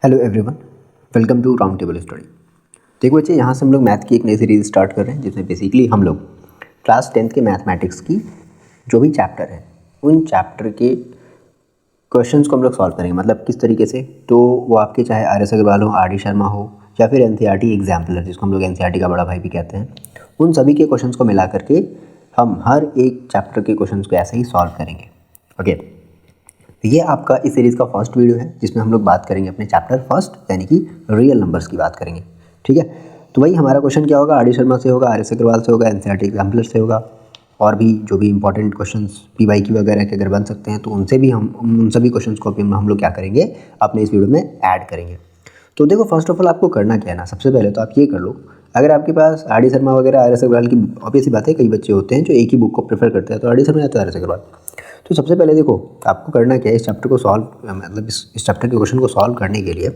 Hello everyone, welcome to round table study. देखो बच्चे, यहाँ से हम लोग मैथ की एक नई सीरीज स्टार्ट कर रहे हैं जिसमें बेसिकली हम लोग क्लास 10th के मैथमेटिक्स की जो भी चैप्टर है उन चैप्टर के क्वेश्चंस को हम लोग सॉल्व करेंगे। मतलब किस तरीके से, तो वो आपके चाहे RS अग्रवाल हो, RD शर्मा हो या फिर NCERT एग्जाम्पलर जिसको हम लोग NCERT का बड़ा भाई भी कहते हैं, उन सभी के क्वेश्चंस को मिला करके हम हर एक चैप्टर के क्वेश्चंस को ऐसे ही सॉल्व करेंगे। ओके, तो ये आपका इस सीरीज़ का फर्स्ट वीडियो है जिसमें हम लोग बात करेंगे अपने चैप्टर फर्स्ट यानी कि रियल नंबर्स की बात करेंगे। ठीक है, तो वही हमारा क्वेश्चन क्या होगा, RD शर्मा से होगा, RS अग्रवाल से होगा, NCERT एग्जाम्पलर से होगा, और भी जो भी इंपॉर्टेंट क्वेश्चंस PY वगैरह के अगर बन सकते हैं तो उनसे भी हम उन सभी क्वेश्चंस को भी हम लोग क्या करेंगे अपने इस वीडियो में ऐड करेंगे। तो देखो, फर्स्ट ऑफ ऑल आपको करना क्या है ना, सबसे पहले तो आप ये कर लो, अगर आपके पास RD शर्मा वगैरह, RS अग्रवाल की ऑब्वियस सी बात है, कई बच्चे होते हैं जो एक ही बुक को प्रेफर करते हैं, तो RD शर्मा या तो RS अग्रवाल। तो सबसे पहले देखो, आपको करना क्या है, इस चैप्टर को सॉल्व मतलब इस चैप्टर के क्वेश्चन को सॉल्व करने के लिए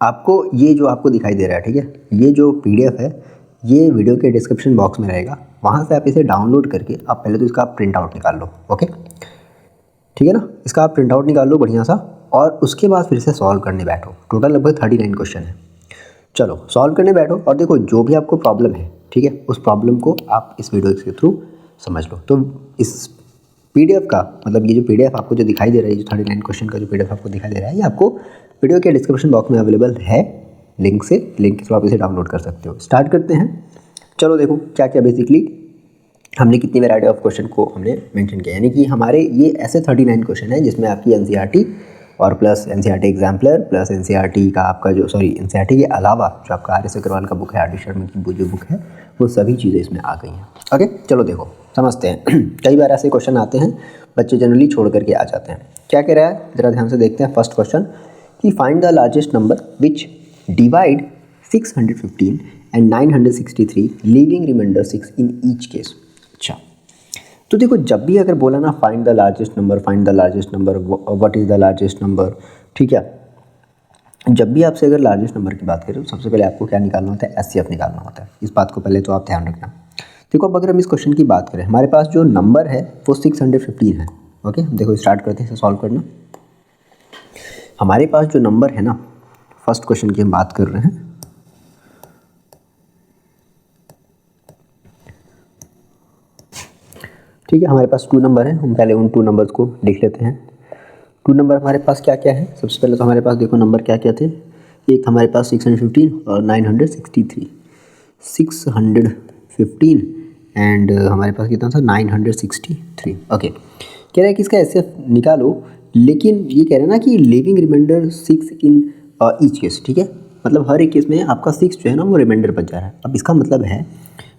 आपको ये जो आपको दिखाई दे रहा है, ठीक है, ये जो PDF है ये वीडियो के डिस्क्रिप्शन बॉक्स में रहेगा, वहाँ से आप इसे डाउनलोड करके आप पहले तो इसका प्रिंट आउट निकाल लो। ओके, ठीक है ना, इसका आप प्रिंट आउट निकाल लो बढ़िया सा, और उसके बाद फिर से सॉल्व करने बैठो। टोटल लगभग 39 क्वेश्चन है। चलो सॉल्व करने बैठो, और देखो जो भी आपको प्रॉब्लम है, ठीक है, उस प्रॉब्लम को आप इस वीडियो के थ्रू समझ लो। तो इस PDF का मतलब ये जो PDF आपको जो दिखाई दे रहा है, जो 39 क्वेश्चन का जो PDF आपको दिखाई दे रहा है, ये आपको वीडियो के डिस्क्रिप्शन बॉक्स में अवेलेबल है, लिंक के थ्रू आप इसे डाउनलोड कर सकते हो। स्टार्ट करते हैं। चलो देखो क्या क्या बेसिकली हमने कितनी वैरायटी ऑफ क्वेश्चन को हमने मेंशन किया, यानी कि हमारे ये ऐसे 39 क्वेश्चन है जिसमें आपकी NCERT और plus NCERT exemplar plus NCERT का आपका जो NCERT के अलावा जो आपका RS अग्रवाल का बुक है, RD शर्मा की वो जो बुक है, वो सभी चीज़ें इसमें आ गई हैं। ओके, चलो देखो समझते हैं। कई बार ऐसे क्वेश्चन आते हैं, बच्चे जनरली छोड़ करके आ जाते हैं। क्या कह रहा है, ज़रा ध्यान से देखते हैं। फर्स्ट क्वेश्चन कि find the largest number which divide 615 and 963 leaving remainder 6 in each case. अच्छा, तो देखो जब भी अगर बोला ना find the largest number, find the largest number, what is the largest number, ठीक है, जब भी आपसे अगर लार्जेस्ट नंबर की बात करें तो सबसे पहले आपको क्या निकालना होता है, SCF निकालना होता है। इस बात को पहले तो आप ध्यान रखना। देखो अब अगर हम इस क्वेश्चन की बात करें, हमारे पास जो नंबर है वो 615 है। ओके, देखो स्टार्ट करते हैं इसे सॉल्व करना। हमारे पास जो नंबर है ना, फर्स्ट क्वेश्चन की हम बात कर रहे हैं, ठीक है, हमारे पास 2 नंबर है। हम पहले उन 2 नंबर्स को लिख लेते हैं। 2 नंबर हमारे पास क्या क्या है, सबसे पहले तो हमारे पास देखो नंबर क्या क्या थे। एक हमारे पास 615 और 963, 615 एंड हमारे पास कितना था 963। ओके, कह रहा है कि इसका SCF निकालो, लेकिन ये कह रहे हैं ना कि living remainder 6 in each case, ठीक है, मतलब हर एक केस में आपका 6 जो है ना वो रिमाइंडर बच जा रहा है। अब इसका मतलब है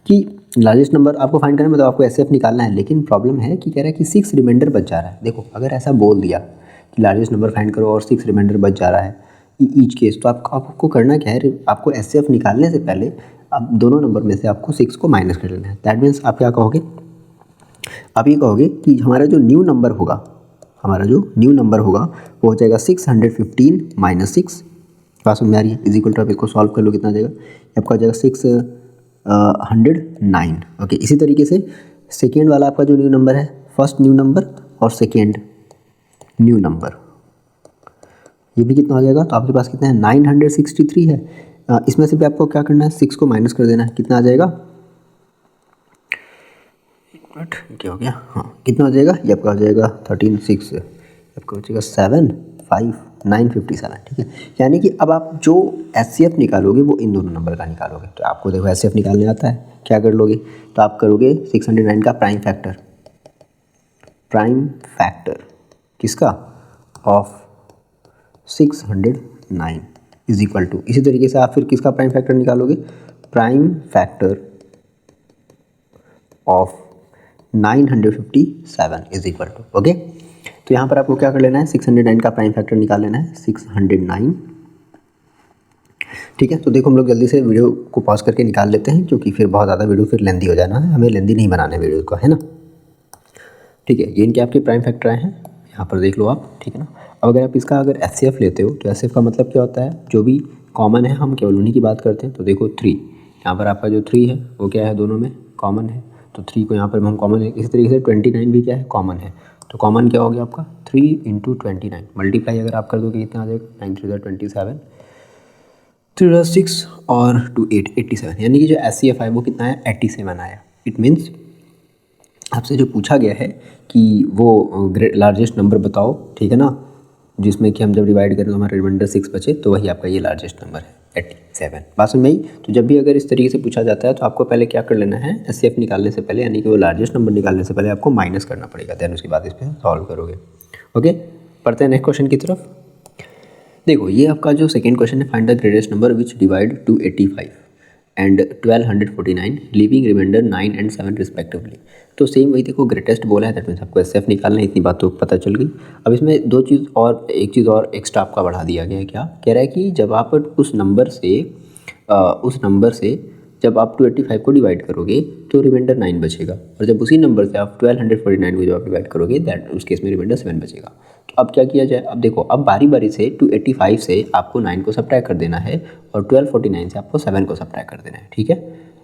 कि लार्जेस्ट नंबर आपको फाइंड करना है, मतलब आपको SCF निकालना है, लेकिन प्रॉब्लम है कि कह रहा है कि 6 रिमाइंडर बच जा रहा है। देखो अगर ऐसा बोल दिया कि लार्जेस्ट नंबर फाइंड करो और 6 रिमाइंडर बच जा रहा है ईच केस, तो आपको करना क्या है, आपको SCF निकालने से पहले आप दोनों नंबर में से आपको 6 को माइनस कर लेना है। दैट मीन्स आप क्या कहोगे, आप ये कहोगे कि हमारा जो न्यू नंबर होगा, हमारा जो न्यू नंबर होगा वो हो जाएगा 615 माइनस 6। बात समझ में आ रही है? इज इक्वल टू आप इसको सॉल्व कर लो, कितना आ जाएगा, आपका हो जाएगा 609। ओके, इसी तरीके से सेकेंड वाला आपका जो न्यू नंबर है, फर्स्ट न्यू नंबर और सेकेंड न्यू नंबर, ये भी कितना हो जाएगा, तो आपके पास कितना है 963 है। इसमें से भी आपको क्या करना है, 6 को माइनस कर देना है, कितना आ जाएगा, बट क्या हो गया, हाँ कितना हो जाएगा, ये आपका हो जाएगा 13 6, आपका हो जाएगा 7 5 957। ठीक है, यानी कि अब आप जो SCF निकालोगे वो इन दोनों नंबर का निकालोगे। तो आपको देखो SCF निकालने आता है, क्या कर लोगे, तो आप करोगे 609 का प्राइम फैक्टर किसका, ऑफ 609 इज इक्वल टू, इसी तरीके से आप फिर किसका प्राइम फैक्टर निकालोगे, prime factor of 957 is equal to. Okay, तो यहाँ पर आपको क्या कर लेना है, 609 का प्राइम फैक्टर निकाल लेना है, 609। ठीक है, तो देखो हम लोग जल्दी से वीडियो को पॉज करके निकाल लेते हैं, क्योंकि फिर बहुत ज़्यादा वीडियो फिर लेंदी हो जाना है, हमें लेंदी नहीं बनाना है वीडियो को, है ना। ठीक है, ये इनके आपके प्राइम फैक्टर आए हैं, यहाँ पर देख लो आप, ठीक है ना। अब अगर आप इसका अगर SCF लेते हो तो SCF का मतलब क्या होता है, जो भी कॉमन है हम केवल उन्हीं की बात करते हैं। तो देखो 3, यहाँ पर आपका जो 3 है वो क्या है, दोनों में कॉमन है, तो 3 को यहाँ पर हम कॉमन है। इसी तरीके से 29 भी क्या है, कॉमन है, तो कॉमन क्या हो गया आपका 3 इंटू 29, मल्टीप्लाई अगर आप कर दोगे कितना आ जाएगा 9 3 27, 3 6 और 2 8 87, यानी कि जो SCF है वो कितना है 87 आया। इट मीन्स आपसे जो पूछा गया है कि वो लार्जेस्ट नंबर बताओ, ठीक है ना, जिसमें कि हम जब डिवाइड करें तो हमारा रिमाइंडर 6 बचे, तो वही आपका ये लार्जेस्ट नंबर है 87। बात समझ में आई? तो जब भी अगर इस तरीके से पूछा जाता है तो आपको पहले क्या कर लेना है, SCF निकालने से पहले यानी कि वो लार्जेस्ट नंबर निकालने से पहले आपको माइनस करना पड़ेगा, देन उसके बाद इस पर सॉल्व करोगे। ओके, पढ़ते हैं नेक्स्ट क्वेश्चन की तरफ। देखो ये आपका जो सेकेंड क्वेश्चन है, find the greatest number which divide 285 and 1249 living remainder 9 and 7 respectively. तो सेम वही देखो ग्रेटेस्ट बोला है, दैट मीन्स आपको SCF निकालना है, इतनी बात तो पता चल गई। अब इसमें एक चीज़ और एक्स्ट्रा आपका बढ़ा दिया गया है। क्या कह रहा है कि जब आप उस नंबर से जब आप 285 को डिवाइड करोगे तो रिमाइंडर 9 बचेगा, और जब उसी नंबर से आप 1249 को जब आप डिवाइड करोगे दैट उस केस में रिमाइंडर 7 बचेगा। तो अब क्या किया जाए, अब देखो अब बारी बारी से 285 से आपको 9 को सब्ट्रैक्ट कर देना है और 1249 से आपको 7 को सब्ट्रैक्ट कर देना है, ठीक है।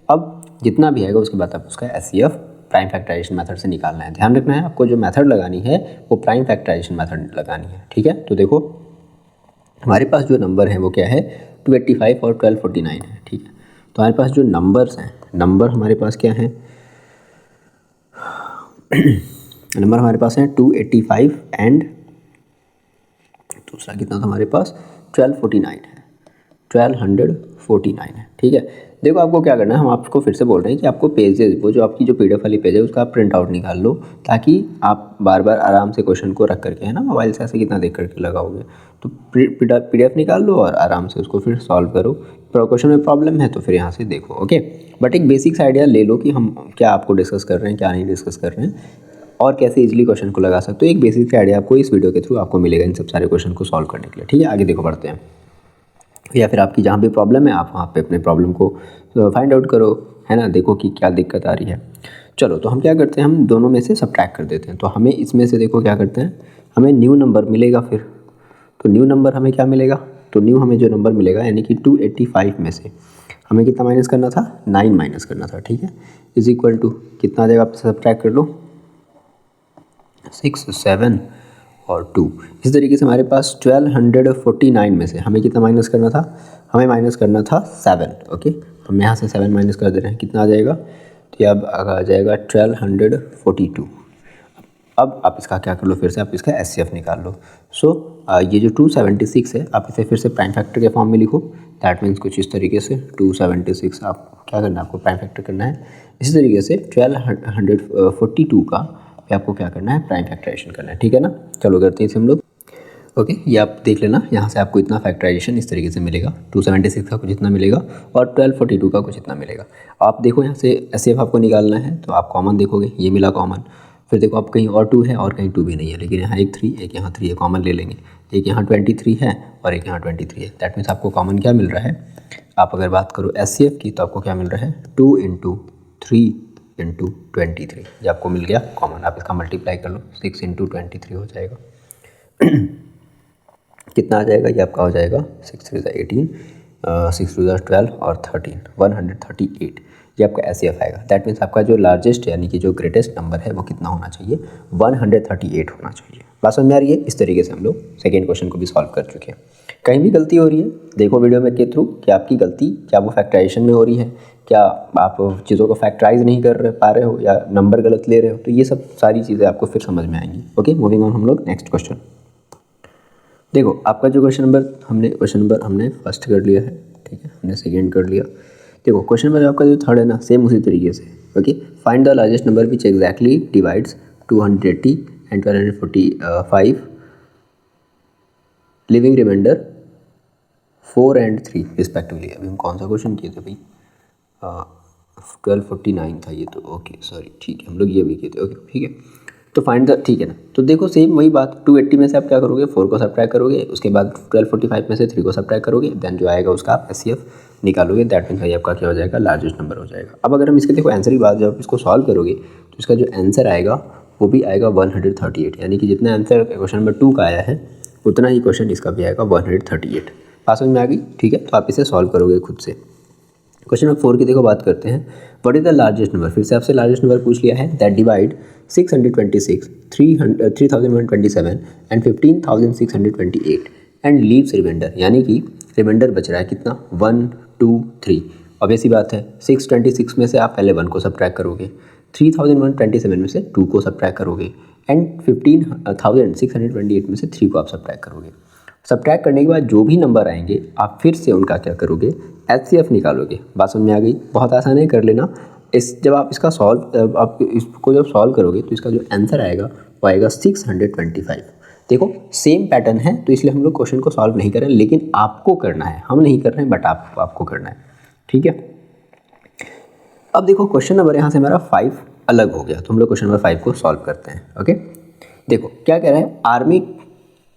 अब जितना भी आएगा उसके बाद आप उसका SCF प्राइम फैक्टराइजेशन मेथड से निकालना है। ध्यान रखना है आपको जो मेथड लगानी है वो प्राइम फैक्टराइजेशन मेथड लगानी है, ठीक है। तो देखो हमारे पास जो नंबर है वो क्या है 285 और 1249 है, ठीक है। तो हमारे पास जो नंबर्स हैं, नंबर हमारे पास क्या है नंबर हमारे पास है 285 एंड दूसरा कितना था हमारे पास 1249 है, 1249 है, ठीक है। देखो आपको क्या करना है, हम आपको फिर से बोल रहे हैं कि आपको पेजेस, वो जो आपकी जो PDF वाली पेज है उसका आप प्रिंट आउट निकाल लो, ताकि आप बार बार आराम से क्वेश्चन को रख करके, है ना, मोबाइल से ऐसे कितना देख करके लगाओगे। तो PDF निकाल लो और आराम से उसको फिर सॉल्व करो। क्वेश्चन में प्रॉब्लम है तो फिर यहाँ से देखो, ओके। बट एक बेसिक्स आइडिया ले लो कि हम क्या आपको डिस्कस कर रहे हैं, क्या नहीं डिस्कस कर रहे हैं, और कैसे इजीली क्वेश्चन को लगा सकते हो। एक बेसिक आइडिया आपको इस वीडियो के थ्रू आपको मिलेगा इन सब सारे क्वेश्चन को सॉल्व करने के लिए, ठीक है। आगे देखो बढ़ते हैं, या फिर आपकी जहाँ भी प्रॉब्लम है आप वहाँ पे अपने प्रॉब्लम को फाइंड आउट करो, है ना, देखो कि क्या दिक्कत आ रही है। चलो तो हम क्या करते हैं, हम दोनों में से सब्ट्रैक्ट कर देते हैं। तो हमें इसमें से देखो क्या करते हैं, हमें न्यू नंबर मिलेगा फिर। तो न्यू नंबर हमें क्या मिलेगा, तो न्यू हमें जो नंबर मिलेगा यानी कि 285 में से हमें कितना माइनस करना था, 9 माइनस करना था, ठीक है। इज इक्वल टू कितना आ जाएगा, आप सब्ट्रैक्ट कर लो 6 7 और 2। इस तरीके से हमारे पास 1249 में से हमें कितना माइनस करना था, हमें माइनस करना था 7, ओके। हम यहाँ से 7 माइनस कर दे रहे हैं, कितना आ जाएगा, तो ये अब आ जाएगा 1242। अब आप इसका क्या कर लो, फिर से आप इसका SCF निकाल लो। सो ये जो 276 है आप इसे फिर से प्राइम फैक्टर के फॉर्म में लिखो। दैट मीन्स कुछ इस तरीके से 276 आप क्या करना है, आपको प्राइम फैक्टर करना है। इसी तरीके से 1242 का पे आपको क्या करना है, प्राइम फैक्टराइजेशन करना है, ठीक है ना। चलो करते हैं इसे हम लोग, ओके। ये आप देख लेना, यहाँ से आपको इतना फैक्टराइजेशन इस तरीके से मिलेगा, 276 का कुछ इतना मिलेगा और 1242 का कुछ इतना मिलेगा। आप देखो यहाँ से SCF आपको निकालना है तो आप कॉमन देखोगे, ये मिला कॉमन। फिर देखो आप कहीं और 2 है और कहीं 2 भी नहीं है, लेकिन यहाँ एक 3 एक यहाँ 3 है, कॉमन ले लेंगे। एक यहाँ 23 है और एक यहाँ 23 है, दैट मीन्स आपको कॉमन क्या मिल रहा है। आप अगर बात करो SCF की तो आपको क्या मिल रहा है 2 इंटू 3 इंटू 23, जो आपको मिल गया कॉमन। आप इसका मल्टीप्लाई कर लो, 6 इंटू 23 हो जाएगा कितना आ जाएगा, ये आपका हो जाएगा 6 3 18, 6 2 12 और 13, 138। ये आपका SCF आएगा। दैट मीन्स आपका जो लार्जेस्ट यानी कि जो ग्रेटेस्ट नंबर है वो कितना होना चाहिए, 138 होना चाहिए। बात समझ में आ रही है? इस तरीके से हम लोग सेकेंड क्वेश्चन को भी सॉल्व कर चुके हैं। कहीं भी गलती हो रही है देखो वीडियो में के थ्रू कि आपकी गलती क्या वो फैक्टराइजेशन में हो रही है, क्या आप चीज़ों को फैक्टराइज नहीं कर पा रहे हो, या नंबर गलत ले रहे हो, तो ये सब सारी चीज़ें आपको फिर समझ में आएंगी। ओके, मूविंग ऑन हम लोग नेक्स्ट क्वेश्चन। देखो आपका जो क्वेश्चन नंबर हमने फर्स्ट कर लिया है, ठीक है, हमने सेकेंड कर लिया। देखो क्वेश्चन नंबर आपका जो थर्ड है ना, सेम उसी तरीके से, okay. Find the largest number which exactly divides 280 and 1245 living remainder 4 and 3 respectively. अभी हम कौन सा क्वेश्चन किए थे भाई, 1249 था ये तो, ओके सॉरी, ठीक है, हम लोग ये भी किए थे, ओके ठीक है। तो फाइंड द, ठीक है ना। तो देखो सेम वही बात, 280 में से आप क्या करोगे, 4 को सब्ट्रैक्ट करोगे, उसके बाद 1245 में से 3 को सब्ट्रैक्ट करोगे, देन जो आएगा उसका आप SCF निकालोगे। दैट मीन्स भाई आपका क्या हो जाएगा, लार्जेस्ट नंबर हो जाएगा। अब अगर हम इसके देखो आंसर की बात, जब आप इसको सॉल्व करोगे तो इसका जो आंसर आएगा वो भी आएगा 138, यानी कि जितना आंसर क्वेश्चन नंबर 2 का आया है उतना ही क्वेश्चन इसका भी आएगा 138। बात समझ में आ गई, ठीक है। तो आप इसे सॉल्व करोगे खुद से। क्वेश्चन नंबर 4 की देखो बात करते हैं। What is the largest number, फिर से आपसे लार्जेस्ट नंबर पूछ लिया है। That divide 626, 3127 and 15628 and leaves remainder, यानी कि रिमाइंडर बच रहा है कितना, 1 2 3। ऑब्वियस सी बात है 626 में से आप पहले 1 को सब्ट्रैक्ट करोगे, 3127 में से 2 को सब्ट्रैक्ट करोगे एंड 15628 में से 3 को आप सब्ट्रैक्ट करोगे। सब्ट्रैक्ट करने के बाद जो भी नंबर आएंगे आप फिर से उनका क्या करोगे, HCF निकालोगे। बात समझ में आ गई, बहुत आसान है, कर लेना। जब आप इसका सॉल्व, आप इसको जब सॉल्व करोगे तो इसका जो आंसर आएगा वो आएगा 625। देखो सेम पैटर्न है तो इसलिए हम लोग क्वेश्चन को सॉल्व नहीं कर रहे हैं, लेकिन आपको करना है, हम नहीं कर रहे हैं बट आपको करना है, ठीक है। अब देखो क्वेश्चन नंबर यहाँ से हमारा 5 अलग हो गया, तो हम लोग क्वेश्चन नंबर 5 को सॉल्व करते हैं। ओके, देखो क्या कह रहा है, आर्मी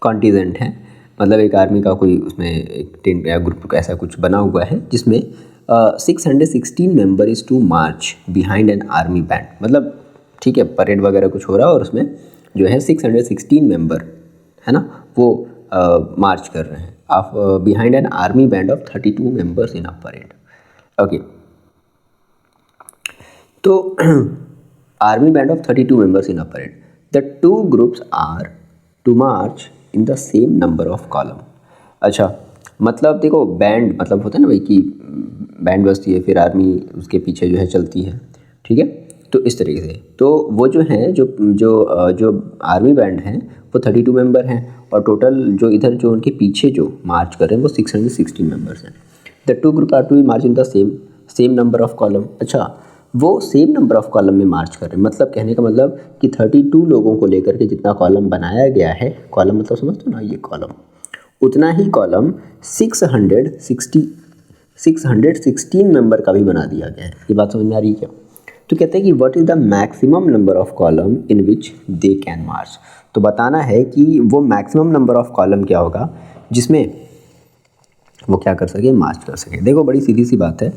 कॉन्टीजेंट है, मतलब एक आर्मी का कोई उसमें एक टेंट या ग्रुप ऐसा कुछ बना हुआ है जिसमें 616 member is to march behind an army band, मतलब ठीक है परेड वगैरह कुछ हो रहा है और उसमें जो है 616 मेंबर है ना वो मार्च कर रहे हैं आप behind an army band of 32 members in a parade. Okay, तो army band of 32 members in a parade, the two groups are to march in the same number of column. अच्छा, मतलब देखो बैंड मतलब होता है ना भाई कि बैंड बजती है फिर आर्मी उसके पीछे जो है चलती है, ठीक है। तो इस तरीके से तो वो जो हैं जो आर्मी बैंड हैं वो 32 मेंबर हैं और टोटल जो इधर जो उनके पीछे जो मार्च कर रहे हैं वो 616 मेंबर्स हैं। The two group are to march in the same number of column. अच्छा, वो सेम नंबर ऑफ कॉलम में मार्च कर रहे हैं, मतलब कहने का मतलब कि 32 लोगों को लेकर के जितना कॉलम बनाया गया है, कॉलम मतलब समझते हो ना, ये कॉलम, उतना ही कॉलम 616 मेंबर का भी बना दिया गया है। ये बात समझ में आ रही है क्या? तो कहते हैं कि what is the maximum number of column in which they can march, तो बताना है कि वो मैक्सिमम नंबर ऑफ कॉलम क्या होगा जिसमें वो क्या कर सके, मार्च कर सके। देखो बड़ी सीधी सी बात है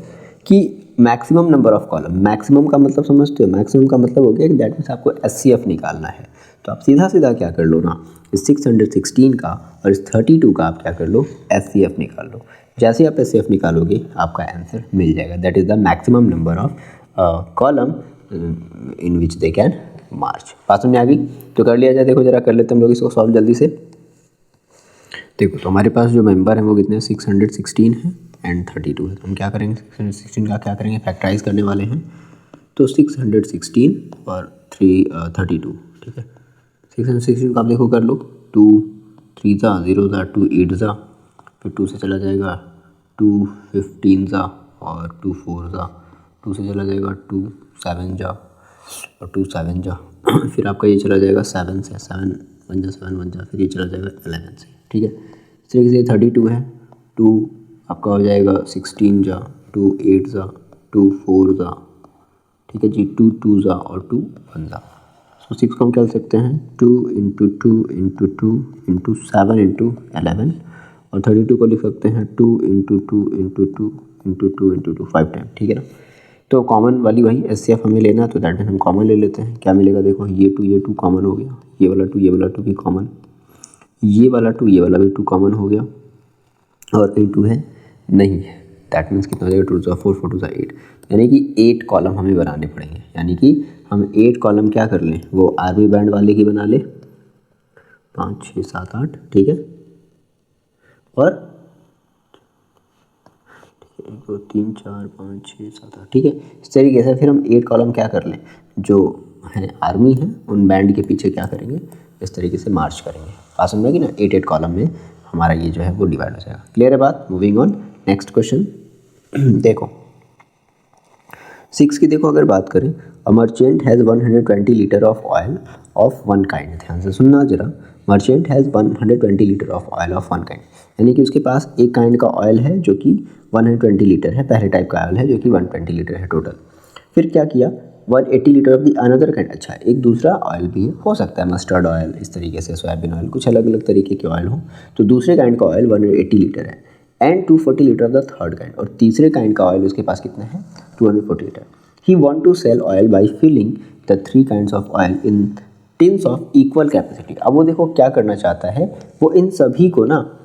कि maximum number of column, maximum का मतलब समझते हो, मैक्सिमम का मतलब हो गया कि दैट मीन्स आपको HCF निकालना है। तो आप सीधा सीधा क्या कर लो ना, इस 616 का और इस 32 का आप क्या कर लो, HCF निकाल लो। जैसे ही आप HCF निकालोगे आपका आंसर मिल जाएगा, that is the maximum number of column in which they can march. बात समझ में आ गई? तो कर लिया जाए, देखो जरा कर लेते हैं हम लोग इसको सॉल्व जल्दी से। देखो तो हमारे पास जो मेंबर हैं वो कितने हैं, 616 है एंड 32 है। तो हम क्या करेंगे, 616 का क्या करेंगे, फैक्टराइज करने वाले हैं। तो 616 और 32, ठीक है। 616 को आप देखो कर लो, 2 3 ज़ा 0 ज़ा 2 8 ज़ा, फिर 2 से चला जाएगा 2 15 ज़ा और 2 4 ज़ा, 2 से चला जाएगा 2 7 ज़ा और 2 7 ज़ा, फिर आपका ये चला जाएगा 7 से, 7 1 ज़ा 7 1 ज़ा, फिर ये चला जाएगा 11 से, ठीक है। इस तरीके से 32 है, 2 आपका हो जाएगा 16 ज़ा, 2 8 ज़ा, 2 4 ज़ा, ठीक है जी, 2 2 ज़ा और 2 1 ज़ा। सो 6 को हम क्या कर सकते हैं, 2 इंटू 2 इंटू 2 इंटू 7 इंटू 11, और 32 को लिख सकते हैं 2 into 2 into 2 into 2 into 2 5 time, ठीक है ना। तो कॉमन वाली वही HCF हमें लेना, तो दैट मीन्स हम कॉमन ले लेते हैं। क्या मिलेगा, देखो ये 2 कॉमन हो गया, ये वाला 2 भी कॉमन, ये वाला 2 भी 2 कॉमन हो गया, और कहीं 2 है नहीं है। दैट मीन्स कितना हो जाएगा, 2 ज़ा 4 4 2 ज़ा 8, यानी कि 8 कॉलम हमें बनाने पड़ेंगे। यानी कि हम 8 कॉलम क्या कर लें, वो आर्मी बैंड वाले की बना ले, 5 6 7 8, ठीक है। और 1 2 3 4 5 6 7 8, ठीक है। इस तरीके से फिर हम 8 कॉलम क्या कर लें, जो है आर्मी है उन बैंड के पीछे क्या करेंगे, इस तरीके से मार्च करेंगे। बात समझ में कि ना, 8 कॉलम में हमारा ये जो है वो डिवाइड हो जाएगा। क्लियर है बात? Moving on next question. देखो 6 की देखो अगर बात करें, a merchant has 120 litre of oil of one kind, ध्यान से सुनना जरा, merchant has 120 litre of oil of one kind, यानी कि उसके पास एक काइंड का ऑयल है जो कि 120 लीटर है, पहले टाइप का ऑयल है जो कि 120 लीटर है टोटल। फिर क्या किया, 180 litre of the another kind, अच्छा एक दूसरा ऑयल भी हो सकता है, मस्टर्ड ऑयल, इस तरीके से सोयाबीन ऑयल, कुछ अलग अलग तरीके के ऑयल हो। तो दूसरे काइंड का ऑयल 180 लीटर है and 240 litre of the third kind, और तीसरे काइंड का ऑयल उसके पास कितना है, 240 litre. He want to sell oil by filling the 3 kinds of oil in tins of equal capacity. अब वो देखो क्या करना चाहता है, वो इन सभी को ना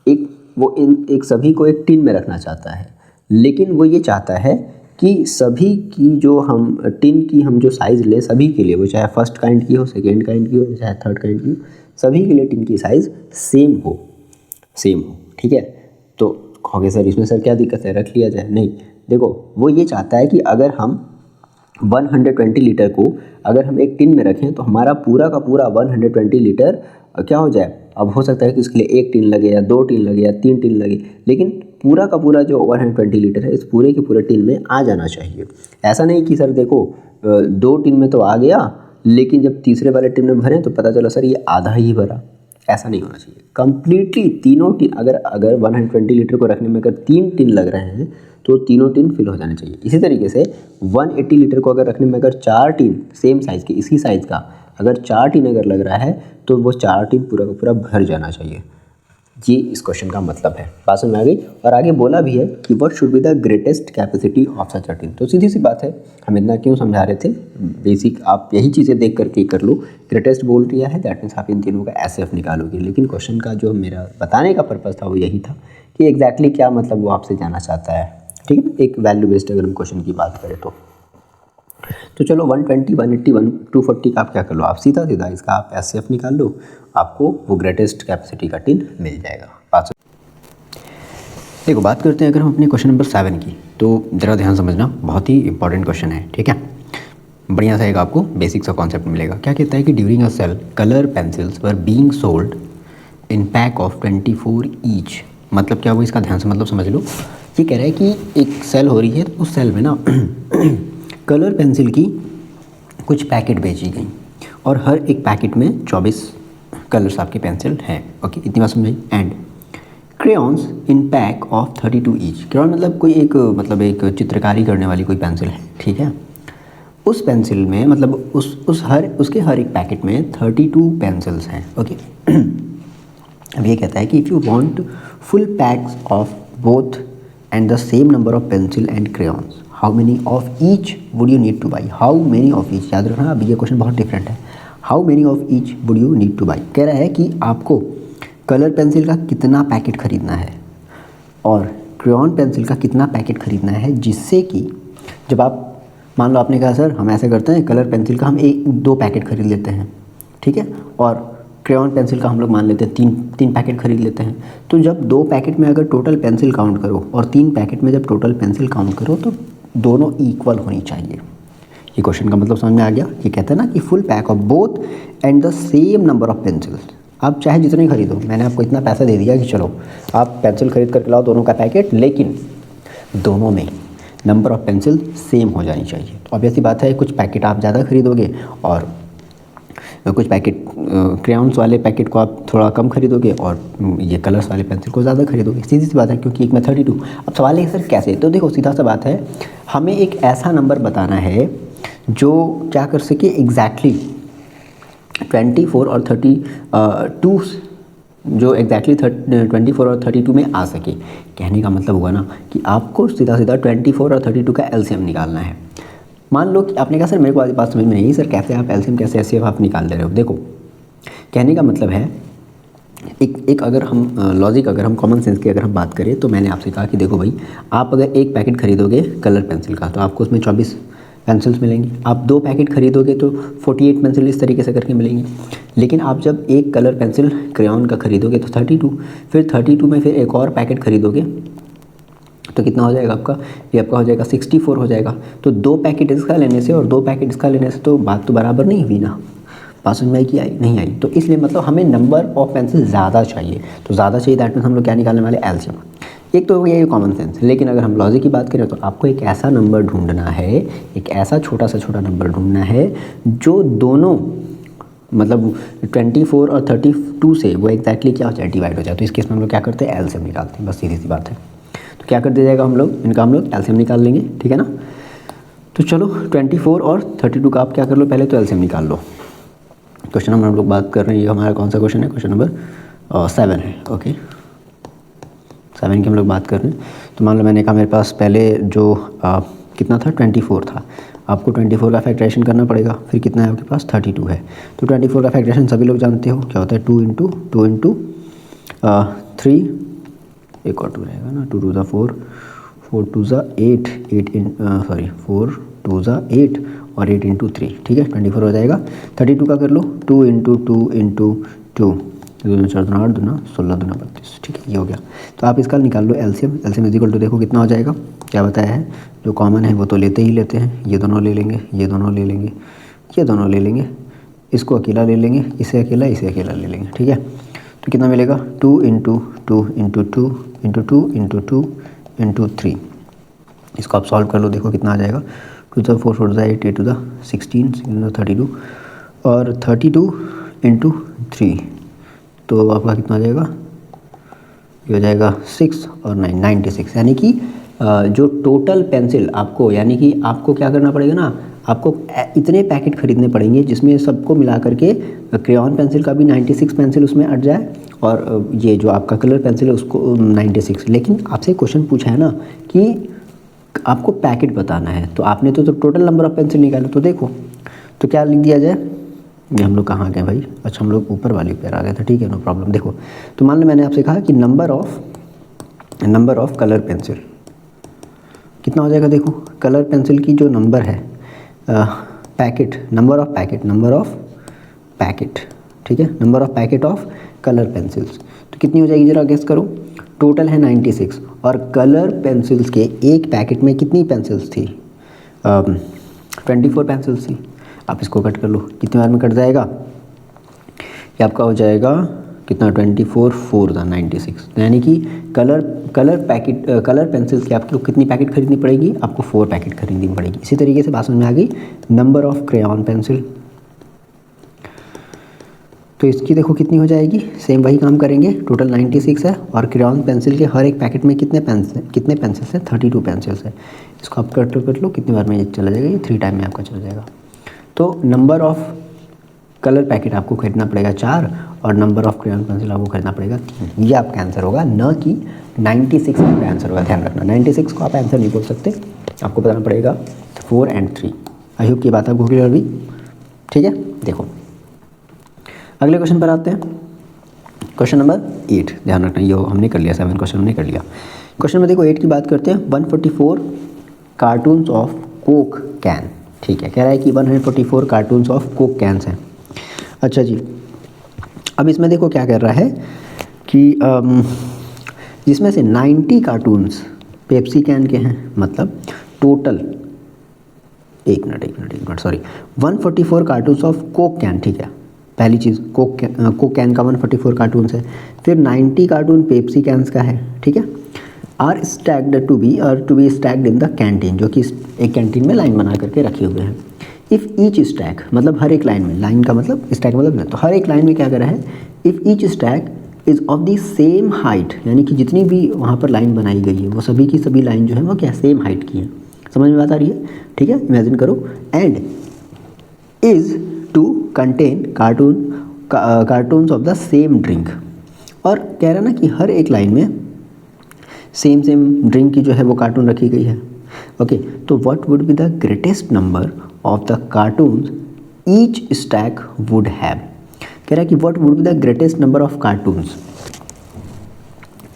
एक सभी को एक टिन में रखना चाहता है। लेकिन वो ये चाहता है कि सभी की जो हम टिन की हम जो साइज़ ले सभी के लिए, वो चाहे फर्स्ट काइंड की हो, सेकेंड काइंड की हो, चाहे थर्ड काइंड की हो, सभी के लिए टिन की साइज़ सेम हो, ठीक है। तो कहोगे सर इसमें सर क्या दिक्कत है, रख लिया जाए। नहीं, देखो वो ये चाहता है कि अगर हम 120 लीटर को अगर हम एक टिन में रखें तो हमारा पूरा का पूरा 120 लीटर क्या हो जाए। अब हो सकता है कि उसके लिए एक टिन लगे या 2 टिन लगे या 3 टिन लगे, लेकिन पूरा का पूरा जो 120 लीटर है इस पूरे के पूरे टिन में आ जाना चाहिए। ऐसा नहीं कि सर देखो 2 टिन में तो आ गया, लेकिन जब तीसरे वाले टिन में भरें तो पता चला सर ये आधा ही भरा। ऐसा नहीं होना चाहिए। कंप्लीटली तीनों टिन, अगर 120 लीटर को रखने में अगर 3 टिन लग रहे हैं तो तीनों टिन फिल हो जाने चाहिए। इसी तरीके से 180 लीटर को अगर रखने में अगर 4 टिन सेम साइज़ के, इसी साइज़ का अगर 4 टिन अगर लग रहा है तो वो 4 टिन पूरा का पूरा भर जाना चाहिए। ये इस क्वेश्चन का मतलब है। बात समझ में आ गई। और आगे बोला भी है कि what should be the greatest capacity of such a tin. तो सीधी सी बात है, हम इतना क्यों समझा रहे थे, बेसिक आप यही चीज़ें देख करके कर लो। ग्रेटेस्ट बोल दिया है, दैट मीन्स आप इन तीनों का एसएफ निकालोगे। लेकिन क्वेश्चन का जो मेरा बताने का पर्पज़ था वो यही था कि एग्जैक्टली क्या मतलब वो आपसे जानना चाहता है। ठीक है ना, एक वैल्यू बेस्ड अगर हम क्वेश्चन की बात करें तो चलो 120, 180, 240 का आप क्या कर लो, आप सीधा सीधा इसका आप एसएफ निकाल लो, आपको वो ग्रेटेस्ट कैपेसिटी का टिन मिल जाएगा। देखो बात करते हैं अगर हम अपने क्वेश्चन नंबर 7 की, तो ज़रा ध्यान समझना, बहुत ही इंपॉर्टेंट क्वेश्चन है। ठीक है, बढ़िया सा एक आपको बेसिक सा कॉन्सेप्ट मिलेगा। क्या कहता है कि during a sale colour pencils were being sold in pack of 24 each. मतलब क्या, वो इसका ध्यान से मतलब समझ लो। ये कह रहा है कि एक सेल हो रही है, तो उस सेल में ना कलर पेंसिल की कुछ पैकेट बेची गई और हर एक पैकेट में 24 कलर्स आपके पेंसिल हैं। ओके, इतनी बात समझ आई। And crayons in pack of 32 each. Crayon मतलब एक चित्रकारी करने वाली कोई पेंसिल है। ठीक है, उस पेंसिल में मतलब उसके हर एक पैकेट में 32 पेंसिल्स हैं। ओके अब ये कहता है कि if you want full PACS of both and the same number of pencil and crayons, how many of each would you need to by. How many of each, याद रखना अभी ये क्वेश्चन बहुत डिफरेंट है। How many of each would you need to by, कह रहा है कि आपको कलर पेंसिल का कितना पैकेट ख़रीदना है और क्रेयॉन पेंसिल का कितना पैकेट ख़रीदना है, जिससे कि जब आप मान लो आपने कहा सर हम ऐसे करते हैं, कलर पेंसिल का हम 2 पैकेट ख़रीद लेते हैं, ठीक है, और क्रेयॉन पेंसिल का हम लोग मान लेते हैं 3 पैकेट खरीद लेते हैं। तो जब 2 पैकेट में अगर टोटल पेंसिल काउंट करो और 3 पैकेट में जब टोटल पेंसिल काउंट करो तो दोनों इक्वल होनी चाहिए। ये क्वेश्चन का मतलब समझ में आ गया। ये कहता है ना कि full pack of both and the same number of pencils. आप चाहे जितने खरीदो, मैंने आपको इतना पैसा दे दिया कि चलो आप पेंसिल खरीद करके लाओ दोनों का पैकेट, लेकिन दोनों में नंबर ऑफ पेंसिल सेम हो जानी चाहिए। तो ऑब्वियस सी बात है, कुछ पैकेट आप ज़्यादा खरीदोगे और कुछ पैकेट क्रेयॉन्स वाले पैकेट को आप थोड़ा कम खरीदोगे और ये कलर्स वाले पेंसिल को ज़्यादा खरीदोगे। सीधी सी बात है, क्योंकि एक में 32। अब सवाल है सर कैसे, तो देखो सीधा सा बात है, हमें एक ऐसा नंबर बताना है जो क्या कर सके एग्जैक्टली 24 और 32, जो एग्जैक्टली 24 और 32 में आ सके। कहने का मतलब हुआ ना कि आपको सीधा सीधा 24 और 32 का एलसीएम निकालना है। मान लो कि आपने कहा सर मेरे को आज बात समझ में नहीं, सर कैसे आप एलसीएम कैसे एचसीएफ आप निकाल ले रहे हो। देखो कहने का मतलब है, एक अगर हम लॉजिक, अगर हम कॉमन सेंस की अगर हम बात करें, तो मैंने आपसे कहा कि देखो भाई, आप अगर एक पैकेट खरीदोगे कलर पेंसिल का तो आपको उसमें 24 पेंसिल्स मिलेंगी। आप 2 पैकेट खरीदोगे तो 48 पेंसिल इस तरीके से करके मिलेंगी। लेकिन आप जब एक कलर पेंसिल क्रेयॉन का खरीदोगे तो 32, फिर 32 में फिर एक और पैकेट खरीदोगे तो कितना हो जाएगा आपका, ये आपका हो जाएगा 64 हो जाएगा। तो 2 पैकेट इसका लेने से और 2 पैकेट इसका लेने से तो बात तो बराबर नहीं हुई ना। बात समझ में आई कि आई नहीं आई, तो इसलिए मतलब हमें नंबर ऑफ पेंसिल ज़्यादा चाहिए। तो ज़्यादा चाहिए, दैट मीन्स हम लोग क्या निकालने वाले, एलसीएम। एक तो ये कॉमन सेंस, लेकिन अगर हम लॉजिक की बात करें तो आपको एक ऐसा नंबर ढूंढना है, एक ऐसा छोटा नंबर ढूंढना है जो दोनों मतलब 24 और 32 से वो एग्जैक्टली क्या हो जाए, डिवाइड हो जाए। तो इस केस में हम लोग क्या करते हैं, एलसीएम निकालते हैं, बस सीधी सी बात है। तो क्या कर दिया जाएगा, हम लोग इनका हम लोग एलसीएम निकाल लेंगे, ठीक है ना। तो चलो 24 और 32 का आप क्या कर लो, पहले तो एलसीएम निकाल लो। क्वेश्चन नंबर हम लोग बात कर रहे हैं, ये हमारा कौन सा क्वेश्चन है, क्वेश्चन नंबर 7 है। ओके 7 की हम लोग बात कर रहे हैं। तो मान लो मैंने कहा मेरे पास पहले जो कितना था, 24 था। आपको 24 का फैक्टराइजेशन करना पड़ेगा, फिर कितना है आपके पास, 32 है। तो 24 का फैक्टराइजेशन सभी लोग जानते हो क्या होता है, 2 इंटू 3, एक और 2 रहेगा ना, 2 टू द 4, 4 2 ज़ा 8, 4 2 ज़ा 8 और 8 इंटू 3, ठीक है 24 हो जाएगा। 32 का कर लो, 2 इंटू 2 इंटू 2, 4 8 दूना 16 दूना 32, ठीक है ये हो गया। तो आप इसका निकाल लो LCM. LCM is equal to देखो कितना हो जाएगा, क्या बताया है, जो कॉमन है वो तो लेते ही लेते हैं, ये दोनों ले लेंगे, ये दोनों ले लेंगे, ये दोनों ले लेंगे, इसको अकेला ले लेंगे, इसे अकेला ले लेंगे, ठीक है। तो कितना मिलेगा, 2 into 2 into 2 into 2 into 2 into 3। इसको आप सॉल्व कर लो, देखो कितना आ जाएगा, 2 ज़ा 4 4 ज़ा 8 8 ज़ा 16 16 32 और 32 इंटू 3, तो आपका कितना आ जाएगा, ये हो जाएगा 6 और 9 96। यानी कि जो टोटल पेंसिल आपको, यानी कि आपको क्या करना पड़ेगा ना, आपको इतने पैकेट खरीदने पड़ेंगे जिसमें सबको मिला करके क्रेयॉन पेंसिल का भी 96 पेंसिल उसमें अट जाए और ये जो आपका कलर पेंसिल है उसको 96। लेकिन आपसे क्वेश्चन पूछा है ना कि आपको पैकेट बताना है, तो आपने तो टोटल नंबर ऑफ पेंसिल निकालो। तो देखो तो क्या लिख दिया जाए, ये हम लोग कहाँ गए भाई, अच्छा हम लोग ऊपर वाली पे आ गए थे, ठीक है नो प्रॉब्लम। देखो तो मान लो मैंने आपसे कहा कि नंबर ऑफ कलर पेंसिल कितना हो जाएगा, देखो कलर पेंसिल की जो नंबर है पैकेट, नंबर ऑफ पैकेट, ठीक है, number of packet of colour pencils, तो कितनी हो जाएगी जरा गेस करो। टोटल है 96 और कलर पेंसिल्स के एक पैकेट में कितनी पेंसिल्स थी, 24 पेंसिल्स थी। आप इसको कट कर लो, कितनी बार में कट जाएगा, ये आपका हो जाएगा कितना, 24 4 ज़ा 96। यानी कि कलर पेंसिल्स की आपको कितनी पैकेट खरीदनी पड़ेगी, आपको 4 पैकेट खरीदनी पड़ेगी। इसी तरीके से बात समझ में आ गई। नंबर ऑफ क्रेयॉन पेंसिल, तो इसकी देखो कितनी हो जाएगी, सेम वही काम करेंगे, टोटल 96 है और क्रेयॉन पेंसिल के हर एक पैकेट में कितने पेंसिल्स हैं, 32 पेंसिल्स है। इसको आप कट कर लो, कितनी बार में ये चला जाएगा, ये 3 टाइम में आपका चला जाएगा। तो नंबर ऑफ कलर पैकेट आपको खरीदना पड़ेगा 4 और नंबर ऑफ क्रेयॉन पेंसिल आपको खरीदना पड़ेगा 3। ये आपका आंसर होगा, न कि 96 आपका आंसर होगा। ध्यान रखना 96 को आप आंसर नहीं बोल सकते, आपको बताना पड़ेगा 4 और 3। आई होप की बात आपको क्लियर हुई, ठीक है। देखो अगले क्वेश्चन पर आते हैं, क्वेश्चन नंबर 8। ध्यान रखना ये हमने कर लिया, 7 क्वेश्चन हमने कर लिया। क्वेश्चन में देखो 8 की बात करते हैं, 144 कार्टून्स ऑफ कोक कैन, ठीक है, कह रहा है कि 144 कार्टून्स ऑफ कोक कैंस हैं। अच्छा जी, अब इसमें देखो क्या कर रहा है कि जिसमें से 90 कार्टून्स पेप्सी कैन के हैं, मतलब टोटल एक minute sorry 144 cartoons of Coke can, ठीक है, पहली चीज़ कोक कैन का 144 कार्टून्स है, फिर 90 कार्टून पेप्सी कैंस का है, ठीक है, are stacked to be stacked in the canteen, जो कि एक कैंटीन में लाइन बना करके रखे हुए हैं। इफ़ ईच स्टैक, मतलब हर एक लाइन में, लाइन का मतलब स्टैक मतलब तो हर एक लाइन में क्या कर रहा है, if each stack is of the same height, यानी कि जितनी भी वहाँ पर लाइन बनाई गई है वो सभी की सभी लाइन जो है वो क्या सेम हाइट की है। समझ में बात आ रही है, ठीक है, इमेजिन करो। And is to contain cartons of the same drink, और कह रहा है ना कि हर एक लाइन में सेम ड्रिंक की जो है वो कार्टून रखी गई है। ओके, तो what would be the greatest number of the cartoons each stack would have. कह रहा है कि what would be the greatest number of cartoons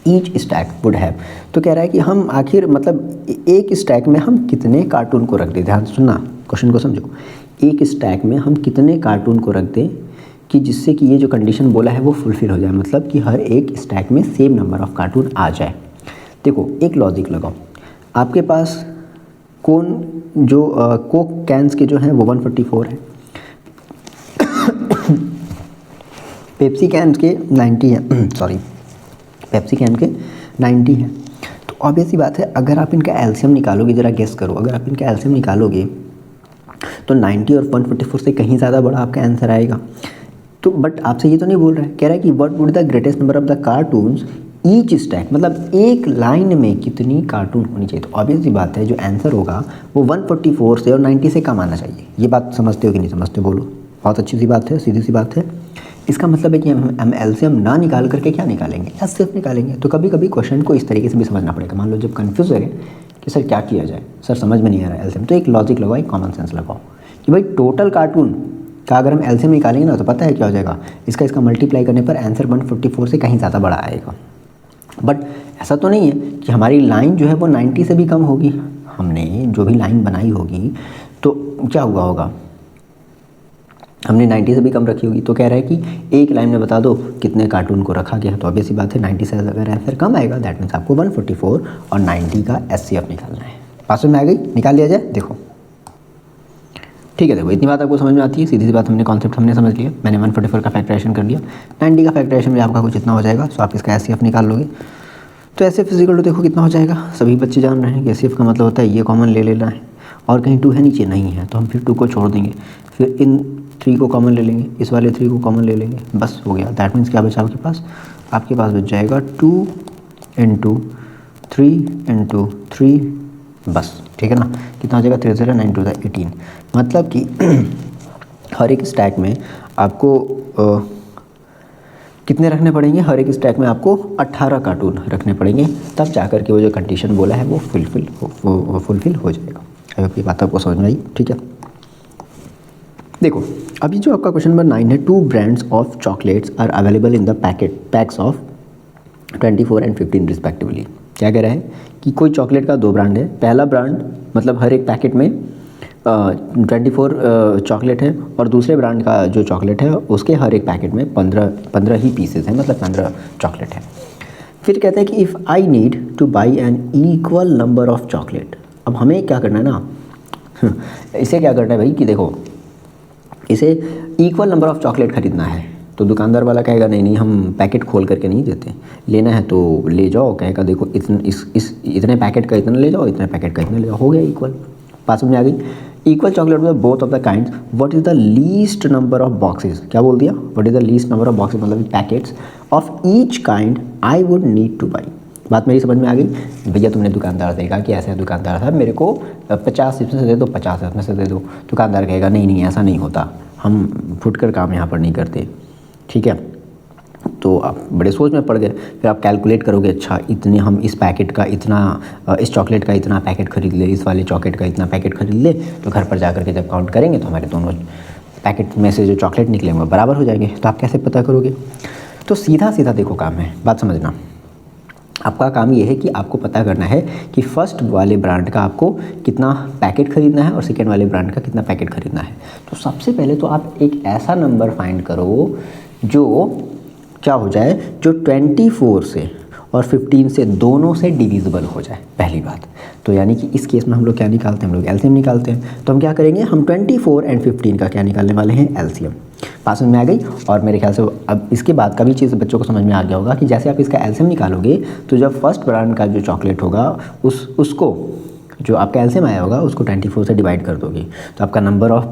each stack would have. तो कह रहा है कि हम आखिर मतलब एक स्टैक में हम कितने कार्टून को रख दें। ध्यान सुनना, क्वेश्चन को समझो। एक स्टैक में हम कितने कार्टून को रख दें कि जिससे कि ये जो कंडीशन बोला है वो फुलफिल हो जाए, मतलब कि हर एक स्टैक में सेम नंबर ऑफ कार्टून आ जाए। देखो एक लॉजिक लगाओ, आपके पास कोक कैंस के जो हैं वो 144 है, पेप्सी कैन के 90 हैं, सॉरी पेप्सी कैन के 90 हैं। तो ऑब्वियस सी बात है, अगर आप इनका एलसीएम निकालोगे, ज़रा गेस करो, अगर आप इनका एलसीएम निकालोगे तो 90 और 144 से कहीं ज़्यादा बड़ा आपका आंसर आएगा। तो बट आपसे ये तो नहीं बोल रहा है, कह रहा है कि what would the greatest number of the cartoons each stack, मतलब एक लाइन में कितनी कार्टून होनी चाहिए। तो ऑब्वियस सी बात है जो आंसर होगा वो 144 से और 90 से कम आना चाहिए। ये बात समझते हो कि नहीं समझते, बोलो। बहुत अच्छी सी बात है, सीधी सी बात है। इसका मतलब है कि हम एलसीएम ना निकाल करके क्या निकालेंगे, एचसीएफ निकालेंगे। तो कभी कभी क्वेश्चन को इस तरीके से भी समझना पड़ेगा। मान लो जब कन्फ्यूज है कि सर क्या किया जाए, सर समझ में नहीं आ रहा है एलसीएम, तो एक लॉजिक लगाओ, एक कॉमन सेंस लगाओ कि भाई टोटल कार्टून का अगर हम एलसीएम निकालेंगे ना तो पता है क्या हो जाएगा, इसका मल्टीप्लाई करने पर आंसर 144 से कहीं ज़्यादा बड़ा आएगा। बट ऐसा तो नहीं है कि हमारी लाइन जो है वो 90 से भी कम होगी। हमने जो भी लाइन बनाई होगी तो क्या हुआ होगा, हमने 90 से भी कम रखी होगी। तो कह रहा है कि एक लाइन में बता दो कितने कार्टून को रखा गया है। तो ऑब्वियस सी बात है 90 से अगर आंसर कम आएगा दैट मीन्स आपको 144 और 90 का SCF निकालना है। पास में आ गई, निकाल लिया जाए। देखो ठीक है, देखो इतनी बात आपको समझ में आती है, सीधी सी बात, हमने कॉन्सेप्ट हमने समझ लिया। मैंने 144 का फैक्टराइजेशन कर लिया, 90 का फैक्टराइजेशन में आपका कुछ इतना हो जाएगा। सो आप इसका SCF निकाल लोगे तो SCF इक्वल टू देखो कितना हो जाएगा। सभी बच्चे जान रहे हैं कि SCF का मतलब होता है ये कॉमन ले लेना है और कहीं 2 है नीचे नहीं है तो हम फिर 2 को छोड़ देंगे, फिर इन 3 को कॉमन ले लेंगे, इस वाले 3 को कॉमन ले लेंगे, बस हो गया। दैट मीन्स क्या बचा आपके पास, आपके पास बच जाएगा 2 × 3 × 3, बस ठीक है ना। कितना हो जाएगा 3 0 9 2 18। मतलब कि हर एक स्टैक में आपको कितने रखने पड़ेंगे, हर एक स्टैक में आपको 18 कार्टून रखने पड़ेंगे, तब जाकर के वो जो कंडीशन बोला है वो फुलफिल हो जाएगा। आई होप ये बात आपको समझ में आई, ठीक है। देखो अभी जो आपका क्वेश्चन नंबर 9 है, 2 brands of chocolates are available in the packs of 24 and 15 respectively. क्या कह रहा है कि कोई चॉकलेट का 2 ब्रांड है। पहला ब्रांड मतलब हर एक पैकेट में 24 चॉकलेट है और दूसरे ब्रांड का जो चॉकलेट है उसके हर एक पैकेट में 15 ही पीसेस हैं, मतलब 15 चॉकलेट है। फिर कहते हैं कि if I need to buy an equal number of chocolate. अब हमें क्या करना है ना इसे क्या करना है भाई कि देखो इसे इक्वल नंबर ऑफ चॉकलेट खरीदना है। तो दुकानदार वाला कहेगा नहीं नहीं हम पैकेट खोल करके नहीं देते, लेना है तो ले जाओ। कहेगा देखो इतने पैकेट का इतना ले जाओ, इतने पैकेट का इतना ले जाओ, हो गया इक्वल। पास में आ गई। इक्वल चॉकलेट में both of the kinds, what is the least number of boxes. क्या बोल दिया, what is the least number of boxes मतलब packets of each kind I would need to buy. बात मेरी समझ में आ गई। भैया तुमने दुकानदार देखा कि ऐसा दुकानदार साहब मेरे को 50 इसमें से दे दो, 50 इसमें से दे दो। दुकानदार कहेगा नहीं नहीं ऐसा नहीं होता, हम फुटकर काम यहाँ पर नहीं करते, ठीक है। तो आप बड़े सोच में पड़ गए। फिर आप कैलकुलेट करोगे, अच्छा इतने हम इस पैकेट का इतना, इस चॉकलेट का इतना पैकेट खरीद ले, इस वाले चॉकलेट का इतना पैकेट खरीद ले। तो घर पर जा कर के जब काउंट करेंगे तो हमारे दोनों पैकेट में से जो चॉकलेट निकलेंगे बराबर हो जाएंगे। तो आप कैसे पता करोगे। तो सीधा सीधा देखो काम है, बात समझना। आपका काम ये है कि आपको पता करना है कि फर्स्ट वाले ब्रांड का आपको कितना पैकेट खरीदना है और सेकेंड वाले ब्रांड का कितना पैकेट खरीदना है। तो सबसे पहले तो आप एक ऐसा नंबर फाइंड करो जो क्या हो जाए, जो 24 से और 15 से दोनों से डिविजिबल हो जाए, पहली बात। तो यानी कि इस केस में हम लोग क्या निकालते हैं, हम लोग एलसीएम निकालते हैं। तो हम क्या करेंगे, हम 24 और 15 का क्या निकालने वाले हैं, एलसीएम। पास में आ गई। और मेरे ख्याल से अब इसके बाद का भी चीज़ बच्चों को समझ में आ गया होगा कि जैसे आप इसका एलसीएम निकालोगे तो जब फर्स्ट ब्रांड का जो चॉकलेट होगा उसको जो आपका एलसीएम आया होगा उसको 24 से डिवाइड कर दोगे तो आपका नंबर ऑफ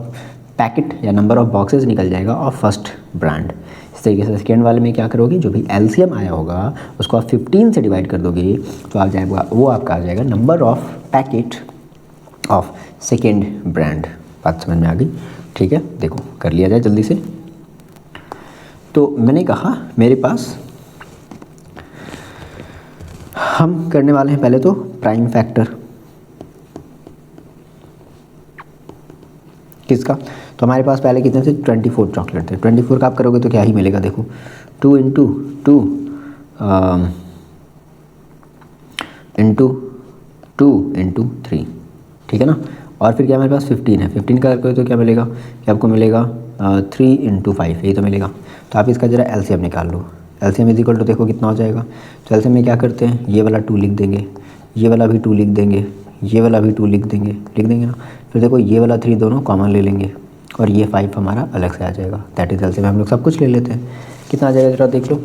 पैकेट या नंबर ऑफ बॉक्सेस निकल जाएगा ऑफ फर्स्ट ब्रांड। इस तरीके से सेकेंड वाले में क्या करोगे, जो भी एलसीएम आया होगा उसको आप 15 से डिवाइड कर दोगे तो आ जाएगा, वो आपका आ जाएगा number of packet of second brand. बात समझ में आ गई, ठीक है। देखो कर लिया जाए जल्दी से। तो मैंने कहा मेरे पास हम करने वाले हैं पहले तो प्राइम फैक्टर किसका। तो हमारे पास पहले कितने थे, 24 चॉकलेट थे। 24 का आप करोगे तो क्या ही मिलेगा, देखो 2 × 2 × 3, ठीक है ना। और फिर क्या हमारे पास 15 है। 15 का करोगे तो क्या मिलेगा, कि आपको मिलेगा 3 × 5, यही तो मिलेगा। तो आप इसका ज़रा एलसीएम निकाल लो। एलसीएम इज इक्वल टू देखो कितना हो जाएगा। तो एलसीएम में क्या करते हैं, ये वाला 2 लिख देंगे, ये वाला भी 2 लिख देंगे, ये वाला भी 2 लिख देंगे ना। फिर देखो ये वाला 3 दोनों कॉमन ले लेंगे और ये 5 हमारा अलग से आ जाएगा। That is LCM. हम लोग सब कुछ ले लेते हैं। कितना आ जाएगा जरा देख लो,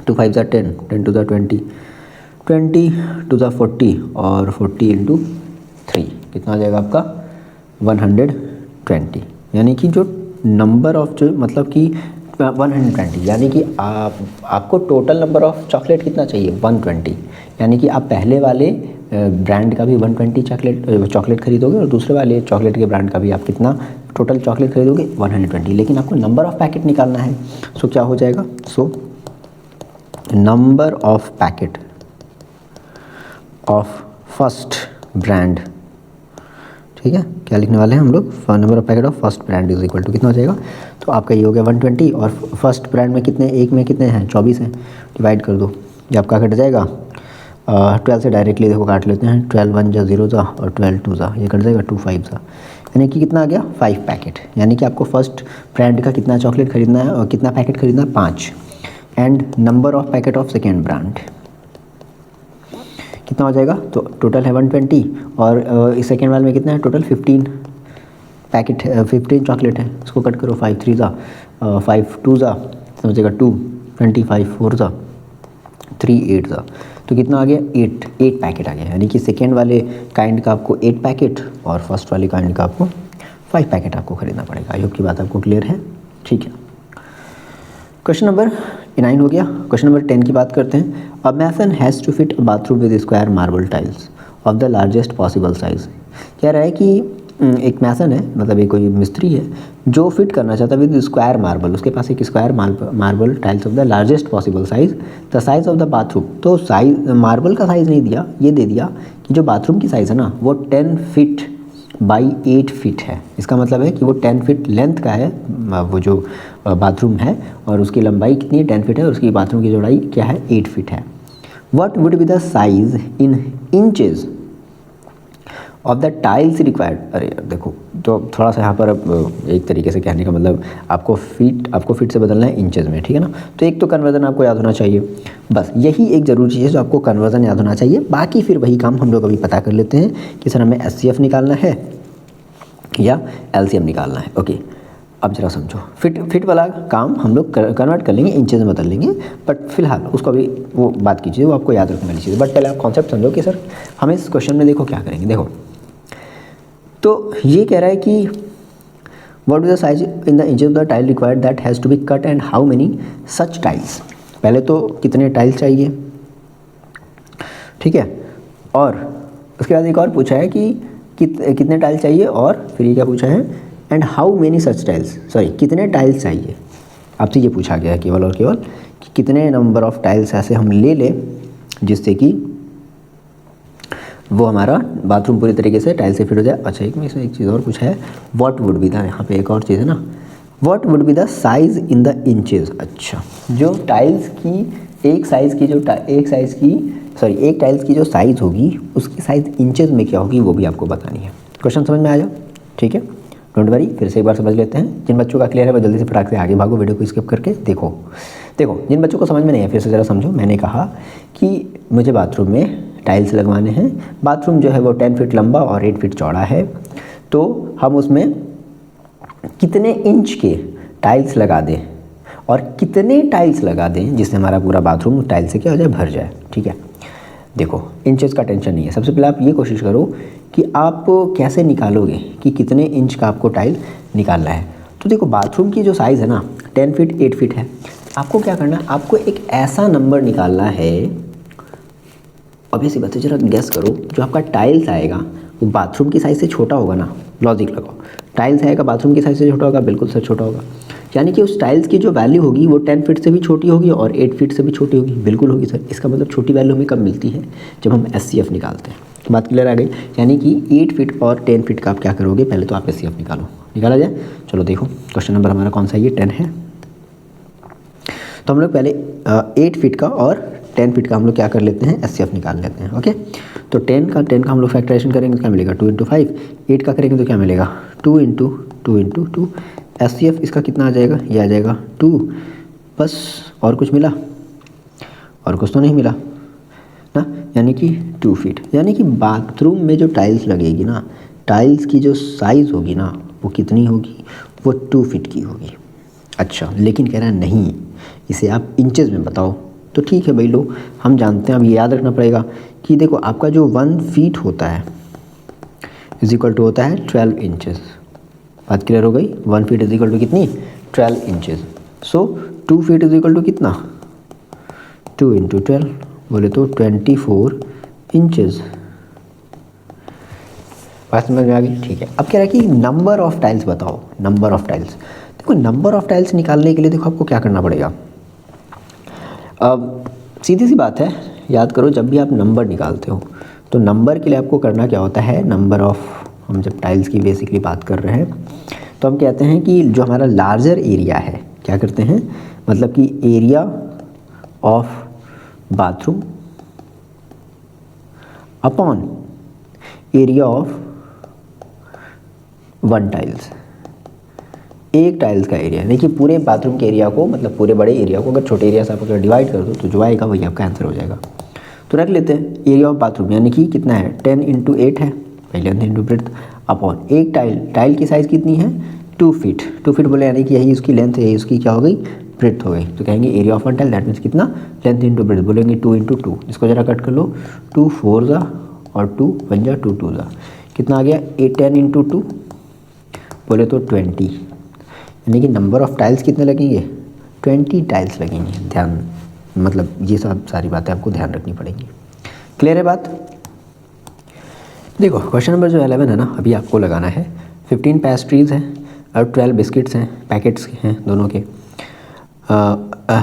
2 × 5 = 10, 10 to the 20, 20 to the 40 और 40 × 3 कितना आ जाएगा आपका 120। यानी कि जो नंबर ऑफ जो मतलब कि 120 यानी कि आपको टोटल नंबर ऑफ चॉकलेट कितना चाहिए, 120। यानी कि आप पहले वाले ब्रांड का भी 120 चॉकलेट खरीदोगे और दूसरे वाले चॉकलेट के ब्रांड का भी आप कितना टोटल चॉकलेट खरीदोगे, 120। लेकिन आपको नंबर ऑफ पैकेट निकालना है। सो क्या हो जाएगा, so number of packet of first brand, ठीक है। क्या लिखने वाले हैं हम लोग, number of packet of first brand is equal to कितना हो जाएगा। तो आपका ये हो गया 120 और फर्स्ट ब्रांड में कितने, एक में कितने हैं, 24 हैं। डिवाइड कर दो ये आपका कट जाएगा 12 से डायरेक्टली देखो काट लेते हैं, 12 1 जा 0 जा और 12 2 जा, ये कट जाएगा 2 5 जा, यानी कि कितना आ गया 5 पैकेट। यानी कि आपको फर्स्ट ब्रांड का कितना चॉकलेट खरीदना है और कितना पैकेट खरीदना है 5, and number of packet of second brand कितना हो जाएगा, तो टोटल है 120 और इस सेकेंड वाले में कितना है टोटल 15 पैकेट 15 चॉकलेट है, इसको कट करो 5 3 जा 5 2 जा, तो हो जाएगा 2 25 4 जा 3 8 जा, तो कितना आ गया 8 पैकेट आ गया। यानी कि सेकेंड वाले काइंड का आपको 8 पैकेट और फर्स्ट वाले काइंड का आपको 5 पैकेट आपको खरीदना पड़ेगा। आई होप की बात आपको क्लियर है, ठीक है। क्वेश्चन नंबर 9 हो गया। क्वेश्चन नंबर 10 की बात करते हैं। A mason has to fit a bathroom with square marble tiles of the largest possible size. कह रहा है कि एक मैसन है, मतलब एक कोई मिस्त्री है जो फिट करना चाहता है विद स्क्वायर मार्बल, उसके पास एक square marble tiles of the largest possible size, the size of the bathroom. तो साइज मार्बल का साइज़ नहीं दिया, ये दे दिया कि जो बाथरूम की साइज़ है ना वो 10 फीट बाई 8 फीट है। इसका मतलब है कि वो 10 फीट लेंथ का है वो जो बाथरूम है, और उसकी लंबाई कितनी है 10 फीट है, और उसकी बाथरूम की चौड़ाई क्या है 8 फीट है। What would be the size in inches of the tiles required. अरे देखो, तो थोड़ा सा यहाँ पर अब एक तरीके से कहने का मतलब आपको फीट से बदलना है इंचेस में, ठीक है ना। तो एक तो कन्वर्जन आपको याद होना चाहिए, बस यही एक ज़रूरी चीज़ है जो आपको कन्वर्जन याद होना चाहिए। बाकी फिर वही काम हम लोग अभी पता कर लेते हैं कि सर हमें SCF निकालना है या LCM निकालना है। ओके, अब जरा समझो, फिट वाला काम हम लोग कन्वर्ट कर लेंगे, इंचेस में बदल लेंगे, बट फिलहाल उसको अभी वो बात कीजिए, वो आपको याद रखने वाली चीज़ है। बट पहले आप कॉन्सेप्ट समझो कि सर हमें इस क्वेश्चन में देखो क्या करेंगे। देखो, तो ये कह रहा है कि what is the size in the inches of the tile required that has to be cut and how many such tiles. पहले तो कितने टाइल्स चाहिए, ठीक है, और उसके बाद एक और पूछा है कि कितने टाइल्स चाहिए, और फिर ये क्या पूछा है and how many such tiles, sorry कितने टाइल्स चाहिए। आपसे ये पूछा गया है केवल और केवल कि कितने नंबर ऑफ टाइल्स ऐसे हम ले लें जिससे कि वो हमारा बाथरूम पूरी तरीके से टाइल से फिट हो जाए। अच्छा, इसमें एक चीज़ और पूछा है, व्हाट वुड बी द, यहाँ पे एक और चीज़ है ना, what would be the size in the inches. अच्छा, जो टाइल्स की एक टाइल्स की जो साइज़ होगी उसकी साइज़ इंचेस में क्या होगी वो भी आपको बतानी है। क्वेश्चन समझ में आ जाओ, ठीक है, डोंट वरी। फिर से एक बार समझ लेते हैं। जिन बच्चों का क्लियर है वो जल्दी से फटाक से आगे भागो, वीडियो को स्किप करके देखो। जिन बच्चों को समझ में नहीं है फिर से ज़रा समझो। मैंने कहा कि मुझे बाथरूम में टाइल्स लगवाने हैं, बाथरूम जो है वो 10 फीट लंबा और 8 फीट चौड़ा है, तो हम उसमें कितने इंच के टाइल्स लगा दें और कितने टाइल्स लगा दें जिससे हमारा पूरा बाथरूम टाइल से क्या हो जाए, भर जाए, ठीक है। देखो, इंचेस का टेंशन नहीं है। सबसे पहले आप ये कोशिश करो कि आप कैसे निकालोगे कि कितने इंच का आपको टाइल निकालना है। तो देखो, बाथरूम की जो साइज़ है ना 10 फीट 8 फीट है। आपको क्या करना है, आपको एक ऐसा नंबर निकालना है, ऑब्वियसली बात है, जरा गैस करो, जो आपका टाइल्स आएगा वो बाथरूम की साइज़ से छोटा होगा ना। लॉजिक लगाओ, टाइल्स आएगा बाथरूम की साइज़ से छोटा होगा, बिल्कुल से छोटा होगा। यानी कि उस टाइल्स की जो वैल्यू होगी वो 10 फीट से भी छोटी होगी और 8 फीट से भी छोटी होगी, बिल्कुल होगी सर। इसका मतलब छोटी वैल्यू हमें कब मिलती है, जब हम SCF निकालते हैं। बात क्लियर आ गई। यानी कि 8 फीट और 10 फीट का आप क्या करोगे, पहले तो आप SCF निकाला जाए। चलो देखो, क्वेश्चन नंबर हमारा कौन सा है, ये 10 है। तो हम लोग पहले 8 फीट का और 10 फीट का हम लोग क्या कर लेते हैं, SCF निकाल लेते हैं। ओके, तो 10 का हम लोग फैक्टराइजेशन करेंगे तो क्या मिलेगा 2 × 5। 8 का करेंगे तो क्या मिलेगा 2 × 2। SCF इसका कितना आ जाएगा, ये आ जाएगा 2। बस, और कुछ मिला, और कुछ तो नहीं मिला ना, यानी कि 2 फीट। यानी कि बाथरूम में जो टाइल्स लगेगी ना, टाइल्स की जो साइज़ होगी ना वो कितनी होगी, वो 2 फीट की होगी। अच्छा, लेकिन कह रहा है नहीं, इसे आप इंचेस में बताओ। तो ठीक है भाई, लो हम जानते हैं, अब ये याद रखना पड़ेगा कि देखो आपका जो 1 फीट होता है इज इक्वल टू होता है 12 इंचेस। बात क्लियर हो गई। 1 फीट इज इक्वल टू कितनी, 12 inches. So 2 feet is equal to कितना, 2 × 12 बोले तो 24 इंचेस। बात समझ में आ गई, ठीक है। अब कह रहा है कि नंबर ऑफ टाइल्स बताओ, नंबर ऑफ टाइल्स। देखो, नंबर ऑफ टाइल्स निकालने के लिए देखो आपको क्या करना पड़ेगा। अब सीधी सी बात है, याद करो, जब भी आप नंबर निकालते हो तो नंबर के लिए आपको करना क्या होता है, नंबर ऑफ, हम जब टाइल्स की बेसिकली बात कर रहे हैं तो हम कहते हैं कि जो हमारा लार्जर एरिया है, क्या करते हैं, मतलब कि area of bathroom upon area of 1 tiles. एक टाइल्स का एरिया, यानी कि पूरे बाथरूम के एरिया को, मतलब पूरे बड़े एरिया को अगर छोटे एरिया से आप अगर डिवाइड कर दो तो जो आएगा वही आपका आंसर हो जाएगा। तो रख लेते हैं एरिया ऑफ बाथरूम, यानी कि कितना है 10 × 8 है, लेंथ इंटू ब्रेड्थ, अपॉन एक टाइल की साइज़ कितनी है 2 फीट। 2 फीट बोले यानी कि यही उसकी लेंथ है, यही उसकी क्या हो गई ब्रेड्थ हो गई। तो कहेंगे area of 1 tile that means कितना लेंथ इंटू ब्रेड्थ, बोलेंगे 2 × 2। इसको जरा कट कर लो, 2 4 जा और 2 1 जा 2 2 जा, कितना आ गया 10 × 2 बोले तो 20, यानी कि नंबर ऑफ टाइल्स कितने लगेंगे 20 टाइल्स लगेंगे। ध्यान, मतलब ये सब सारी बातें आपको ध्यान रखनी पड़ेंगी। क्लियर है बात। देखो क्वेश्चन नंबर जो 11 है ना, अभी आपको लगाना है 15 पेस्ट्रीज़ हैं और 12 बिस्किट्स हैं, पैकेट्स हैं दोनों के,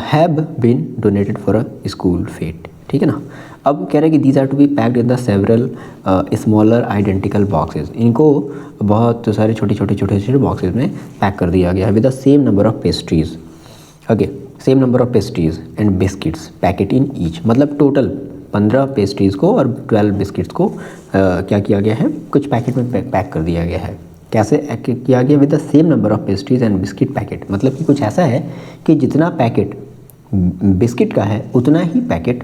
have been donated for a school fete, ठीक है ना। अब कह रहे हैं कि these are to be packed in the several smaller identical boxes, इनको बहुत सारे छोटे बॉक्सेस में पैक कर दिया गया है with the same number of pastries, okay, same number of pastries and biscuits packet in each, मतलब टोटल 15 पेस्ट्रीज़ को और 12 बिस्किट्स को क्या किया गया है, कुछ पैकेट में पैक कर दिया गया है। कैसे किया गया, with the same number of pastries and biscuit packet, मतलब कि कुछ ऐसा है कि जितना पैकेट बिस्किट का है उतना ही पैकेट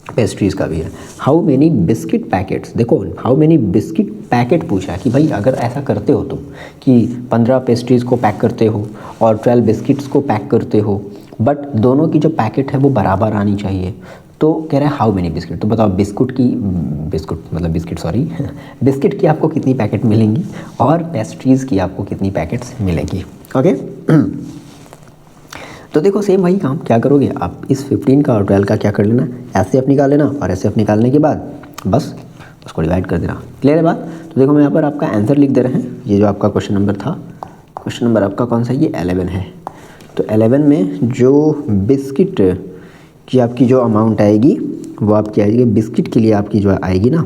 पेस्ट्रीज़ का भी है। हाउ मेनी बिस्किट पैकेट्स, देखो हाउ मेनी बिस्किट पैकेट पूछा कि भाई अगर ऐसा करते हो तुम कि 15 पेस्ट्रीज़ को पैक करते हो और 12 बिस्किट्स को पैक करते हो, बट दोनों की जो पैकेट है वो बराबर आनी चाहिए, तो कह रहा है हाउ मेनी बिस्किट। तो बताओ बिस्किट की आपको कितनी पैकेट मिलेंगी और पेस्ट्रीज़ की आपको कितनी पैकेट्स मिलेंगी, ओके। तो देखो सेम वही काम क्या करोगे आप, इस 15 का और 12 का क्या कर लेना, ऐसे आप निकाल लेना और ऐसे आप निकालने के बाद बस उसको डिवाइड कर देना। क्लियर है बात। तो देखो मैं यहाँ पर आपका आंसर लिख दे रहे हैं, ये जो आपका क्वेश्चन नंबर था, क्वेश्चन नंबर आपका कौन सा, ये 11 है। तो 11 में जो बिस्किट की आपकी जो अमाउंट आएगी वो आपकी आएगी, बिस्किट के लिए आपकी जो आएगी ना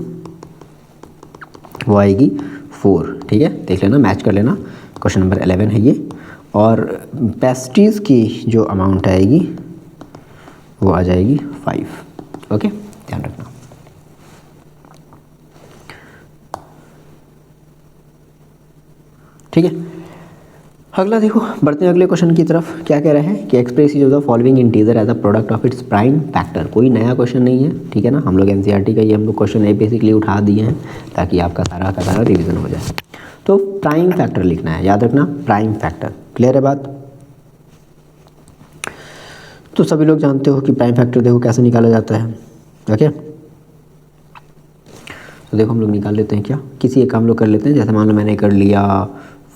वो आएगी 4, ठीक है, देख लेना मैच कर लेना, क्वेश्चन नंबर 11 है ये। और पेस्ट्रीज़ की जो अमाउंट आएगी वो आ जाएगी 5, ओके, ध्यान रखना। ठीक है, अगला देखो, बढ़ते हैं अगले क्वेश्चन की तरफ। क्या कह रहा है कि express use of following integer as a product of its prime factor. कोई नया क्वेश्चन नहीं है, ठीक है ना, हम लोग एनसीईआरटी का ये हम लोग क्वेश्चन बेसिकली उठा दिए हैं ताकि आपका सारा का सारा रिविजन हो जाए। तो प्राइम फैक्टर लिखना है, याद रखना प्राइम फैक्टर। क्लियर है बात। तो सभी लोग जानते हो कि प्राइम फैक्टर देखो कैसे निकाला जाता है, ओके। तो देखो हम लोग निकाल लेते हैं, क्या किसी एक काम लोग कर लेते हैं, जैसे मान लो मैंने कर लिया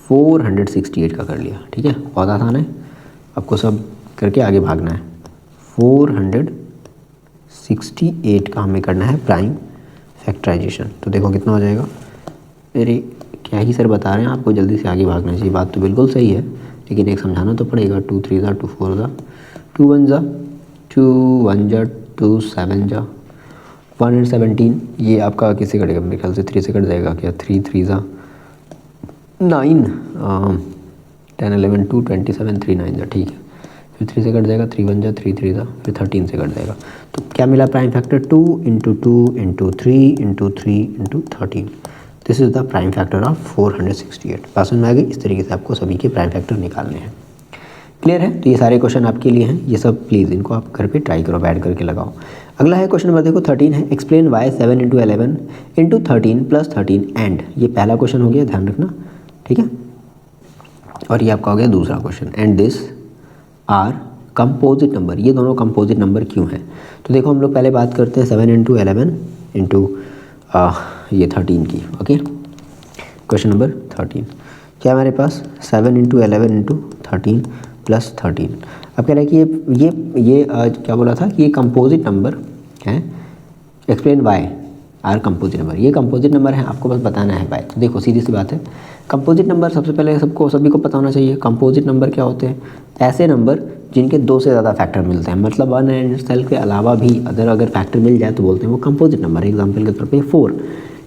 468 का कर लिया, ठीक है, बहुत आसान है, आपको सब करके आगे भागना है। 468 का हमें करना है प्राइम फैक्टराइजेशन। तो देखो कितना हो जाएगा, मेरे क्या ही सर बता रहे हैं, आपको जल्दी से आगे भागना चाहिए, बात तो बिल्कुल सही है, लेकिन एक समझाना तो पड़ेगा। 2 3 जा 2 4 जा 2 1 जा 2 1 जा 2 7 जा 117, ये आपका किससे कटेगा, मेरे ख्याल से 3 से कट जाएगा क्या, 3 3 जा 9 10 11 2 27 3 9 जा, ठीक है, फिर 3 से कट जाएगा, 3 1 जा 3 3 जा, फिर 13 से कट जाएगा। तो क्या मिला prime factor, 2 × 2 × 3 × 3 × 13, this is the prime factor of 468। बात समझ में आ गई। इस तरीके से आपको सभी के प्राइम फैक्टर निकालने हैं। क्लियर है। तो ये सारे क्वेश्चन आपके लिए हैं, ये सब प्लीज़ इनको आप घर पे ट्राई करो, ऐड करके लगाओ। अगला है क्वेश्चन नंबर देखो 13 है, एक्सप्लेन वाई 7 × 11 × 13 + 13 एंड, ये पहला क्वेश्चन हो गया, ध्यान रखना, ठीक है। और ये आपका हो गया दूसरा question, and this are composite number, ये दोनों कंपोजिट नंबर क्यों हैं। तो देखो हम लोग पहले बात करते हैं 7 × 11 × ये 13 की, ओके। क्वेश्चन नंबर 13 क्या हमारे पास 7 × 11 × 13 + 13। अब कह रहा है कि ये क्या बोला था कि ये कंपोजिट नंबर है, explain why are composite number, ये कंपोजिट नंबर है, आपको बस बताना है वाई। तो देखो सीधी सी बात है, कंपोजिट नंबर सबसे पहले सभी को पता होना चाहिए। कंपोजिट नंबर क्या होते हैं, ऐसे नंबर जिनके 2 से ज़्यादा फैक्टर मिलते हैं, मतलब 1 एंड सेल के अलावा भी अगर फैक्टर मिल जाए तो बोलते हैं वो कंपोजिट नंबर। एग्जाम्पल के तौर पे 4,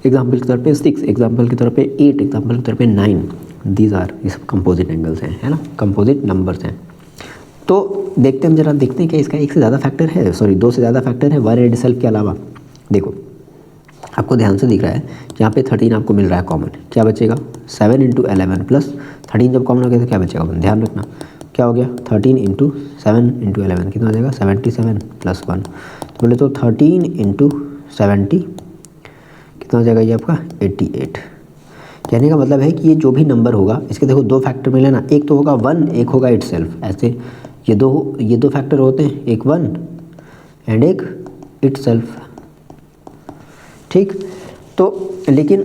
एग्जाम्पल के तौर पे 6, एग्जाम्पल के तौर पे 8, एग्जाम्पल के तौर पे 9, दीज आर, ये सब कंपोजिट एंगल्स हैं, है ना, कंपोजिट नंबर्स हैं। तो देखते हैं, जरा देखते हैं क्या इसका एक से ज़्यादा फैक्टर है, सॉरी 2 से ज़्यादा फैक्टर है वन एंड सेल्फ के अलावा। देखो आपको ध्यान से दिख रहा है यहाँ पे 13 आपको मिल रहा है कॉमन, क्या बचेगा 7 × 11 प्लस 13 जब कॉमन हो गया तो क्या बचेगा, ध्यान रखना क्या हो गया 13 × 7 × 11 कितना हो जाएगा 77 प्लस 1, तो बोले तो 13 × 70 कितना हो जाएगा ये आपका 88। कहने का मतलब है कि ये जो भी नंबर होगा इसके देखो 2 फैक्टर मिले ना, एक तो होगा 1, एक होगा इटसेल्फ, ऐसे ये दो फैक्टर होते हैं, एक 1 एंड एक इटसेल्फ, ठीक। तो लेकिन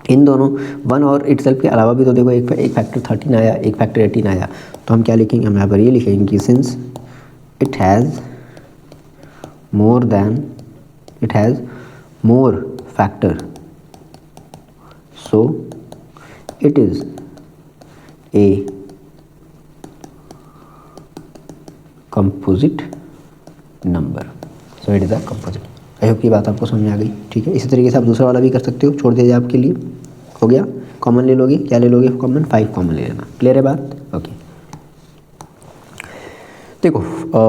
इन दोनों 1 और इटसेल्फ के अलावा भी तो देखो एक फैक्टर 13 आया, एक फैक्टर 18 आया, तो हम क्या लिखेंगे, हम यहाँ पर ये लिखेंगे कि since it has more factor so it is a composite number, so it is a composite। I hope की बात आपको समझ में आ गई, ठीक है। इसी तरीके से आप दूसरा वाला भी कर सकते हो, छोड़ दीजिए आपके लिए, हो गया। कॉमन ले लोगे, क्या ले लोगे कॉमन, 5 कॉमन ले लेना, क्लियर है बात, ओके। देखो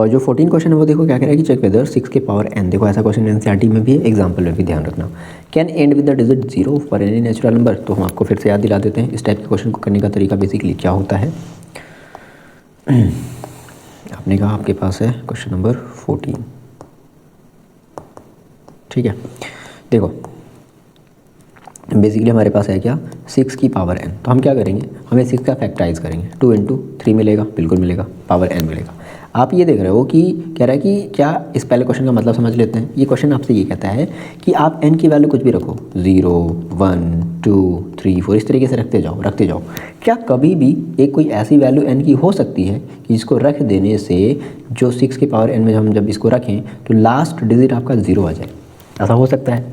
जो 14 क्वेश्चन है वो देखो क्या कह रहा है कि चेक वेदर 6 के पावर n, देखो ऐसा क्वेश्चन एनसीईआरटी में भी है, एग्जाम्पल में भी ध्यान रखना, can and with the digit 0 for any natural number. तो हम आपको फिर से याद दिला देते हैं इस टाइप के क्वेश्चन को करने का तरीका बेसिकली क्या होता है। आपने कहा आपके पास है क्वेश्चन नंबर 14, ठीक है। देखो बेसिकली हमारे पास है क्या 6 की पावर n, तो हम क्या करेंगे, हमें 6 का फैक्टराइज करेंगे, 2 × 3 मिलेगा, बिल्कुल मिलेगा, पावर n मिलेगा। आप ये देख रहे हो कि कह रहा है कि क्या, इस पहले क्वेश्चन का मतलब समझ लेते हैं। ये क्वेश्चन आपसे ये कहता है कि आप n की वैल्यू कुछ भी रखो, 0 1 2 3 4 इस तरीके से रखते जाओ। क्या कभी भी एक कोई ऐसी वैल्यू n की हो सकती है कि जिसको रख देने से जो 6 की पावर n में हम जब इसको रखें तो लास्ट डिजिट आपका 0 आ जाए, ऐसा हो सकता है।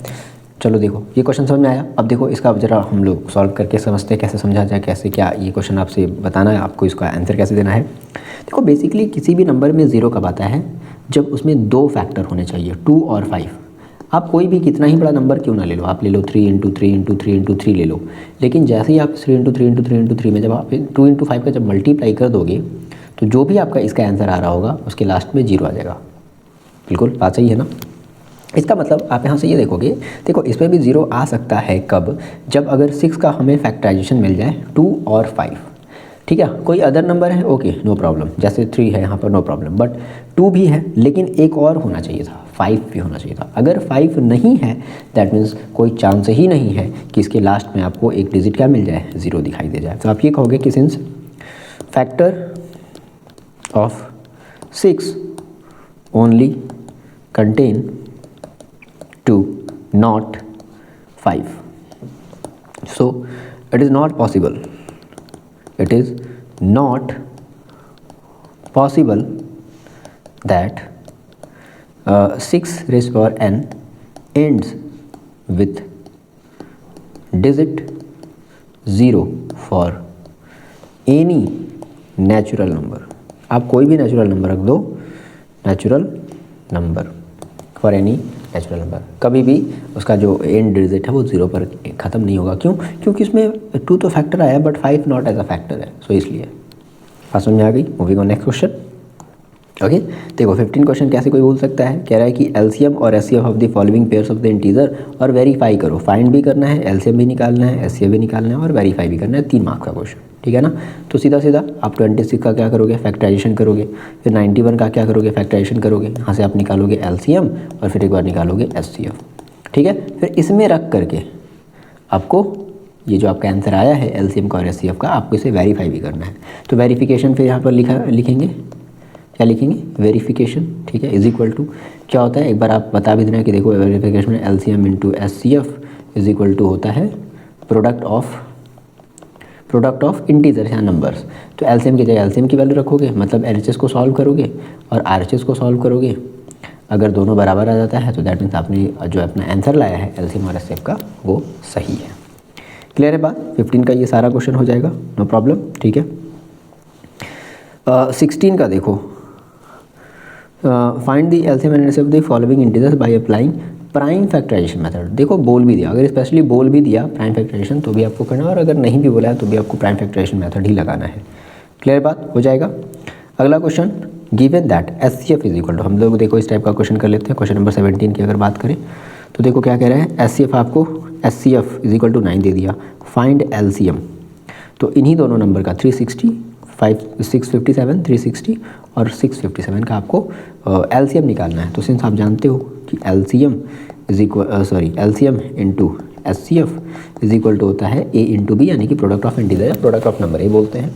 चलो देखो ये क्वेश्चन समझ में आया। अब देखो इसका ज़रा हम लोग सॉल्व करके समझते हैं कैसे समझा जाए, कैसे क्या ये क्वेश्चन आपसे बताना है, आपको इसका आंसर कैसे देना है। देखो बेसिकली किसी भी नंबर में 0 कब आता है, जब उसमें 2 फैक्टर होने चाहिए, 2 और 5। आप कोई भी कितना ही बड़ा नंबर क्यों ना ले लो, आप ले लो 3 × 3 × 3 × 3 ले लो, लेकिन जैसे ही आप 3 × 3 × 3 × 3 में जब आप 2 × 5 का जब मल्टीप्लाई कर दोगे तो जो भी आपका इसका आंसर आ रहा होगा उसके लास्ट में 0 आ जाएगा। बिल्कुल बात सही है ना। इसका मतलब आप यहाँ से ये देखोगे, देखो इसमें भी 0 आ सकता है कब, जब अगर 6 का हमें फैक्टराइजेशन मिल जाए 2 और 5, ठीक है। कोई अदर नंबर है ओके नो प्रॉब्लम, जैसे 3 है यहाँ पर नो प्रॉब्लम, बट 2 भी है लेकिन एक और होना चाहिए था, 5 भी होना चाहिए था। अगर 5 नहीं है दैट मीन्स कोई चांस ही नहीं है कि इसके लास्ट में आपको एक डिजिट क्या मिल जाए, 0 दिखाई दे जाए। तो आप ये कहोगे कि since factor of 6 only contain 2 not 5, so it is not possible that 6 raised to power n ends with digit 0 for any natural number। आप कोई भी नेचुरल नंबर रख दो, natural number for any natural number, कभी भी उसका जो and digit है वो 0 पर ख़त्म नहीं होगा। क्यों? क्योंकि इसमें 2 तो फैक्टर आया but 5 not as a factor है, सो इसलिए। बात समझ में आ गई। Moving on next question, okay. देखो 15 क्वेश्चन कैसे कोई बोल सकता है, कह रहा है कि एलसीएम और HCF of the following pairs of the integer और वेरीफाई करो। फाइंड भी करना है, एलसीएम भी निकालना है, एचसीएफ भी निकालना है और वेरीफाई भी करना है। 3 मार्क्स का क्वेश्चन, ठीक है ना। तो सीधा सीधा आप 26 का क्या करोगे, फैक्टराइजेशन करोगे, फिर 91 का क्या करोगे, फैक्टराइजेशन करोगे, यहाँ से आप निकालोगे एलसीएम और फिर एक बार निकालोगे एचसीएफ, ठीक है। फिर इसमें रख करके आपको ये जो आपका आंसर आया है एलसीएम का और एचसीएफ का, आपको इसे वेरीफाई भी करना है। तो वेरिफिकेशन फिर यहाँ पर लिखेंगे, क्या लिखेंगे, वेरिफिकेशन, ठीक है, इज इक्वल टू क्या होता है, एक बार आप बता भी देना कि देखो वेरिफिकेशन में LCM into HCF is equal to होता है प्रोडक्ट ऑफ इंटीजर या नंबर्स। तो एलसीएम की जगह एलसीएम की वैल्यू रखोगे, मतलब एलएचएस को सॉल्व करोगे और आरएचएस को सॉल्व करोगे। अगर दोनों बराबर आ जाता है तो दैट मीन्स आपने जो अपना आंसर लाया है एलसीएम और एचसीएफ का वो सही है। क्लियर है बात। 15 का ये सारा क्वेश्चन हो जाएगा, नो प्रॉब्लम, ठीक है। 16 का देखो, find the LCM and HCF of the following integers by applying prime factorisation method. देखो बोल भी दिया, अगर स्पेशली बोल भी दिया प्राइम फैक्टराइजेशन तो भी आपको करना है, और अगर नहीं भी बोला है तो भी आपको प्राइम फैक्टराइजेशन मेथड ही लगाना है। क्लियर बात हो जाएगा। अगला क्वेश्चन, given that SCF is equal to, हम लोग देखो इस टाइप का क्वेश्चन कर लेते हैं। क्वेश्चन नंबर 17 की अगर बात करें तो देखो क्या कह रहा है, SCF आपको SCF इज इक्वल टू 9 दे दिया, फाइंड LCM। तो इन्हीं दोनों नंबर का 360, 657, 360 और 657 का आपको LCM निकालना है। तो सिंस आप जानते हो कि LCM is equal LCM into SCF is equal to होता है A इंटू B, यानी कि प्रोडक्ट ऑफ इंटीजर या प्रोडक्ट ऑफ नंबर, ये बोलते हैं।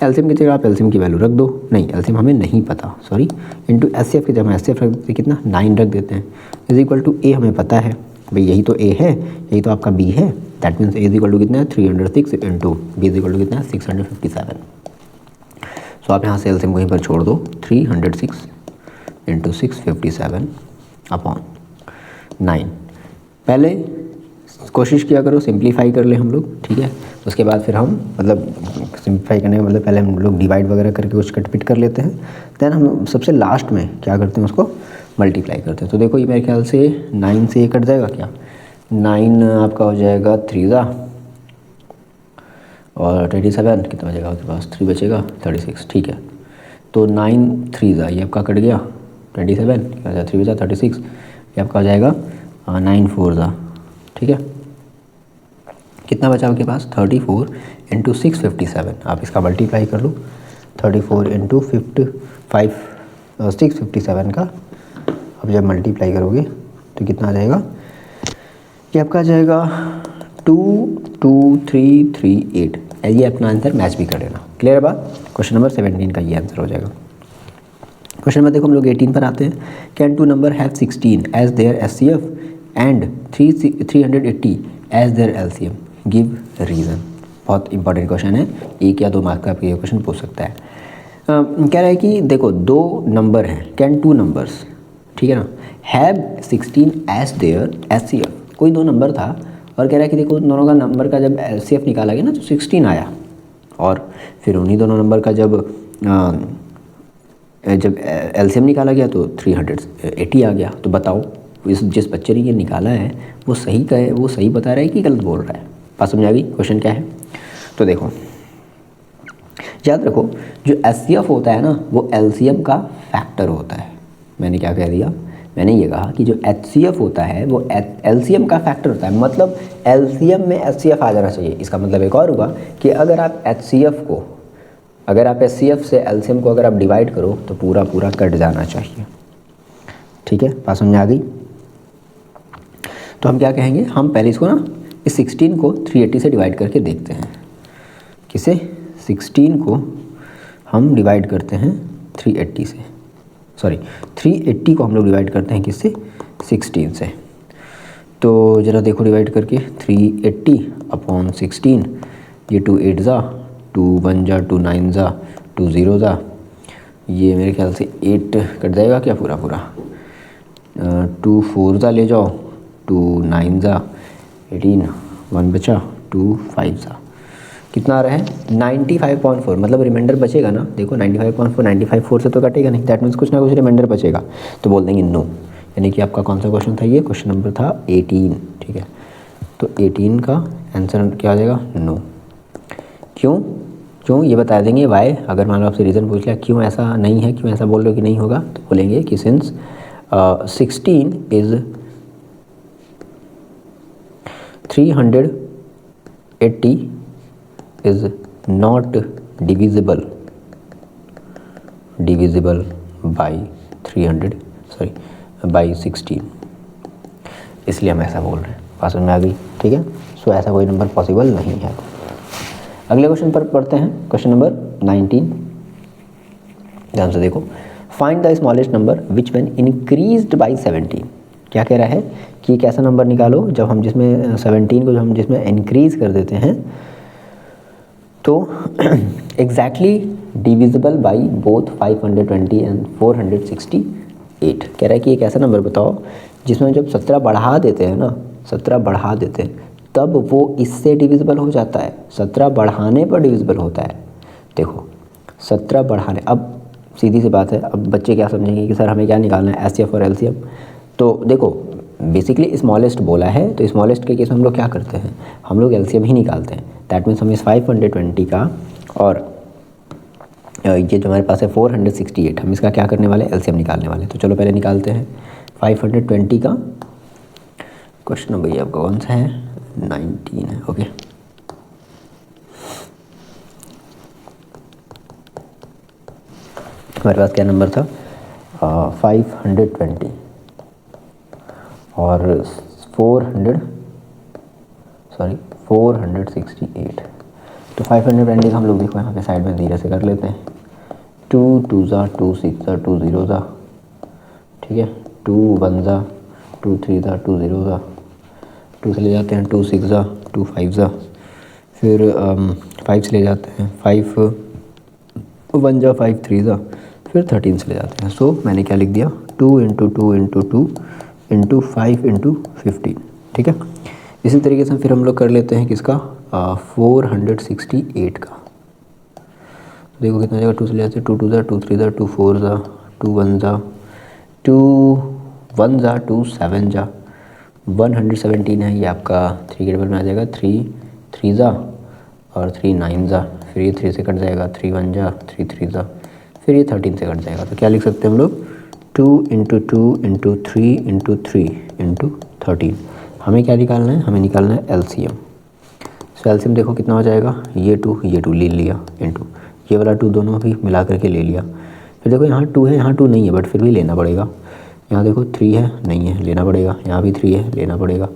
LCM की जगह आप LCM की वैल्यू रख दो, नहीं LCM हमें नहीं पता, सॉरी, इंटू SCF की जगह हम SCF रख देते हैं, कितना 9 रख देते हैं, इज इक्वल टू A हमें पता है भाई, यही तो A है, यही तो आपका B है, that means A is equal to कितना है 306 into B is equal to कितना है 657। सो आप यहाँ से LCM को यहीं पर छोड़ दो, 306 इंटू 657 अपॉन 9। पहले कोशिश किया करो सिंप्लीफाई कर ले हम लोग, ठीक है। उसके बाद फिर हम मतलब सिंप्लीफाई करने का मतलब पहले हम लोग डिवाइड वगैरह करके कुछ कटपिट कर लेते हैं, देन हम सबसे लास्ट में क्या करते हैं, उसको मल्टीप्लाई करते हैं। तो देखो ये मेरे ख्याल से 9 से ये कट जाएगा क्या, 9 आपका हो जाएगा 3 और 27, कितना बचेगा आपके पास, 3 बचेगा 36, ठीक है। तो 9 3 ये आपका कट गया, 27 क्या हो जाएगा 3 बचा 36, ये आपका हो जाएगा 9 4 ठीक है। कितना बचा आपके पास 34 इंटू 657, आप इसका मल्टीप्लाई कर लो, 34 इंटू 657 का अब जब मल्टीप्लाई करोगे तो कितना आ जाएगा, ये आपका आ जाएगा 22338। ये अपना आंसर मैच भी कर लेना, क्लियर बात। क्वेश्चन नंबर 17 का ये आंसर हो जाएगा। क्वेश्चन नंबर देखो हम लोग 18 पर आते हैं। Can two number have 16 as their SCF and 380 as their LCM, give reason. बहुत इंपॉर्टेंट क्वेश्चन है, 1 या 2 मार्क का आपको ये क्वेश्चन पूछ सकता है। कह रहा है कि देखो 2 नंबर हैं, कैन 2 नंबर्स, ठीक है ना, हैव 16 एज देयर SCF, कोई 2 नंबर था और कह रहा है कि देखो दोनों का नंबर का जब LCF निकाला गया ना तो 16 आया, और फिर उन्हीं दोनों नंबर का जब LCM निकाला गया तो 380 आ गया। तो बताओ जिस बच्चे ने ये निकाला है वो सही का है, वो सही बता रहा है कि गलत बोल रहा है। बात समझ आ गई, क्वेश्चन क्या है। तो देखो याद रखो जो SCF होता है ना वो LCM का फैक्टर होता है। मैंने क्या कह दिया, मैंने ये कहा कि जो HCF होता है वो LCM का फैक्टर होता है, मतलब LCM में SCF आ जाना चाहिए। इसका मतलब एक और हुआ कि अगर आप SCF से LCM को अगर आप डिवाइड करो तो पूरा पूरा कट जाना चाहिए, ठीक है। बात समझ आ गई। तो हम क्या कहेंगे, हम पहले इसको ना इस 16 को 380 से डिवाइड करके देखते हैं। किसे, 16 को हम डिवाइड करते हैं 380 से, सॉरी 380 को हम लोग डिवाइड करते हैं किससे, 16 से। तो ज़रा देखो डिवाइड करके 380 अपॉन 16, ये 2 8 जा, 2 1 जा, 2 9 जा, 2 0 जा, ये मेरे ख्याल से 8 कट जाएगा क्या पूरा पूरा, 2 4 जा ले जाओ, 2 9 जा 18, 1 बचा, 2 5 जा, कितना आ रहा है 95.4, मतलब रिमाइंडर बचेगा ना। देखो 95.4 95.4 से तो कटेगा नहीं, दैट मीन्स कुछ ना कुछ रिमाइंडर बचेगा, तो बोल देंगे नो। यानी कि आपका कौन सा क्वेश्चन था, ये क्वेश्चन नंबर था 18, ठीक है। तो 18 का आंसर क्या आ जाएगा, नो। क्यों ये बता देंगे वाई। अगर मान लो आपसे रीज़न पूछ लिया क्यों ऐसा नहीं है, क्यों ऐसा बोल रहे हो कि नहीं होगा, तो बोलेंगे कि since 16 is 380 is not divisible by 16, इसलिए हम ऐसा बोल रहे हैं। बात समझ में आ गई, ठीक है। सो ऐसा कोई नंबर पॉसिबल नहीं है। अगले क्वेश्चन पर पढ़ते हैं, क्वेश्चन नंबर 19। ध्यान से देखो, find the smallest number which when increased by 17। क्या कह रहा है कि एक ऐसा नंबर निकालो जब हम जिसमें 17 को जब हम जिसमें इंक्रीज कर देते हैं तो exactly divisible by both 520 and 468। कह रहा है कि एक ऐसा नंबर बताओ जिसमें जब 17 बढ़ा देते हैं ना, 17 बढ़ा देते हैं तब वो इससे डिविजिबल हो जाता है, 17 बढ़ाने पर डिविजिबल होता है। देखो 17 बढ़ाने, अब सीधी सी बात है, अब बच्चे क्या समझेंगे कि सर हमें क्या निकालना है, SCF और LCM। तो देखो बेसिकली स्मॉलेस्ट बोला है, तो स्मॉलेस्ट के केस में हम लोग क्या करते हैं, हम लोग LCM ही निकालते हैं। दैट मीन्स हम इस 520 का और ये जो हमारे पास है 468, हम इसका क्या करने वाले हैं, एलसीएम निकालने वाले हैं। तो चलो पहले निकालते हैं। 520 का क्वेश्चन नंबर ये आपका कौन सा है, 19 है। ओके, हमारे पास क्या नंबर था, 520 और 468। तो 520 का हम लोग देखो यहाँ पे साइड में धीरे से कर लेते हैं। 2 2 ज़ा 2 6 ज़ा 2 0 ज़ा, ठीक है, 2 1 ज़ा 2 3 ज़ा 2 0 ज़ा, 2 से ले जाते हैं 2 6 ज़ा 2 5 ज़ा, फिर 5 से ले जाते हैं 5 1 ज़ा 5 3 ज़ा, फिर 13 से ले जाते हैं। सो मैंने क्या लिख दिया, 2 × 2 × 2 × 5 × 15, ठीक है। इसी तरीके से फिर हम लोग कर लेते हैं किसका, 468 का। देखो कितना जाएगा, 2 से ले जाते हैं 2 2 ज़ा 2 3 ज़ा 2 4 ज़ा 2 1 ज़ा 2 1 ज़ा 2 7 ज़ा 117 है, ये आपका 3 के टेबल में आ जाएगा। 3 3 ज़ा और 3 9 ज़ा, फिर ये 3 से कट जाएगा, 3 1 ज़ा 3 3 ज़ा, फिर ये 13 से कट जाएगा। तो क्या लिख सकते हैं हम लोग, 2 × 2 × 3 × 3 × 13। हमें क्या निकालना है, हमें निकालना है एलसीएम। सो एलसीएम देखो कितना हो जाएगा, ये 2 ले लिया, इंटू ये वाला 2 दोनों भी मिला करके ले लिया। फिर देखो यहाँ 2 है, यहाँ 2 नहीं है, बट फिर भी लेना पड़ेगा। यहाँ देखो 3 है, नहीं है, लेना पड़ेगा। यहाँ भी 3 है, लेना पड़ेगा।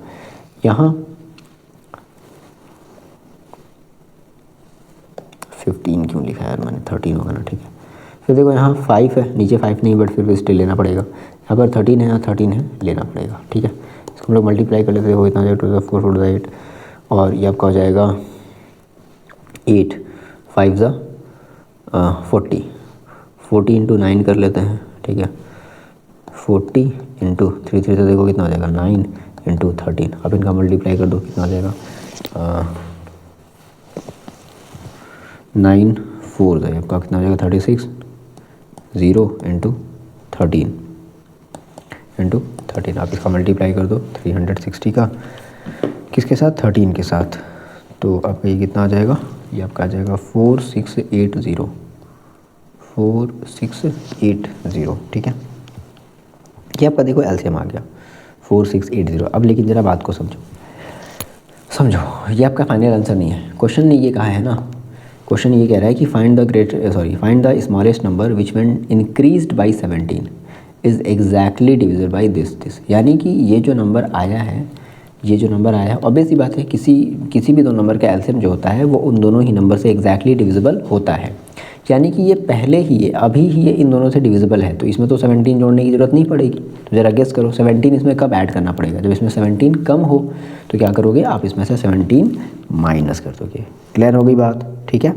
यहाँ 15 क्यों लिखा है यार मैंने, 13 होगा ना, ठीक है। फिर देखो यहाँ 5 है, नीचे 5 नहीं, बट फिर भी स्टिल लेना पड़ेगा। यहाँ पर 13 है, यहाँ 13 है, लेना पड़ेगा, ठीक है। इसको हम लोग मल्टीप्लाई कर लेते हो, इतना जाएगा 2 4 4 8, और ये आपका हो जाएगा 8 5 ज़ा 40 40 × 9 कर लेते हैं, ठीक है। 40 × 3 3 से देखो कितना हो जाएगा, 9 × 13। अब इनका मल्टीप्लाई कर दो, कितना हो जाएगा, 9 4 है आपका, कितना हो जाएगा 36, 0 × 13 × 13। आप इसका मल्टीप्लाई कर दो 360 का, किसके साथ, 13 के साथ। तो आपका ये कितना आ जाएगा, ये आपका आ जाएगा 4680, 4680, ठीक है। ये आपका देखो एलसीएम आ गया 4680। अब लेकिन ज़रा बात को समझो, ये आपका फाइनल आंसर नहीं है। क्वेश्चन ने ये कहा है ना, क्वेश्चन ये कह रहा है कि find the smallest number which when increased by 17 is exactly divisible by this. यानी कि ये जो नंबर आया है, ऑब्वियस सी बात है, किसी भी दो नंबर का एलसीएम जो होता है वो उन दोनों ही नंबर से एग्जैक्टली डिविजिबल होता है। यानी कि ये पहले ही ये अभी ही ये इन दोनों से डिविजिबल है, तो इसमें तो 17 जोड़ने की ज़रूरत नहीं पड़ेगी। तो ज़रा गेस करो 17 इसमें कब ऐड करना पड़ेगा, जब इसमें 17 कम हो। तो क्या करोगे आप, इसमें से 17 माइनस कर दोगे। क्लियर हो गई बात, ठीक है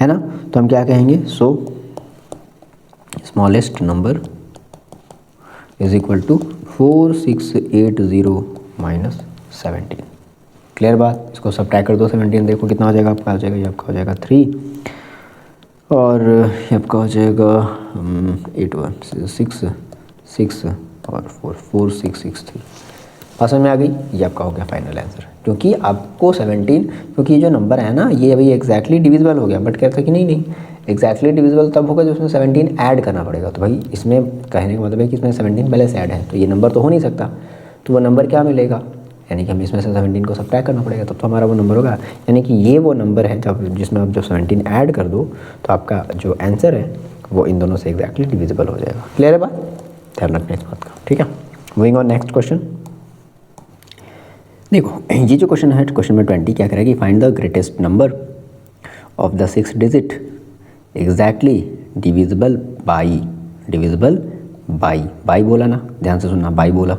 ना। तो हम क्या कहेंगे, so smallest number is equal to 4680 minus 17। Clear बात। इसको सब्ट्रैक्ट कर दो 17, देखो कितना हो जाएगा आपका, आ जाएगा ये आपका हो जाएगा 3, और ये आपका हो जाएगा 8 1 6 6 और 4 4663। समझ में आ गई। ये आपका हो गया फाइनल आंसर, क्योंकि आपको 17, क्योंकि ये जो नंबर है ना ये अभी एग्जैक्टली डिविजिबल हो गया, बट कहता है कि नहीं एग्जैक्टली डिविजिबल तब होगा जब उसमें 17 ऐड करना पड़ेगा। तो भाई इसमें कहने का मतलब है कि इसमें 17 पहले से ऐड है, तो ये नंबर तो हो नहीं सकता। तो वो नंबर क्या मिलेगा, यानी कि हमें इसमें से 17 को सब्ट्रैक्ट करना पड़ेगा, तब तो हमारा वो नंबर होगा। यानी कि ये वो नंबर है जिसमें आप जब 17 ऐड कर दो तो आपका जो आंसर है वो इन दोनों से एग्जैक्टली डिविजिबल हो जाएगा। क्लियर है बात, ध्यान रखना इस बात का, ठीक है। Moving on next question. देखो ये जो क्वेश्चन है, क्वेश्चन नंबर 20 क्या करेगा कि find the greatest number of the 6 digit exactly divisible by बोला ना, ध्यान से सुनना, बाई बोला।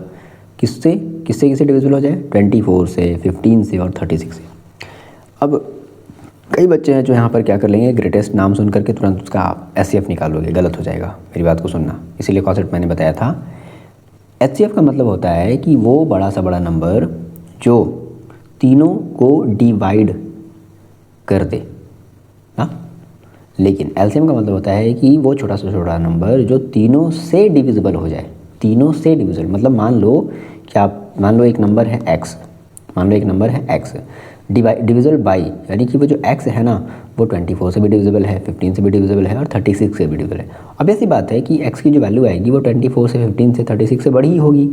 किससे डिविजिबल हो जाए, 24 से, 15 से और 36 से। अब कई बच्चे हैं जो यहाँ पर क्या कर लेंगे, ग्रेटेस्ट नाम सुन करके तुरंत उसका एचसीएफ निकालोगे, गलत हो जाएगा। मेरी बात को सुनना, इसीलिए कॉन्सेप्ट मैंने बताया था। एचसीएफ का मतलब होता है कि वो बड़ा सा बड़ा नंबर जो तीनों को डिवाइड कर दे ना, लेकिन एलसीएम का मतलब होता है कि वो छोटा से छोटा नंबर जो तीनों से डिविजिबल हो जाए। तीनों से डिविजिबल मतलब मान लो एक नंबर है x, डिविजिबल बाई, यानी कि वो जो x है ना वो 24 से भी डिविजिबल है, 15 से भी डिविजिबल है और 36 से भी डिविजिबल है। अब ऐसी बात है कि x की जो वैल्यू आएगी वो 24 से 15 से 36 से बड़ी ही होगी,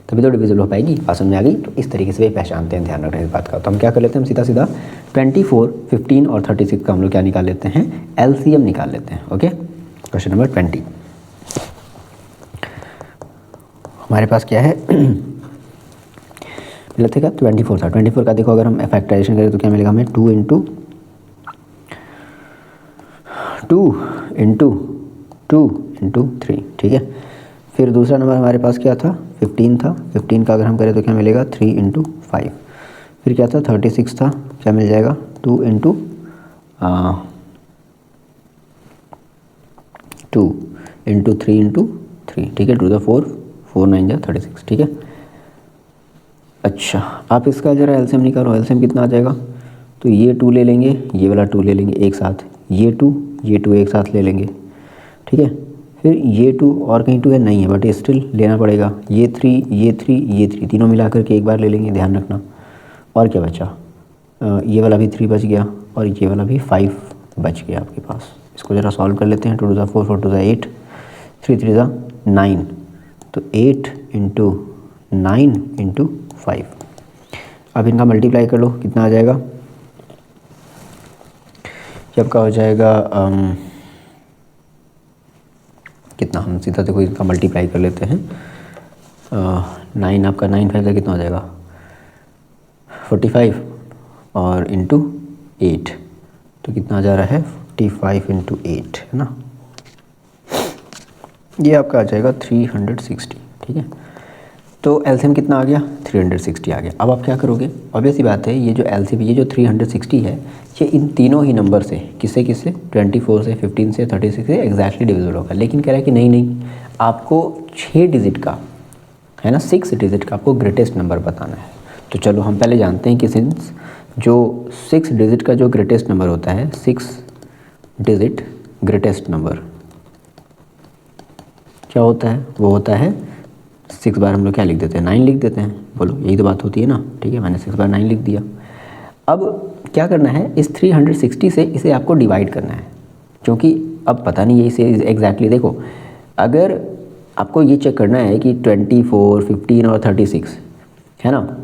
तभी तो डिविजिबल हो पाएगी। बात समझ में आ गई? तो इस तरीके से भी पहचानते हैं, ध्यान रखना इस बात का। तो हम क्या कर लेते हैं, हम सीधा सीधा 24, 15 और 36 का हम लोग क्या निकाल लेते हैं, LCM निकाल लेते हैं। ओके, क्वेश्चन नंबर 20 हमारे पास क्या है लेते का 24 था। 24 का देखो अगर हम फैक्टराइजेशन करें तो क्या मिलेगा हमें, 2 इंटू 3, ठीक है। फिर दूसरा नंबर हमारे पास क्या था, 15 था। 15 का अगर हम करें तो क्या मिलेगा, 3 इंटू 5। फिर क्या था, 36 था, क्या मिल जाएगा, 2 इंटू 3 इंटू 3, ठीक है, 2 द 4, 4 9 जा 36, ठीक है। अच्छा, आप इसका ज़रा एलसीएम निकालो, एलसीएम कितना आ जाएगा, तो ये 2 ले लेंगे, ये वाला 2 ले लेंगे एक साथ, ये 2 एक साथ ले लेंगे, ठीक है। फिर ये 2 और कहीं 2 है नहीं है, बट स्टिल लेना पड़ेगा। ये 3 तीनों मिला करके एक बार ले लेंगे, ध्यान रखना। और क्या बचा, ये वाला भी 3 बच गया और ये वाला भी 5 बच गया आपके पास। इसको ज़रा सॉल्व कर लेते हैं। 2 to the 4, 4 to the 8, 3 3 the 9, तो 8 इंटू 9 इंटू 5। अब इनका मल्टीप्लाई कर लो, कितना आ जाएगा, ये आपका हो जाएगा कितना, हम सीधा देखो इनका मल्टीप्लाई कर लेते हैं। 9 आपका 9 5 का कितना हो जाएगा, 45 और इंटू 8, तो कितना आ जा रहा है, 45 इंटू 8, है ना। ये आपका आ जाएगा 360, ठीक है। तो एलसीएम कितना आ गया, 360 आ गया। अब आप क्या करोगे, ऑब्वियस सी बात है, ये जो एलसीएम, ये जो 360 है, ये इन तीनों ही नंबर से किससे 24 से, 15 से, 36 से एग्जैक्टली डिविजिबल होगा। लेकिन कह रहा है कि नहीं, आपको 6 डिजिट का, है ना, 6 डिजिट का आपको ग्रेटेस्ट नंबर बताना है। तो चलो हम पहले जानते हैं कि सिंस जो 6 डिजिट का जो ग्रेटेस्ट नंबर होता है, 6 डिजिट ग्रेटेस्ट नंबर क्या होता है, वो होता है 6 बार हम लोग क्या लिख देते हैं, 9 लिख देते हैं। बोलो, यही तो बात होती है ना, ठीक है। मैंने 6 बार 9 लिख दिया। अब क्या करना है, इस 360 से इसे आपको डिवाइड करना है, क्योंकि अब पता नहीं है इसे एग्जैक्टली। देखो, अगर आपको ये चेक करना है कि 24, 15 और 36, है ना,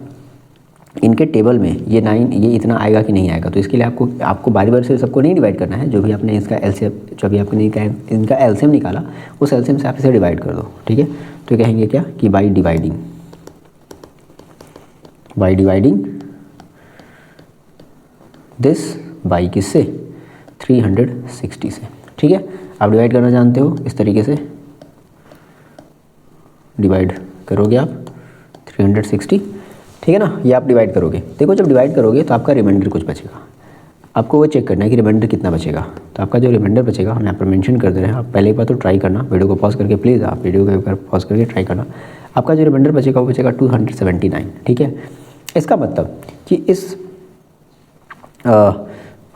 इनके टेबल में ये 9 ये इतना आएगा कि नहीं आएगा, तो इसके लिए आपको बारी बारी से सबको नहीं डिवाइड करना है। जो भी आपने इसका एलसीएम, जो भी आपने इनका एलसीएम निकाला, उस एलसीएम से आप इसे डिवाइड कर दो, ठीक है। तो कहेंगे क्या कि बाई डिवाइडिंग दिस बाई किससे, 360 से, ठीक है। आप डिवाइड करना जानते हो, इस तरीके से डिवाइड करोगे आप 360, ठीक है ना। ये आप डिवाइड करोगे। देखो, जब डिवाइड करोगे तो आपका रिमाइंडर कुछ बचेगा, आपको वो चेक करना है कि रिमाइंडर कितना बचेगा। तो आपका जो रिमाइंडर बचेगा, हम यहाँ पर मेंशन कर दे रहे हैं, आप पहले एक बार तो ट्राई करना, वीडियो को पॉज करके, प्लीज़ आप वीडियो को एक बार पॉज करके ट्राई करना। आपका जो रिमाइंडर बचेगा वो बचेगा 279, ठीक है। इसका मतलब कि इस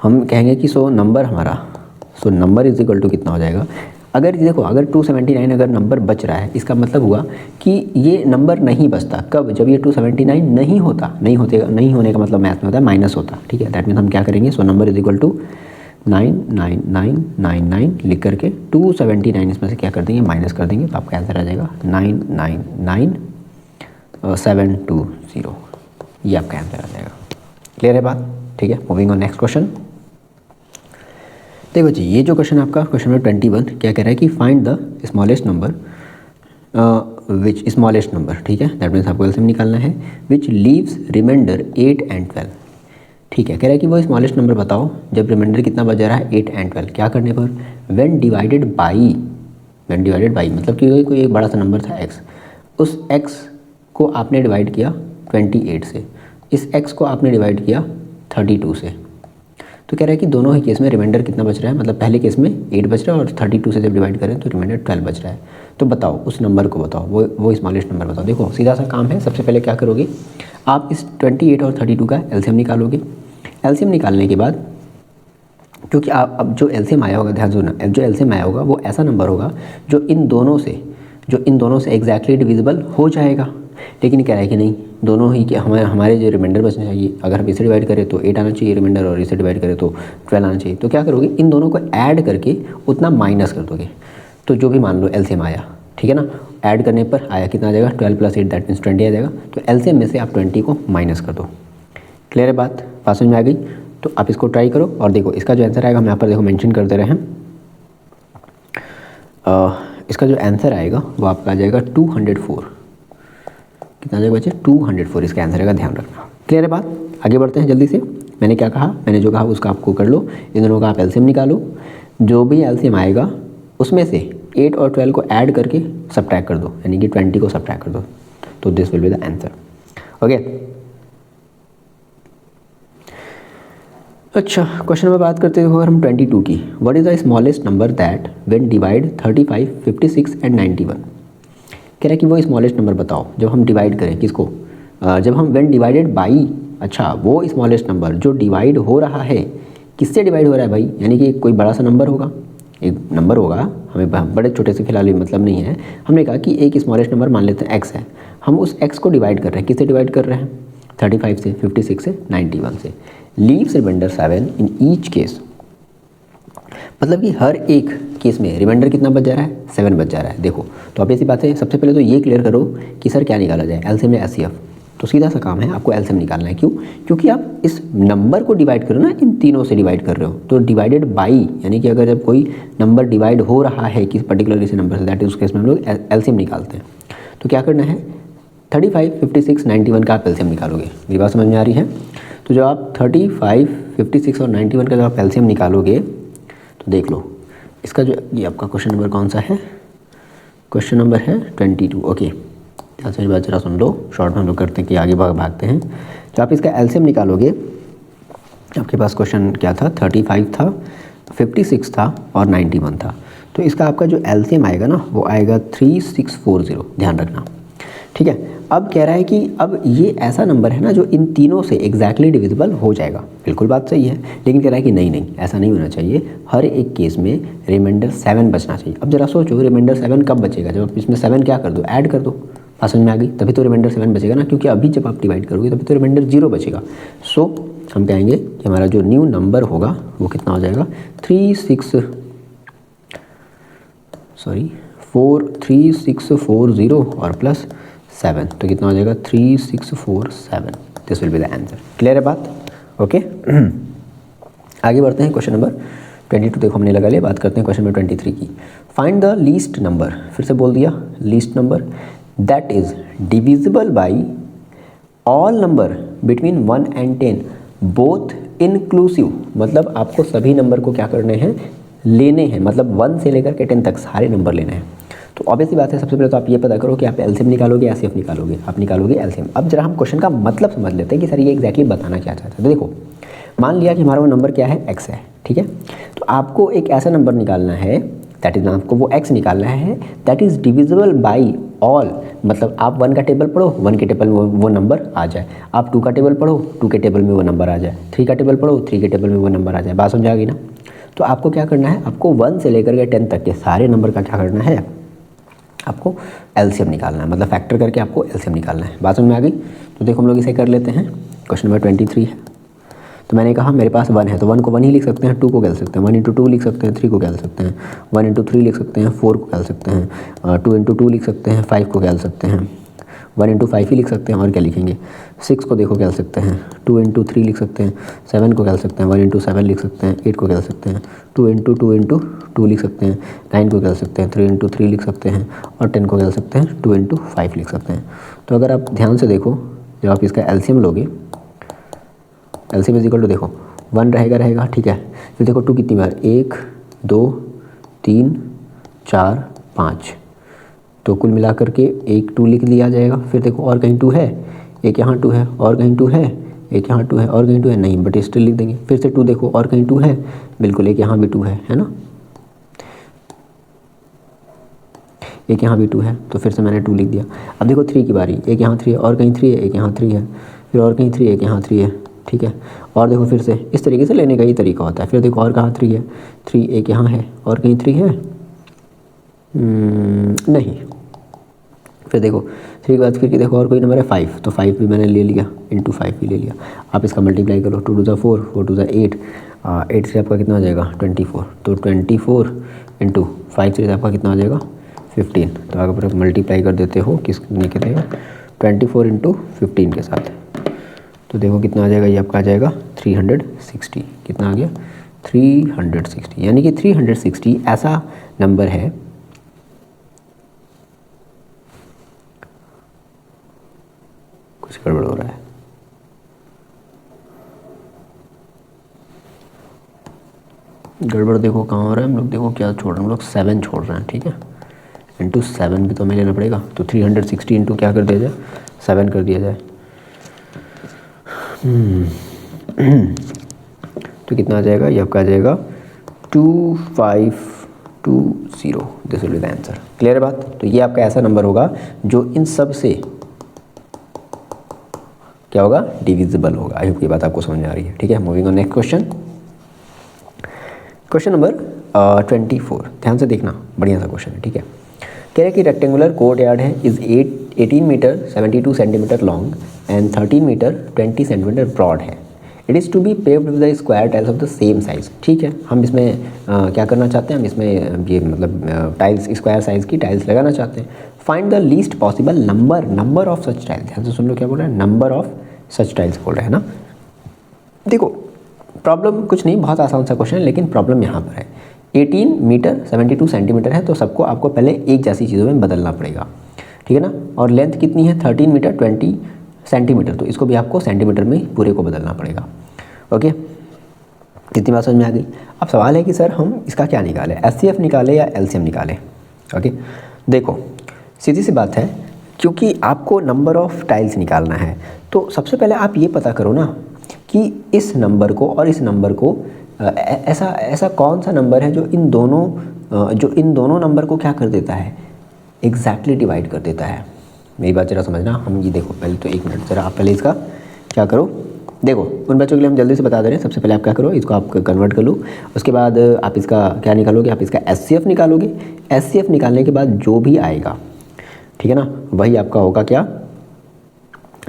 हम कहेंगे कि so number is equal to कितना हो जाएगा। अगर देखो, अगर 279 अगर नंबर बच रहा है, इसका मतलब हुआ कि ये नंबर नहीं बचता। कब, जब ये 279 नहीं होने का मतलब मैथ में होता है माइनस होता, ठीक है। दैट मीन हम क्या करेंगे, so number is equal to 99999 लिख करके 279 इसमें से क्या कर देंगे, माइनस कर देंगे, तो आपका आंसर आ जाएगा 999720। ये आपका आंसर आ जाएगा। क्लियर है बात, ठीक है। Moving on next question. देखो जी, ये जो क्वेश्चन आपका क्वेश्चन नंबर 21 क्या कह रहा है कि फाइंड द स्मॉलेस्ट नंबर, ठीक है। दैट मीन्स आपको एलसीएम निकालना है, विच लीव्स रिमाइंडर 8 एंड 12, ठीक है। कह रहा है कि वो स्मॉलेस्ट नंबर बताओ जब रिमाइंडर कितना बच रहा है, 8 एंड 12। क्या करने पर, व्हेन डिवाइडेड बाई, मतलब कि कोई एक बड़ा सा नंबर था x, उस x को आपने डिवाइड किया 28 से, इस x को आपने डिवाइड किया 32 से। तो कह रहा है कि दोनों ही केस में रिमाइंडर कितना बच रहा है, मतलब पहले केस में 8 बच रहा है और 32 से जब डिवाइड करें तो रिमाइंडर 12 बच रहा है। तो बताओ उस नंबर को बताओ, वो स्मॉलेस्ट नंबर बताओ। देखो, सीधा सा काम है। सबसे पहले क्या करोगे, आप इस 28 और 32 का एलसीएम निकालोगे। एलसीएम निकालने के बाद, क्योंकि आप अब जो एलसीएम आया होगा, ध्यान सुनना, जो एलसीएम आया होगा वो ऐसा नंबर होगा जो इन दोनों से एग्जैक्टली डिविजिबल हो जाएगा। लेकिन कह रहा है कि नहीं, दोनों ही क्या हमारे जो रिमाइंडर बचना चाहिए, अगर हम इसे डिवाइड करें तो 8 आना चाहिए रिमाइंडर, और इसे डिवाइड करें तो 12 आना चाहिए। तो क्या करोगे, इन दोनों को ऐड करके उतना माइनस कर दोगे, तो जो भी मान लो एलसीएम आया, ठीक है ना, ऐड करने पर आया कितना आ जाएगा, 12 + 8 दैट मीन्स 20 आ जाएगा। तो एलसीएम में से आप 20 को माइनस कर दो। क्लियर है बात, बात समझ में आ गई? तो आप इसको ट्राई करो और देखो इसका जो आंसर आएगा, हम यहाँ पर देखो मेंशन कर दे रहे हैं। इसका जो आंसर आएगा वो आपका आ जाएगा 204। कितना आ जाएगा बच्चे, 204 इसका आंसर आएगा, ध्यान रखना। क्लियर है बात, आगे बढ़ते हैं जल्दी से। मैंने क्या कहा, मैंने जो कहा उसका आपको कर लो, इन दोनों का आप एलसीएम निकालो, जो भी एलसीएम आएगा उसमें से 8 और 12 को ऐड करके सब्ट्रैक्ट कर दो, यानी कि 20 को सब्ट्रैक्ट कर दो, तो this will be the answer. Okay, अच्छा क्वेश्चन में बात करते हुए हम 22 की, what is the smallest number that when divide 35, 56 and 91। कह रहा है कि वो स्मॉलेस्ट नंबर बताओ जब हम डिवाइड करें किसको, जब हम व्हेन डिवाइडेड बाई, अच्छा वो स्मॉलेस्ट नंबर जो डिवाइड हो रहा है, किससे डिवाइड हो रहा है भाई, यानी कि कोई बड़ा सा नंबर होगा, एक नंबर होगा, हमें बड़े छोटे से फिलहाल मतलब नहीं है। हमने कहा कि एक स्मॉलेस्ट नंबर मान लेते हैं x है, हम उस x को डिवाइड कर रहे हैं, किससे डिवाइड कर रहे हैं, 35 से, 56 से, 91 से। Leaves remainder 7 in each case, मतलब कि हर एक केस में रिमाइंडर कितना बच जा रहा है, 7 बच जा रहा है। देखो तो अब ऐसी बात है, सबसे पहले तो ये क्लियर करो कि सर क्या निकाला जाए, एलसीएम या एचसीएफ। तो सीधा सा काम है, आपको एलसीएम निकालना है। क्यों? क्योंकि आप इस नंबर को डिवाइड करो ना, इन तीनों से डिवाइड कर रहे हो, तो डिवाइडेड बाई, यानी कि अगर जब कोई नंबर डिवाइड हो रहा है किसी पर्टिकुलर किसी नंबर से, दैट इज उस केस में हम लोग एलसीएम निकालते हैं। तो क्या करना है, 35, 56, 91 का आप एलसीएम निकालोगे। मेरी बात समझ में आ रही है? तो जब आप 35, 56 और 91 का जब आप एलसीएम निकालोगे तो देख लो इसका जो, ये आपका क्वेश्चन नंबर कौन सा है, क्वेश्चन नंबर है 22। ओके, ध्यान से बात जरा सुन लो, शॉर्ट में हम लोग करते हैं कि आगे भागते हैं। जब आप इसका एलसीएम निकालोगे, आपके पास क्वेश्चन क्या था, 35 था, 56 था और 91 था। तो इसका आपका जो एलसीएम आएगा ना वो आएगा 3640, ध्यान रखना, ठीक है। अब कह रहा है कि अब ये ऐसा नंबर है ना जो इन तीनों से एग्जैक्टली डिविजिबल हो जाएगा। बिल्कुल बात सही है, लेकिन कह रहा है कि नहीं ऐसा नहीं होना चाहिए, हर एक केस में रिमाइंडर 7 बचना चाहिए। अब जरा सोचो, रिमाइंडर 7 कब बचेगा, जब आप इसमें 7 क्या कर दो, ऐड कर दो। समझ में आ गई? तभी तो रिमाइंडर 7 बचेगा ना, क्योंकि अभी जब आप डिवाइड करोगे तभी तो रिमाइंडर 0 बचेगा। सो हम कहेंगे कि हमारा जो न्यू नंबर होगा वो कितना हो जाएगा, 3640 और प्लस 7, तो कितना हो जाएगा 3647। This will be the answer. Clear है बात? ओके आगे बढ़ते हैं। क्वेश्चन नंबर 22 देखो हमने लगा लिया, बात करते हैं क्वेश्चन नंबर 23 की। फाइंड द लीस्ट नंबर, फिर से बोल दिया, least number that is divisible by all number between 1 and 10 both inclusive. मतलब आपको सभी नंबर को क्या करने हैं, लेने हैं, मतलब 1 से लेकर के 10 तक सारे नंबर लेने हैं। तो ऑब्वियसली बात है, सबसे पहले तो आप ये पता करो कि आप एलसीएम निकालोगे या एचसीएफ निकालोगे, आप निकालोगे एलसीएम। अब जरा हम क्वेश्चन का मतलब समझ लेते हैं कि सर ये एग्जैक्टली बताना क्या चाहता है। तो देखो, मान लिया कि हमारा वो नंबर क्या है, x है, ठीक है। तो आपको एक ऐसा नंबर निकालना है, दैट इज आपको वो x निकालना है that is divisible by all. मतलब आप 1 का टेबल पढ़ो, 1 के टेबल में वो नंबर आ जाए, आप 2 का टेबल पढ़ो, 2 के टेबल में वो नंबर आ जाए, 3 का टेबल पढ़ो, 3 के टेबल में वो नंबर आ जाए। बात समझ आ गई ना? तो आपको क्या करना है, आपको 1 से लेकर के 10 तक के सारे नंबर का क्या करना है, आपको एलसीएम निकालना है, मतलब फैक्टर करके आपको एलसीएम निकालना है। बात समझ में आ गई? तो देखो हम लोग इसे कर लेते हैं। क्वेश्चन नंबर 23 है, तो मैंने कहा मेरे पास 1 है, तो 1 को 1 ही लिख सकते हैं, 2 को क्या लिख सकते हैं, 1 × 2 लिख सकते हैं, 3 को क्या लिख सकते हैं, 1 × 3 लिख सकते हैं, 4 को क्या लिख सकते हैं, 2 × 2 लिख सकते हैं, 5 को क्या लिख सकते हैं, 1 × 5 ही लिख सकते हैं, और क्या लिखेंगे, 6 को देखो क्या लिख सकते हैं, 2 × 3 लिख सकते हैं, 7 को क्या लिख सकते हैं, 1 × 7 लिख सकते हैं, 8 को क्या लिख सकते हैं, 2 × 2 लिख सकते हैं, 9 को क्या लिख सकते हैं, 3 × 3 लिख सकते हैं, और 10 को क्या लिख सकते हैं, 2 × 5 लिख सकते हैं। तो अगर आप ध्यान से देखो, जब आप इसका एलसीएम लोगे, एलसीएम इज इक्वल टू देखो 1 रहेगा, ठीक है। फिर देखो 2 कितनी बार, 1 2 3 4 5, तो कुल मिला करके एक 2 लिख लिया जाएगा। फिर देखो और कहीं 2 है, एक यहाँ 2 है, और कहीं 2 है, एक यहाँ 2 है, और कहीं 2 है, नहीं बट स्टिल लिख देंगे। फिर से 2 देखो और कहीं 2 है, बिल्कुल एक यहाँ भी 2 है ना, एक यहाँ भी 2 है, तो फिर से मैंने 2 लिख दिया। अब देखो 3 की बारी, एक यहाँ 3 है, और कहीं 3 है, एक यहाँ 3 है, फिर और कहीं 3 है, एक यहाँ 3 है, ठीक है। और देखो फिर से इस तरीके से लेने का ही तरीका होता है। फिर देखो और कहाँ 3 है, 3 एक यहाँ है, और कहीं 3 है, नहीं फिर देखो 3 के बाद फिर देखो और कोई नंबर है 5, तो 5 भी मैंने ले लिया, इंटू 5 भी ले लिया। आप इसका मल्टीप्लाई करो, 2 टू ज़ा 4, 4 टू ज़ा 8, 8 से आपका कितना हो जाएगा 24, तो 24 इंटू 5 से आपका कितना हो जाएगा 15। तो अगर आप मल्टीप्लाई कर देते हो किसने के देगा 24 इंटू 15 के साथ, तो देखो कितना आ जाएगा, ये आपका आ जाएगा 360। कितना आ गया 360, यानी कि 360 ऐसा नंबर है कुछ गड़बड़ हो रहा है, गड़बड़ देखो कहाँ हो रहा है, हम लोग देखो क्या छोड़ रहे हैं, हम लोग 7 छोड़ रहे हैं, ठीक है, इंटू 7 भी तो हमें लेना पड़ेगा, तो 360 इंटू क्या कर दिया जाए 7 कर दिया जाए। तो कितना आ जाएगा, ये आपका आ जाएगा 2520, this will be the answer. Clear है बात। तो ये आपका ऐसा नंबर होगा जो इन सब से क्या होगा डिविजिबल होगा। आई होप ये बात आपको समझ में आ रही है, ठीक है। Moving on next question, question number 24, ध्यान से देखना, बढ़िया सा क्वेश्चन है, ठीक है। कह रहे कि रेक्टेंगुलर कोर्ट यार्ड है is 18 metre 72 centimetre long and 13 metre 20 centimetre broad है। It is to be paved with the square tiles of the same size. ठीक है, हम इसमें क्या करना चाहते हैं, हम इसमें ये मतलब टाइल्स स्क्वायर साइज़ की टाइल्स लगाना चाहते हैं। Find the least possible number of such tiles. ध्यान से सुन लो क्या बोल रहे हैं, नंबर ऑफ सच टाइल्स बोल रहे हैं ना। देखो प्रॉब्लम कुछ नहीं, बहुत आसान सा क्वेश्चन है, लेकिन प्रॉब्लम यहाँ पर है 18 मीटर 72 सेंटीमीटर है, तो सबको आपको पहले एक जैसी चीज़ों में बदलना पड़ेगा, ठीक है ना। और लेंथ कितनी है 13 मीटर 20 सेंटीमीटर, तो इसको भी आपको सेंटीमीटर में पूरे को बदलना पड़ेगा। ओके, इतनी बात समझ में आ गई। अब सवाल है कि सर हम इसका क्या निकालें, एचसीएफ निकालें या एलसीएम निकालें। ओके, देखो सीधी सी बात है, क्योंकि आपको नंबर ऑफ़ टाइल्स निकालना है, तो सबसे पहले आप ये पता करो ना कि इस नंबर को और इस नंबर को ऐसा कौन सा नंबर है जो इन दोनों नंबर को क्या कर देता है, एग्जैक्टली डिवाइड कर देता है। मेरी बात ज़रा समझना। हम ये देखो पहले तो एक मिनट ज़रा आप पहले इसका क्या करो, देखो उन बच्चों के लिए हम जल्दी से बता दे रहे हैं। सबसे पहले आप क्या करो, इसको आप कन्वर्ट कर लो, उसके बाद आप इसका क्या निकालोगे, आप इसका एचसीएफ निकालोगे। एचसीएफ निकालने के बाद जो भी आएगा, ठीक है ना, वही आपका होगा क्या,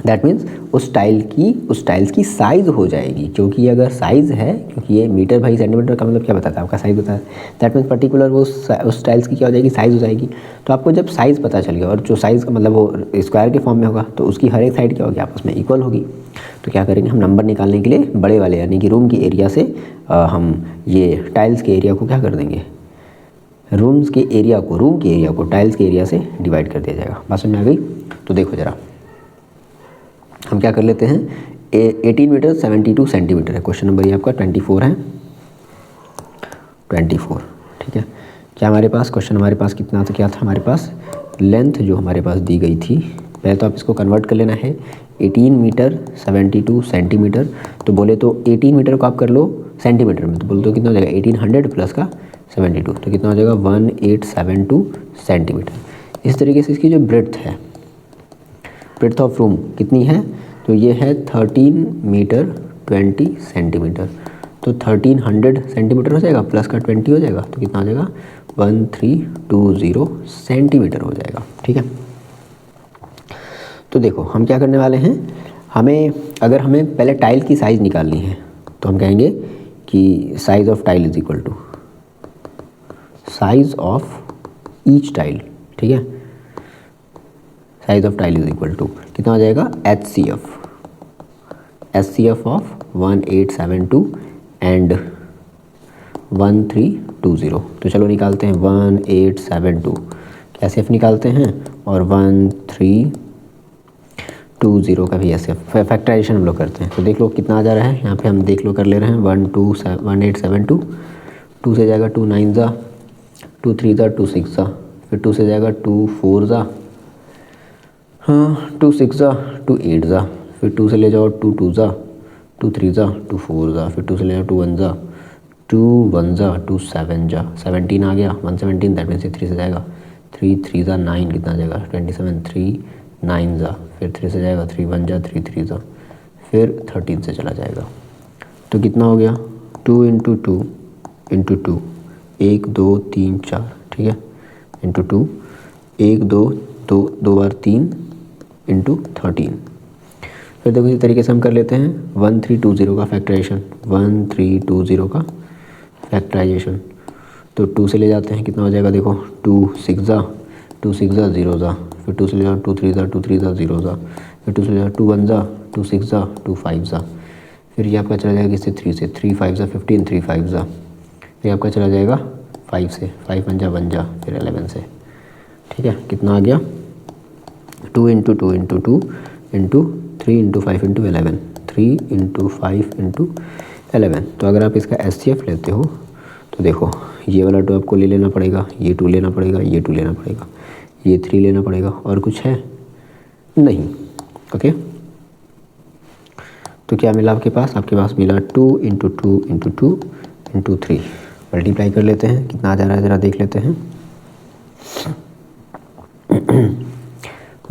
दैट मीन्स उस टाइल्स की साइज़ हो जाएगी। क्योंकि अगर साइज़ है, क्योंकि ये मीटर भाई सेंटीमीटर का मतलब क्या बताता है, आपका साइज़ बताता है, दैट मीन्स पर्टिकुलर वो उस टाइल्स की क्या हो जाएगी, साइज़ हो जाएगी। तो आपको जब साइज़ पता चल गया और जो साइज़ का मतलब वो स्क्वायर के फॉर्म में होगा, तो उसकी हर एक साइड क्या होगी, आपस में इक्वल होगी। तो क्या करेंगे हम, नंबर निकालने के लिए बड़े वाले यानी कि रूम की एरिया से हम ये टाइल्स के एरिया को क्या कर देंगे, रूम के एरिया को टाइल्स के एरिया से डिवाइड कर दिया जाएगा। बात समझ में आ गई। तो देखो ज़रा हम क्या कर लेते हैं, 18 मीटर 72 सेंटीमीटर है, क्वेश्चन नंबर ये आपका 24 है, 24, ठीक है। क्या हमारे पास क्वेश्चन, हमारे पास कितना था, क्या था हमारे पास, लेंथ जो हमारे पास दी गई थी, पहले तो आप इसको कन्वर्ट कर लेना है 18 मीटर 72 सेंटीमीटर। तो बोले तो 18 मीटर को आप कर लो सेंटीमीटर में, तो बोले तो कितना हो जाएगा 1800 प्लस का 72, तो कितना हो जाएगा 1872 सेंटीमीटर। इस तरीके से इसकी जो ब्रेड्थ है, ब्रेड्थ ऑफ रूम कितनी है, तो ये है 13 मीटर 20 सेंटीमीटर, तो 1300 सेंटीमीटर हो जाएगा, प्लस का 20 हो जाएगा, तो कितना हो जाएगा 1320 सेंटीमीटर हो जाएगा, ठीक है। तो देखो हम क्या करने वाले हैं, अगर हमें पहले टाइल की साइज़ निकालनी है, तो हम कहेंगे कि size of tile is equal to size of each tile, ठीक है, size of tile is equal to कितना हो जाएगा, एचसीएफ ऑफ 1872 एंड 1320। तो चलो निकालते हैं 1872 कैसे एफ निकालते हैं, और 1320 का भी ऐसे फैक्टराइजेशन हम लोग करते हैं। तो देख लो कितना आ जा रहा है, यहाँ पे हम देख लो कर ले रहे हैं 1872, 2 से जाएगा 2 9 ज़ा, 2 3 ज़ा 2 6 ज़ा, फिर 2 से जाएगा 2 4 ज़ा, हाँ 2 6 ज़ा 2 8 ज़ा, फिर 2 से ले जाओ 2 2 ज़ा 2 3 ज़ा 2 4 ज़ा, फिर 2 से ले जाओ 2 1 ज़ा 2 1 ज़ा 2 7 ज़ा, 17 आ गया 117, दैट मीन्स 3 से जाएगा 3 3 ज़ा 9, कितना आ जाएगा 27, 3 9 ज़ा, फिर 3 से जाएगा 3 1 ज़ा 3 3 ज़ा, फिर 13 से चला जाएगा। तो कितना हो गया 2 इंटू 2 इंटू 2 1 2 3 4, ठीक है, इंटू 2 1 2 दो बार 3 इंटू 13। फिर देखो इसी तरीके से हम कर लेते हैं 1320 का फैक्टराइजेशन, 1320 का फैक्टराइजेशन। तो 2 से ले जाते हैं, कितना हो जाएगा देखो, 2 6 ज़ा 0 ज़ा, फिर 2 से ले जाओ 2 3 ज़ा 0 ज़ा, फिर 2 से ले जाओ 2 1 ज़ा 2 6 ज़ा 2 5 ज़ा, फिर ये आपका चला जाएगा इससे 3 से 3 5 ज़ा 15 3 5 ज़ा, फिर आपका चला जाएगा 5 से 5 1 ज़ा, फिर 11 से। ठीक है, कितना आ गया 2 into 2 into 2 into 3 into 5 into 11, 3 into 5 into 11। तो अगर आप इसका SCF लेते हो तो देखो ये वाला 2 आपको ले लेना पड़ेगा, ये 2 लेना पड़ेगा, ये 2 लेना पड़ेगा, ये 3 लेना पड़ेगा, और कुछ है नहीं। ओके, तो क्या मिला आपके पास मिला 2 इंटू 2 इंटू 2 इंटू 3। मल्टीप्लाई कर लेते हैं, कितना आ जा रहा है ज़रा देख लेते हैं।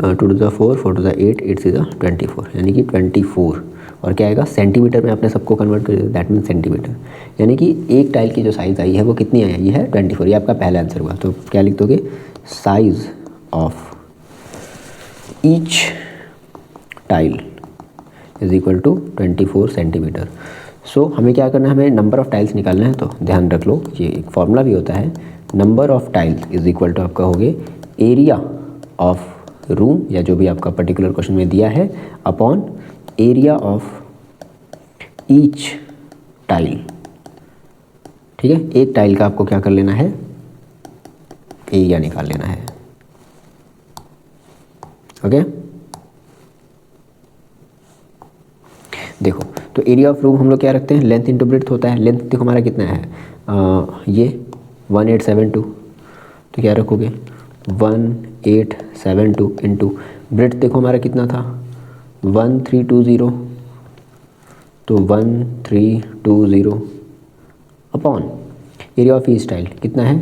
2 टू द 4 4 टू द 8 8 से द 24, यानी कि 24। और क्या आएगा, सेंटीमीटर में आपने सबको कन्वर्ट कर दिया, दैट मीन सेंटीमीटर। यानी कि एक टाइल की जो साइज़ आई है वो कितनी आई है 24। ये आपका पहला आंसर हुआ। तो क्या लिख दोगे, size of each tile is equal to 24 centimetre. So हमें क्या करना है, हमें नंबर ऑफ़ टाइल्स निकालना है। तो ध्यान रख लो, ये एक फॉर्मूला भी होता है, number of tiles is equal to आपका हो गए एरिया ऑफ रूम, या जो भी आपका पर्टिकुलर क्वेश्चन में दिया है, upon area of each tile. ठीक है, एक टाइल का आपको क्या कर लेना है, एरिया निकाल लेना है। ओके, देखो तो एरिया ऑफ रूम हम लोग क्या रखते हैं, लेंथ इंटू ब्रेड्थ होता है। लेंथ देखो हमारा कितना है, ये 1872, तो क्या रखोगे 1872 इंटू ब्रेड्थ देखो हमारा कितना था 1320, तो 1320 upon area of each tile कितना है,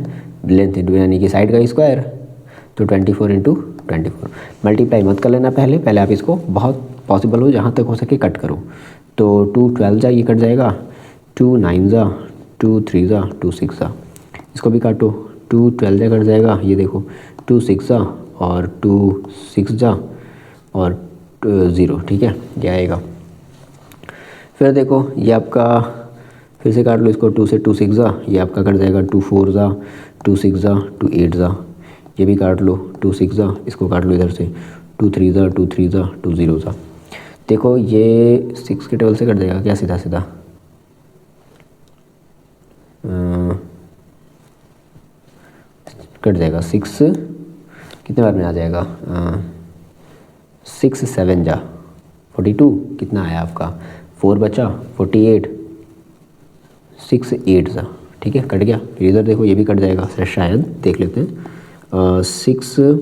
लेंथ इंटू यानी कि साइड का स्क्वायर, तो 24 इंटू 24। मल्टीप्लाई मत कर लेना, पहले आप इसको बहुत पॉसिबल हो जहाँ तक हो सके कट करो। तो 2 12 जा, ये कट जाएगा, 2 9 जा 2 3 जा 2 6 जा, इसको भी काटो, 2 12 जा कट जाएगा, ये देखो 2 6 जा और 2 6 जा और 0। ठीक है, ये आएगा। फिर देखो ये आपका, फिर से काट लो इसको, 2 से 2 6 जा, ये आपका कट जाएगा 2 4 जा 2 6 जा 2 8 जा, ये भी काट लो 2 6 जा, इसको काट लो इधर से 2 3 जा 2 3 जा 2 0 जा। देखो ये 6 के टेबल से कट जाएगा क्या, सीधा सीधा कट जाएगा। 6 कितने बार में आ जाएगा, 6 7 जा 42, कितना आया आपका 4 बचा 48, 6 8 जा। ठीक है, कट गया। फिर इधर देखो ये भी कट जाएगा, शायद देख लेते हैं, 6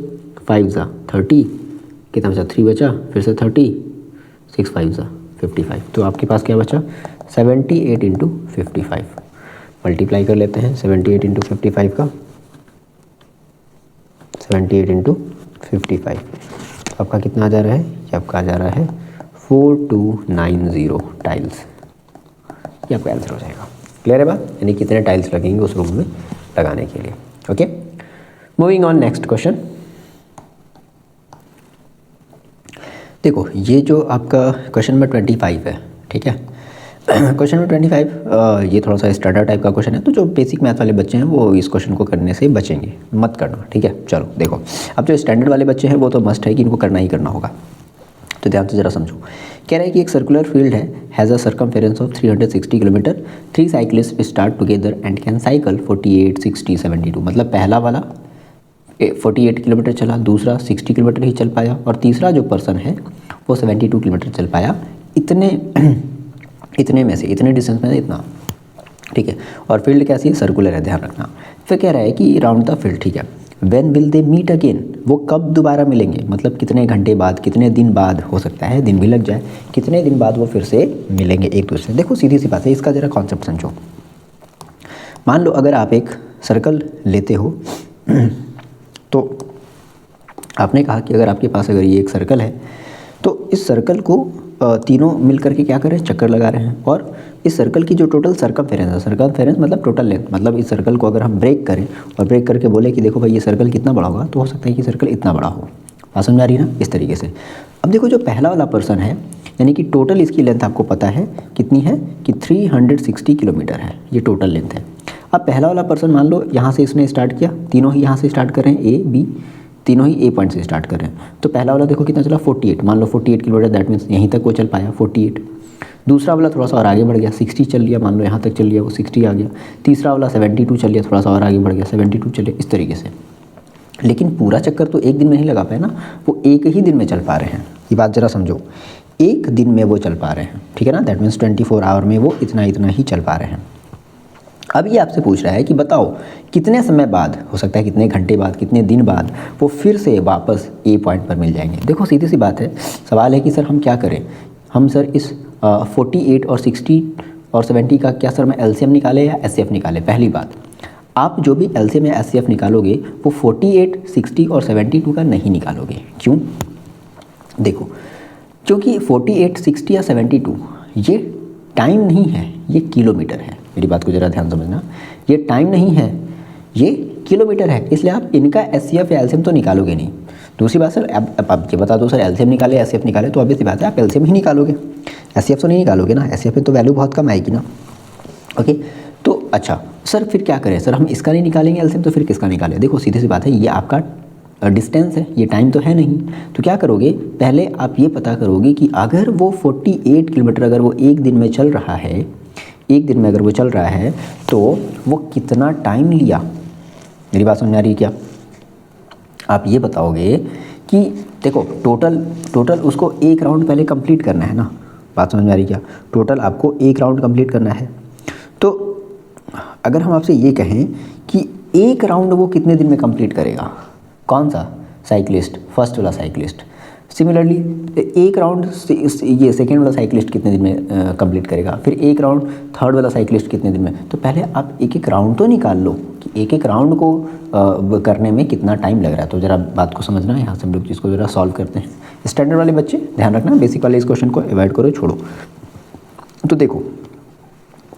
5 जा 30, कितना बचा 3 बचा, फिर से 30, 6 5 जा 55। तो आपके पास क्या बचा 78 इंटू 55। मल्टीप्लाई कर लेते हैं 78 इंटू 55 का, 78 इंटू 55 आपका कितना आ जा रहा है, ये आपका आ जा रहा है 4290 टाइल्स। ये आपका आंसर हो जाएगा। क्लियर है बात, यानी कितने टाइल्स लगेंगे उस रूम में लगाने के लिए। Okay, moving on next question. देखो ये जो आपका क्वेश्चन नंबर 25 है, ठीक है, क्वेश्चन नंबर 25 ये थोड़ा सा स्टैंडर्ड टाइप का क्वेश्चन है, तो जो बेसिक मैथ वाले बच्चे हैं वो इस क्वेश्चन को करने से बचेंगे, मत करना। ठीक है, चलो देखो, अब जो स्टैंडर्ड वाले बच्चे हैं वो तो मस्ट है कि इनको करना ही करना होगा। तो ध्यान से ज़रा समझो, कह रहा है कि एक सर्कुलर फील्ड है, has a circumference of 360 kilometre, 3 cyclist start together and can cycle 48 60 72। मतलब पहला वाला 48 किलोमीटर चला, दूसरा 60 किलोमीटर ही चल पाया, और तीसरा जो पर्सन है वो 72 किलोमीटर चल पाया। इतने में से, इतने डिस्टेंस में से इतना। ठीक है, और फील्ड कैसी है, सर्कुलर है, ध्यान रखना। फिर कह रहा है कि राउंड द फील्ड। ठीक है, when will they meet again, वो कब दोबारा मिलेंगे, मतलब कितने घंटे बाद, कितने दिन बाद, हो सकता है दिन भी लग जाए, कितने दिन बाद वो फिर से मिलेंगे एक दूसरे। देखो सीधी सी बात है, इसका ज़रा कॉन्सेप्ट समझो। मान लो अगर आप एक सर्कल लेते हो तो आपने कहा कि अगर आपके पास अगर ये एक सर्कल है तो इस सर्कल को तीनों मिल करके क्या कर रहे हैं, चक्कर लगा रहे हैं, और इस सर्कल की जो टोटल सर्कमफेरेंस है, सर्कमफेरेंस मतलब टोटल लेंथ, मतलब इस सर्कल को अगर हम ब्रेक करें और ब्रेक करके बोले कि देखो भाई ये सर्कल कितना बड़ा होगा, तो हो सकता है कि सर्कल इतना बड़ा हो। बात समझ आ रही है ना, इस तरीके से। अब देखो जो पहला वाला पर्सन है, यानी कि टोटल इसकी लेंथ आपको पता है कितनी है कि 360 किलोमीटर है, ये टोटल लेंथ है। अब पहला वाला पर्सन मान लो यहाँ से इसने स्टार्ट किया, तीनों ही यहाँ से स्टार्ट कर रहे हैं, ए बी तीनों ही ए पॉइंट से स्टार्ट कर रहे हैं। तो पहला वाला देखो कितना चला 48, मान लो 48 किलोमीटर, दैट मीन्स यहीं तक वो चल पाया 48। दूसरा वाला थोड़ा सा और आगे बढ़ गया, 60 चल लिया, मान लो यहाँ तक चल लिया, वो 60 आ गया। तीसरा वाला 72 चल लिया, थोड़ा सा और आगे बढ़ गया, 72 चले, इस तरीके से। लेकिन पूरा चक्कर तो एक दिन में नहीं लगा पाए ना, वो एक ही दिन में चल पा रहे हैं, ये बात ज़रा समझो, एक दिन में वो चल पा रहे हैं, ठीक है ना, दैट मीन्स 24 आवर में वो इतना ही चल पा रहे हैं। अब ये आपसे पूछ रहा है कि बताओ कितने समय बाद, हो सकता है कितने घंटे बाद, कितने दिन बाद वो फिर से वापस ए पॉइंट पर मिल जाएंगे। देखो सीधी सी बात है, सवाल है कि सर हम क्या करें, हम सर इस 48 और 60 और 70 का क्या सर मैं एलसीएम निकाले या एचसीएफ निकाले। पहली बात, आप जो भी एलसीएम या एचसीएफ निकालोगे वो 48, 60 और 72 का नहीं निकालोगे। क्यों? देखो, क्योंकि 48, 60 या 72 ये टाइम नहीं है, ये किलोमीटर है। मेरी बात को ज़रा ध्यान समझना, ये टाइम नहीं है, ये किलोमीटर है, इसलिए आप इनका एचसीएफ या एलसीएम तो निकालोगे नहीं। दूसरी बात सर, अब आप ये बता दो सर एलसीएम निकाले एचसीएफ निकाले, तो ऑब्वियस सी बात है आप एलसीएम ही निकालोगे, एचसीएफ तो नहीं निकालोगे ना, एचसीएफ में तो वैल्यू बहुत कम आएगी ना। ओके, तो अच्छा सर फिर क्या करें, सर हम इसका नहीं निकालेंगे एलसीएम तो फिर किसका निकालें। देखो सीधी सी बात है, ये आपका डिस्टेंस है, ये टाइम तो है नहीं। तो क्या करोगे, पहले आप ये पता करोगे कि अगर वो 48 किलोमीटर अगर वो एक दिन में चल रहा है, एक दिन में अगर वो चल रहा है तो वो कितना टाइम लिया। मेरी बात समझ आ रही है क्या? आप ये बताओगे कि देखो टोटल उसको एक राउंड पहले कंप्लीट करना है ना, बात समझ में आ रही क्या? टोटल आपको एक राउंड कंप्लीट करना है। तो अगर हम आपसे ये कहें कि एक राउंड वो कितने दिन में कंप्लीट करेगा, कौन सा साइकिलिस्ट, फर्स्ट वाला साइकिलिस्ट। सिमिलरली एक राउंड ये सेकेंड वाला साइकिलिस्ट कितने दिन में कंप्लीट करेगा, फिर एक राउंड थर्ड वाला साइकिलिस्ट कितने दिन में। तो पहले आप एक एक राउंड तो निकाल लो कि एक एक राउंड को करने में कितना टाइम लग रहा है। तो ज़रा बात को समझना, यहाँ से हम लोग चीज़ को ज़रा सॉल्व करते हैं। स्टैंडर्ड वाले बच्चे ध्यान रखना, बेसिक वाले इस क्वेश्चन को अवॉइड करो, छोड़ो। तो देखो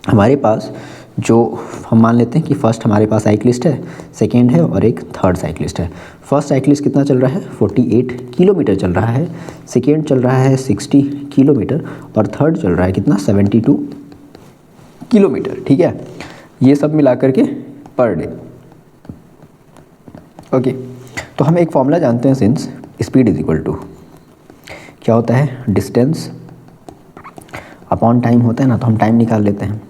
हमारे पास जो हम मान लेते हैं कि फर्स्ट हमारे पास साइकिलिस्ट है, सेकेंड है और एक थर्ड साइकिलिस्ट है। फर्स्ट साइकिलिस्ट कितना चल रहा है, 48 किलोमीटर चल रहा है, सेकेंड चल रहा है 60 किलोमीटर और थर्ड चल रहा है कितना 72 किलोमीटर। ठीक है, ये सब मिला करके पर डे। ओके, तो हम एक फॉर्मूला जानते हैं, since speed is equal to क्या होता है, डिस्टेंस अपॉन टाइम होता है ना। तो हम टाइम निकाल लेते हैं,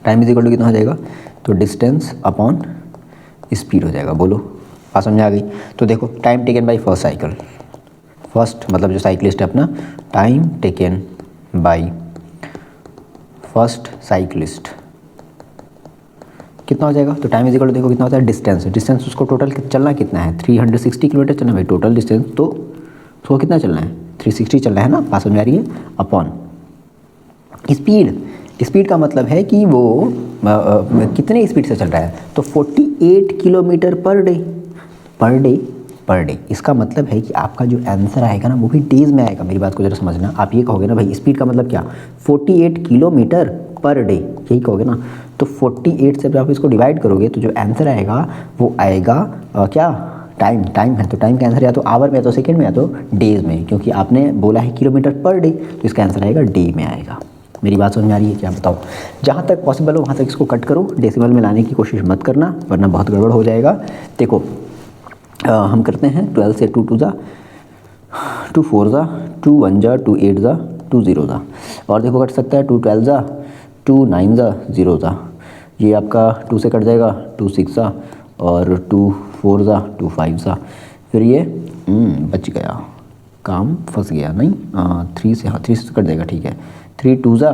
टाइम इज इक्वल टू कितना हो जाएगा, तो डिस्टेंस अपॉन स्पीड हो जाएगा। बोलो बात समझ आ गई? तो देखो time taken by first cycle, first मतलब जो साइकिलिस्ट है अपना, time taken by first cyclist कितना हो जाएगा। तो टाइम इज इक्वल टू देखो कितना होता है, डिस्टेंस उसको टोटल चलना कितना है, 360 किलोमीटर चलना है भाई टोटल डिस्टेंस। तो उसको कितना चलना है, 360 चलना है ना, बात समझ आ रही है, अपॉन स्पीड का मतलब है कि वो कितने स्पीड से चल रहा है। तो 48 किलोमीटर पर डे। इसका मतलब है कि आपका जो आंसर आएगा ना वो भी डेज में आएगा। मेरी बात को जरा समझना, आप ये कहोगे ना भाई स्पीड का मतलब क्या, 48 किलोमीटर पर डे, यही कहोगे ना। तो 48 से जब आप इसको डिवाइड करोगे तो जो आंसर आएगा वो आएगा क्या, टाइम है। तो टाइम का आंसर या तो आवर में या तो सेकेंड में या तो डेज में, क्योंकि आपने बोला है किलोमीटर पर डे, तो इसका आंसर आएगा डे में आएगा। मेरी बात समझ में आ रही है क्या? बताओ, जहाँ तक पॉसिबल हो वहाँ तक इसको कट करो, डेसिमल में लाने की कोशिश मत करना वरना बहुत गड़बड़ हो जाएगा। देखो हम करते हैं 12 से 2 2 जा 2 4 जा 2 1 जा 2 8 जा 2 0 जा, और देखो कट सकता है 2 12 जा 2 9 जा 0 जा, ये आपका 2 से कट जाएगा 2 6 जा और 2 4 जा 2 5 जा, फिर ये बच गया, काम फंस गया नहीं, 3 से, हाँ 3 से कट जाएगा, ठीक है, 3 2 जा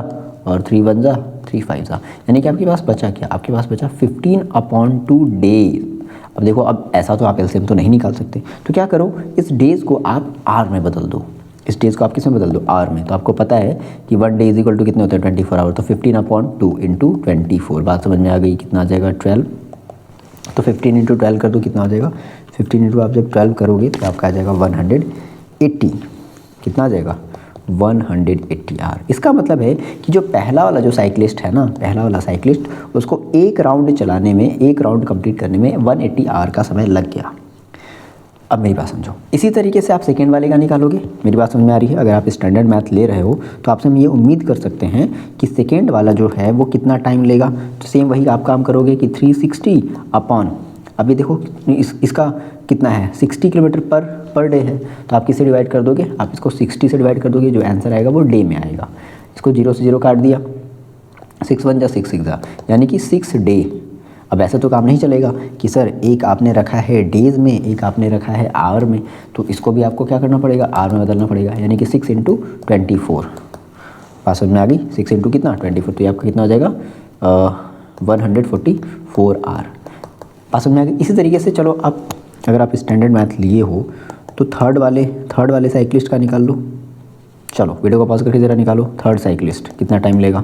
और 3 1 जा 3 5 जा, यानी कि आपके पास बचा क्या, आपके पास बचा 15/2 डेज। अब देखो, अब ऐसा तो आप एलसीएम तो नहीं निकाल सकते, तो क्या करो, इस डेज़ को आप आर में बदल दो, इस डेज़ को आप किस में बदल दो, आर में। तो आपको पता है कि 1 डे इज इक्वल टू कितने होते हैं, 24 आवर। तो 15/2 इंटू 24, बात समझ में आ गई, कितना आ जाएगा 12। तो 15 इंटू 12 कर दो, कितना आ जाएगा 15 इंटू आप जब 12 करोगे तो आपका आ जाएगा 180, कितना आ जाएगा 180 आर। इसका मतलब है कि जो पहला वाला जो साइकिलिस्ट है ना, पहला वाला साइकिलिस्ट, उसको एक राउंड चलाने में, एक राउंड कंप्लीट करने में 180 आर का समय लग गया। अब मेरी बात समझो, इसी तरीके से आप सेकेंड वाले का निकालोगे। मेरी बात समझ में आ रही है? अगर आप स्टैंडर्ड मैथ ले रहे हो तो आपसे हम ये उम्मीद कर सकते हैं कि सेकेंड वाला जो है वो कितना टाइम लेगा। तो सेम वही आप काम करोगे कि 360 अपॉन, अभी देखो इसका कितना है, 60 किलोमीटर पर डे है, तो आप किससे डिवाइड कर दोगे, आप इसको 60 से डिवाइड कर दोगे, जो आंसर आएगा वो डे में आएगा। इसको 0 से 0 काट दिया, 6 1 जा 6 6 जा, यानी कि 6 डे। अब ऐसा तो काम नहीं चलेगा कि सर एक आपने रखा है डेज़ में, एक आपने रखा है आवर में, तो इसको भी आपको क्या करना पड़ेगा, आवर में बदलना पड़ेगा, यानी कि 6 × 24। बात समझ में आ गई? 6 × कितना 24, तो ये आपका कितना हो जाएगा 144 आवर। बात समझ में आ गई? इसी तरीके से चलो आप, अगर आप स्टैंडर्ड मैथ लिए हो तो थर्ड वाले साइकिलिस्ट का निकाल लो। चलो वीडियो को पॉज करके ज़रा निकालो, थर्ड साइकिलिस्ट कितना टाइम लेगा।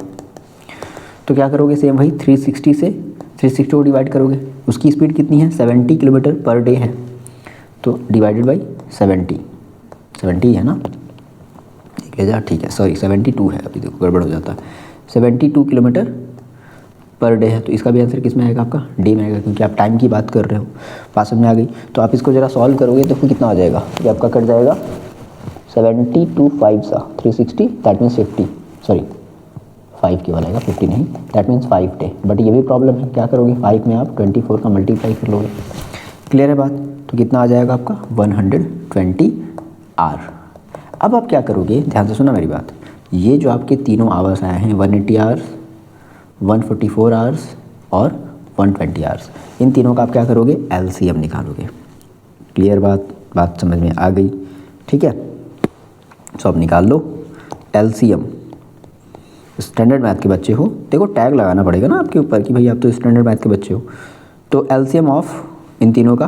तो क्या करोगे, सेम वही 360 को डिवाइड करोगे। उसकी स्पीड कितनी है, 70 किलोमीटर पर डे है, तो डिवाइडेड बाई 70 है ना, ठीक है जा, ठीक है, सॉरी 72 है, अभी देखो गड़बड़ हो जाता है, 72 किलोमीटर पर डे है। तो इसका भी आंसर किस में आएगा, आपका डे में आएगा, क्योंकि आप टाइम की बात कर रहे हो। बात समझ में आ गई? तो आप इसको ज़रा सॉल्व करोगे तो फिर कितना हो जाएगा, ये आपका कट जाएगा 72 5 सा 360, दैट मीन्स 50, सॉरी 5 केवल आएगा, 50 नहीं, दैट मीन्स 5 डे। बट ये भी प्रॉब्लम है, क्या करोगे, 5 में आप 24 का मल्टीप्लाई कर लोगे। क्लियर है बात? तो कितना आ जाएगा आपका 120 आवर। अब आप क्या करोगे, ध्यान से सुना मेरी बात, ये जो आपके तीनों आवर्स आए हैं 180 आवर्स, 144 आवर्स और 120 आवर्स, इन तीनों का आप क्या करोगे, LCM निकालोगे। क्लियर बात समझ में आ गई? ठीक है, सो अब निकाल लो LCM। स्टैंडर्ड मैथ के बच्चे हो, देखो टैग लगाना पड़ेगा ना आपके ऊपर कि भाई आप तो स्टैंडर्ड मैथ के बच्चे हो। तो LCM ऑफ इन तीनों का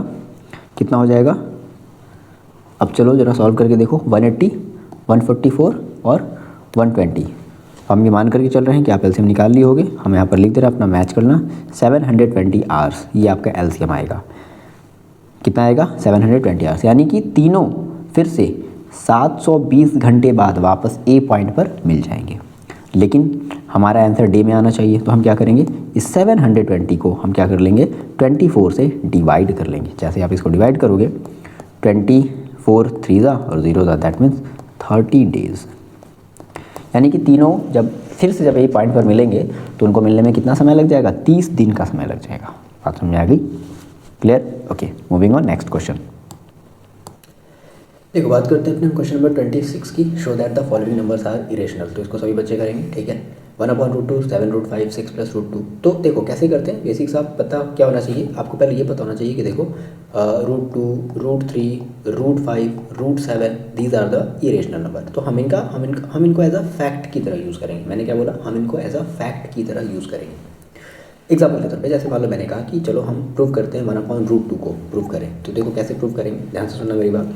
कितना हो जाएगा, अब चलो ज़रा सॉल्व करके देखो, 180, 144 और 120। हम ये मान करके चल रहे हैं कि आप LCM निकाल लिए होगे, हम यहाँ पर लिख दे रहे हैं, अपना मैच करना, 720 आवर्स, ये आपका LCM आएगा। कितना आएगा, 720 आवर्स, यानी कि तीनों फिर से 720 घंटे बाद वापस A पॉइंट पर मिल जाएंगे। लेकिन हमारा आंसर डे में आना चाहिए, तो हम क्या करेंगे, इस 720 को हम क्या कर लेंगे, 24 से डिवाइड कर लेंगे। जैसे आप इसको डिवाइड करोगे, 24 3 और 0 दैट मीन्स 30 डेज़, यानी कि तीनों जब A पॉइंट पर मिलेंगे तो उनको मिलने में कितना समय लग जाएगा, 30 दिन का समय लग जाएगा। बात समझ में आ गई? Clear? Okay, moving on next question. देखो बात करते हैं अपने क्वेश्चन नंबर 26 की। Show that the following numbers are irrational. तो इसको सभी बच्चे करेंगे, ठीक है। 1/√2, 7√5, 6 + √2। तो देखो कैसे करते हैं, बेसिक्स आप पता क्या होना चाहिए आपको, पहले ये पता होना चाहिए कि देखो √2, √3, √5, √7 these are the irrational number. तो हम इनको एज अ फैक्ट की तरह यूज़ करेंगे। मैंने क्या बोला, हम इनको एज अ फैक्ट की तरह यूज़ करेंगे। एग्जाम्पल के तौर पे, जैसे मान लो मैंने कहा कि चलो हम प्रूव करते हैं 1/√2 को प्रूव करें। तो देखो कैसे प्रूव करेंगे, ध्यान से सुनना मेरी बात।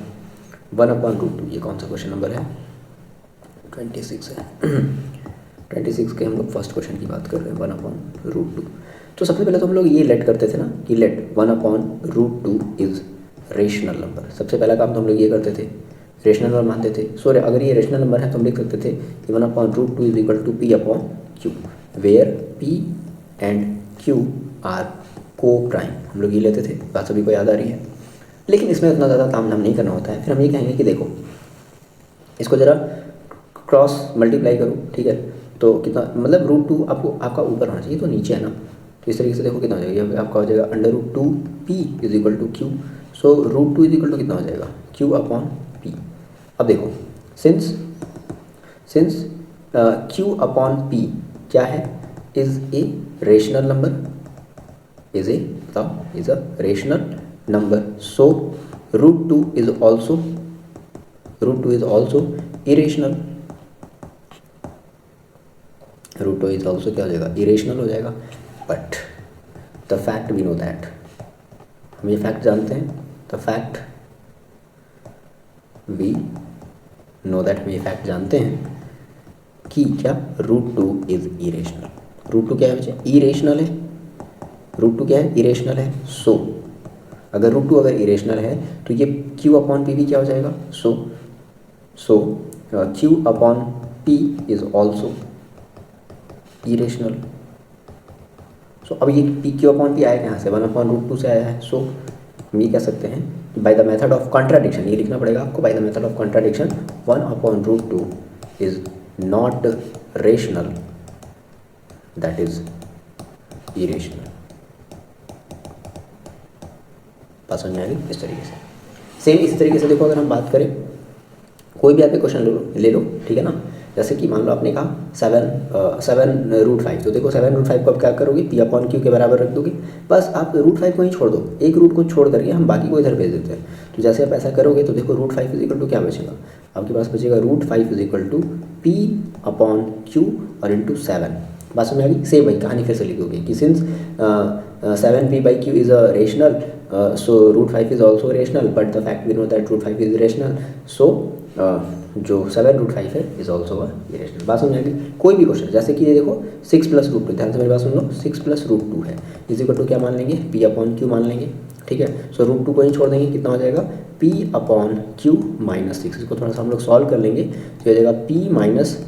1/√2, ये कौन सा क्वेश्चन नंबर है, 26 है। 26 के हम लोग फर्स्ट क्वेश्चन की बात कर रहे हैं, 1/√2। तो सबसे पहले तो हम लोग ये लेट करते थे ना कि लेट 1/√2 इज़ रेशनल नंबर। सबसे पहला काम तो हम लोग ये करते थे, रेशनल नंबर मानते थे। सो अगर ये रेशनल नंबर है तो हम लिख सकते थे कि 1/√2 is equal to P/Q, where P and Q are coprime. हम लोग ये लेते थे, बात सभी को याद आ रही है। लेकिन इसमें उतना ज़्यादा ताम झाम नहीं करना होता है। फिर हम ये कहेंगे कि देखो इसको ज़रा क्रॉस मल्टीप्लाई करो, ठीक है। तो कितना, मतलब √2 आपका ऊपर होना चाहिए, तो नीचे है ना। तो इस तरीके से देखो कितना हो जाएगा, आपका हो जाएगा √2P is equal to Q। So √2 is equal to कितना हो जाएगा, Q/P। अब देखो सिंस Q/P क्या है, is a rational number, is a rational number, so √2 is also irrational। √2 is also क्या हो जाएगा, irrational हो जाएगा। But the fact we know that, हम ये फैक्ट जानते हैं, the fact we know that, हम ये फैक्ट जानते हैं कि क्या, √2 इज इरेशनल। √2 क्या है बच्चे, इरेशनल है। √2 क्या है, इरेशनल है। सो अगर √2 अगर इरेशनल है तो ये Q/P भी क्या हो जाएगा, सो Q/P इज ऑल्सो इरेशनल। सो अब ये Q/P आया कहाँ से, 1/√2 से आया है। सो हम ये कह सकते हैं by the method of contradiction, ये लिखना पड़ेगा आपको, by the method of contradiction 1/√2 is not rational, that is irrational. बात समझ में आ गई? इस तरीके से सेम इसी तरीके से देखो, अगर हम बात करें कोई भी आप एक क्वेश्चन ले लो, ठीक है ना, जैसे कि मान लो आपने कहा 7√5, तो देखो 7√5 को आप क्या करोगे, P/Q के बराबर रख दोगे, बस आप √5 को ही छोड़ दो, एक रूट को छोड़ करके हम बाकी को इधर भेज देते हैं। तो जैसे आप ऐसा करोगे तो देखो √5 इजिकल टू क्या बचेगा, आपके पास बचेगा √5 इजिकल टू P/Q और इंटू 7। बात समझ में आ गई? सेम वही कहानी फिर से लिखोगे कि since 7P/Q is a rational, so √5 is also rational, but the fact we know that √5 is rational, so जो 7√5 है इज ऑल्सो इरेशनल। बात समझ आएगी? कोई भी क्वेश्चन, जैसे कि ये देखो 6 + √2, ध्यान से मेरी बात सुन लो, 6 + √2 है इजिकल टू क्या मान लेंगे, P/Q मान लेंगे, ठीक है। सो √2 को ही छोड़ देंगे, कितना हो जाएगा P/Q - 6। इसको थोड़ा सा हम लोग सॉल्व कर लेंगे तो हो जाएगा P -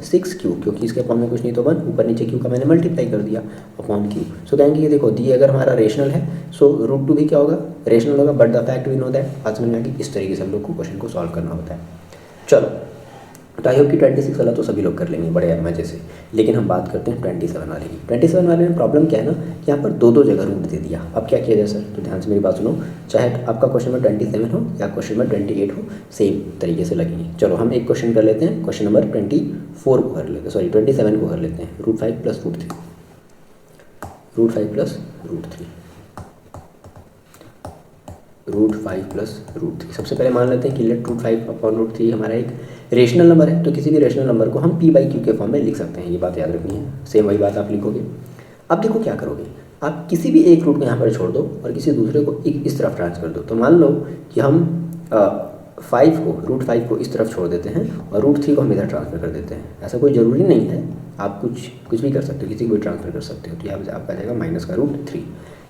6Q, क्योंकि इसके अपॉन में कुछ नहीं तो 1, ऊपर नीचे Q का मैंने मल्टीप्लाई कर दिया अपॉन Q। सो कहेंगे ये देखो दी अगर हमारा रेशनल है सो √2 भी क्या होगा, रेशनल होगा, but the fact we know that. बात समझ में आ गई? इस तरीके से हम लोग को क्वेश्चन को सॉल्व करना होता है। चलो, तो आई होप कि 26 वाला तो सभी लोग कर लेंगे बड़े मजे से, लेकिन हम बात करते हैं 27 वाले की। 27 वाले में प्रॉब्लम क्या है ना, यहाँ पर दो जगह रूट दे दिया। अब क्या किया जाए सर? तो ध्यान से मेरी बात सुनो, चाहे आपका क्वेश्चन में 27 हो या क्वेश्चन में 28 हो, सेम तरीके से लगेंगे। चलो हम एक क्वेश्चन कर लेते हैं, क्वेश्चन नंबर 24 को कर लेते हैं, सॉरी 27 को कर लेते हैं। √5 + √3, √5 + √3, √5 + √3। सबसे पहले मान लेते हैं कि लेट √5/√3 हमारा एक रेशनल नंबर है, तो किसी भी रेशनल नंबर को हम P/Q के फॉर्म में लिख सकते हैं, ये बात याद रखनी है। सेम वही बात आप लिखोगे। अब देखो क्या करोगे, आप किसी भी एक रूट को यहाँ पर छोड़ दो और किसी दूसरे को इस तरफ ट्रांसफर दो। तो मान लो कि हम 5 को √5 को इस तरफ छोड़ देते हैं और √3 को हम इधर ट्रांसफर कर देते हैं। ऐसा कोई ज़रूरी नहीं है, आप कुछ भी कर सकते हो, किसी को भी ट्रांसफर कर सकते हो। तो यहाँ पर आपका आ जाएगा -√3।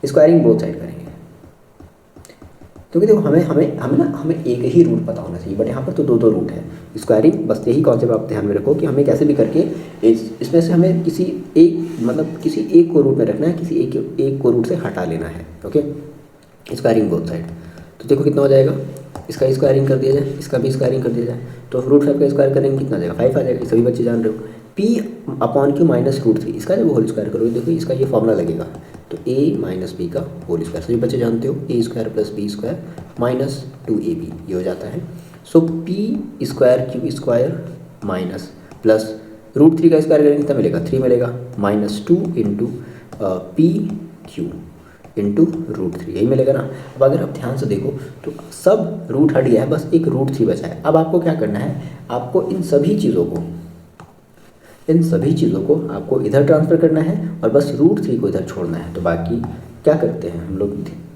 स्क्वायरिंग बोथ साइड करेंगे, क्योंकि देखो हमें एक ही रूट पता होना चाहिए, बट यहाँ पर तो दो रूट है। स्क्वायरिंग बस यही कॉन्सेप्ट आप ध्यान में रखो कि हमें कैसे भी करके इसमें से हमें किसी एक को रूट में रखना है, किसी एक को रूट से हटा लेना है। Okay, squaring both side. तो देखो कितना हो जाएगा, इसका स्क्वायरिंग कर दिया जाए, इसका भी स्क्वायरिंग कर दिया जाए, तो √5 का स्क्वायर करेंगे कितना आ जाएगा, 5 आ जाएगा। सभी बच्चे जान रहे हो, P/Q - √3, इसका जब होल स्क्वायर करोगे देखो इसका ये फॉर्मूला लगेगा, तो A - B का होल स्क्वायर। सभी बच्चे जानते हो A² + B² - 2AB ये हो जाता है। सो P² Q² माइनस प्लस √3 का स्क्वायर करेंगे कितना मिलेगा, 3 मिलेगा, -2 × PQ × √3, यही मिलेगा ना। अब अगर आप ध्यान से देखो तो सब रूट हट गया है, बस एक √3 बचा है। अब आपको क्या करना है, आपको इन सभी चीज़ों को आपको इधर ट्रांसफ़र करना है और बस √3 को इधर छोड़ना है। तो बाकी क्या करते हैं हम लोग,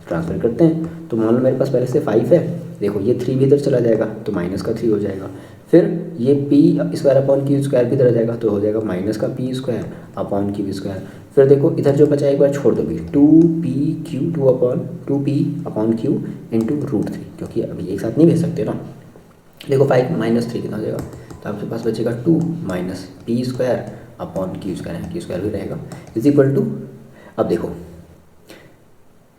ट्रांसफ़र करते हैं। तो मान लो मेरे पास पहले से 5 है, देखो ये 3 भी इधर चला जाएगा तो -3 हो जाएगा। फिर ये P² भी इधर आ जाएगा तो हो जाएगा -P² फिर देखो इधर जो बचा एक बार छोड़ दो भी, 2PQ × √3, क्योंकि अभी एक साथ नहीं भेज सकते ना। देखो 5 - 3 कितना हो जाएगा, तो आपके पास बचेगा 2 - P² Q² भी रहेगा इजिक्वल टू। अब देखो